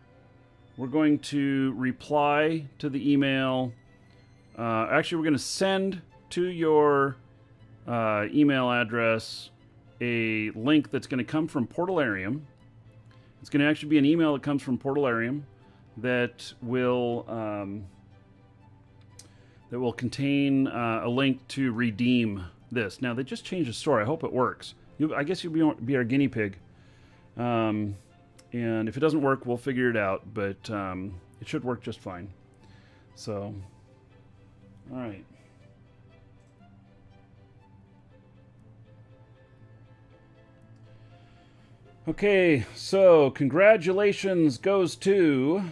we're going to reply to the email. Actually, we're going to send to your email address a link that's going to come from Portalarium. It's going to actually be an email that comes from Portalarium that will contain a link to redeem this. Now, they just changed the store. I hope it works. I guess you'll be our guinea pig. And if it doesn't work, we'll figure it out. But it should work just fine. So, all right. Okay, so congratulations goes to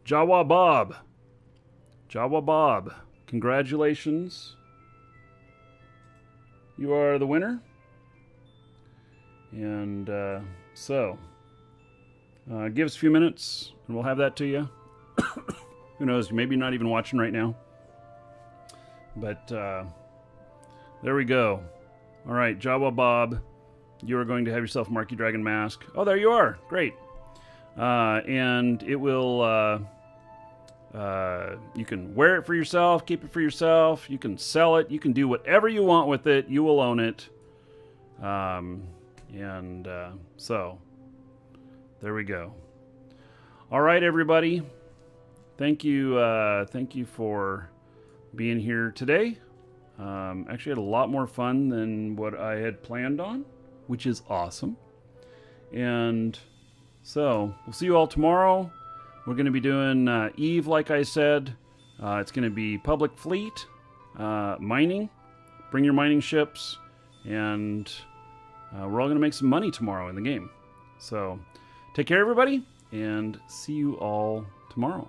Jawa Bob. Jawa Bob, congratulations. You are the winner. And give us a few minutes and we'll have that to you. Who knows, maybe not even watching right now. But there we go. All right, Jawa Bob, you are going to have yourself a Marky Dragon mask. Oh, there you are. Great. And it will, you can wear it for yourself, keep it for yourself. You can sell it. You can do whatever you want with it. You will own it. So there we go. All right, everybody. Thank you for being here today. Actually had a lot more fun than what I had planned on, which is awesome. And so we'll see you all tomorrow. We're going to be doing Eve, like I said. It's going to be public fleet, mining. Bring your mining ships, and we're all going to make some money tomorrow in the game. So take care, everybody, and see you all tomorrow.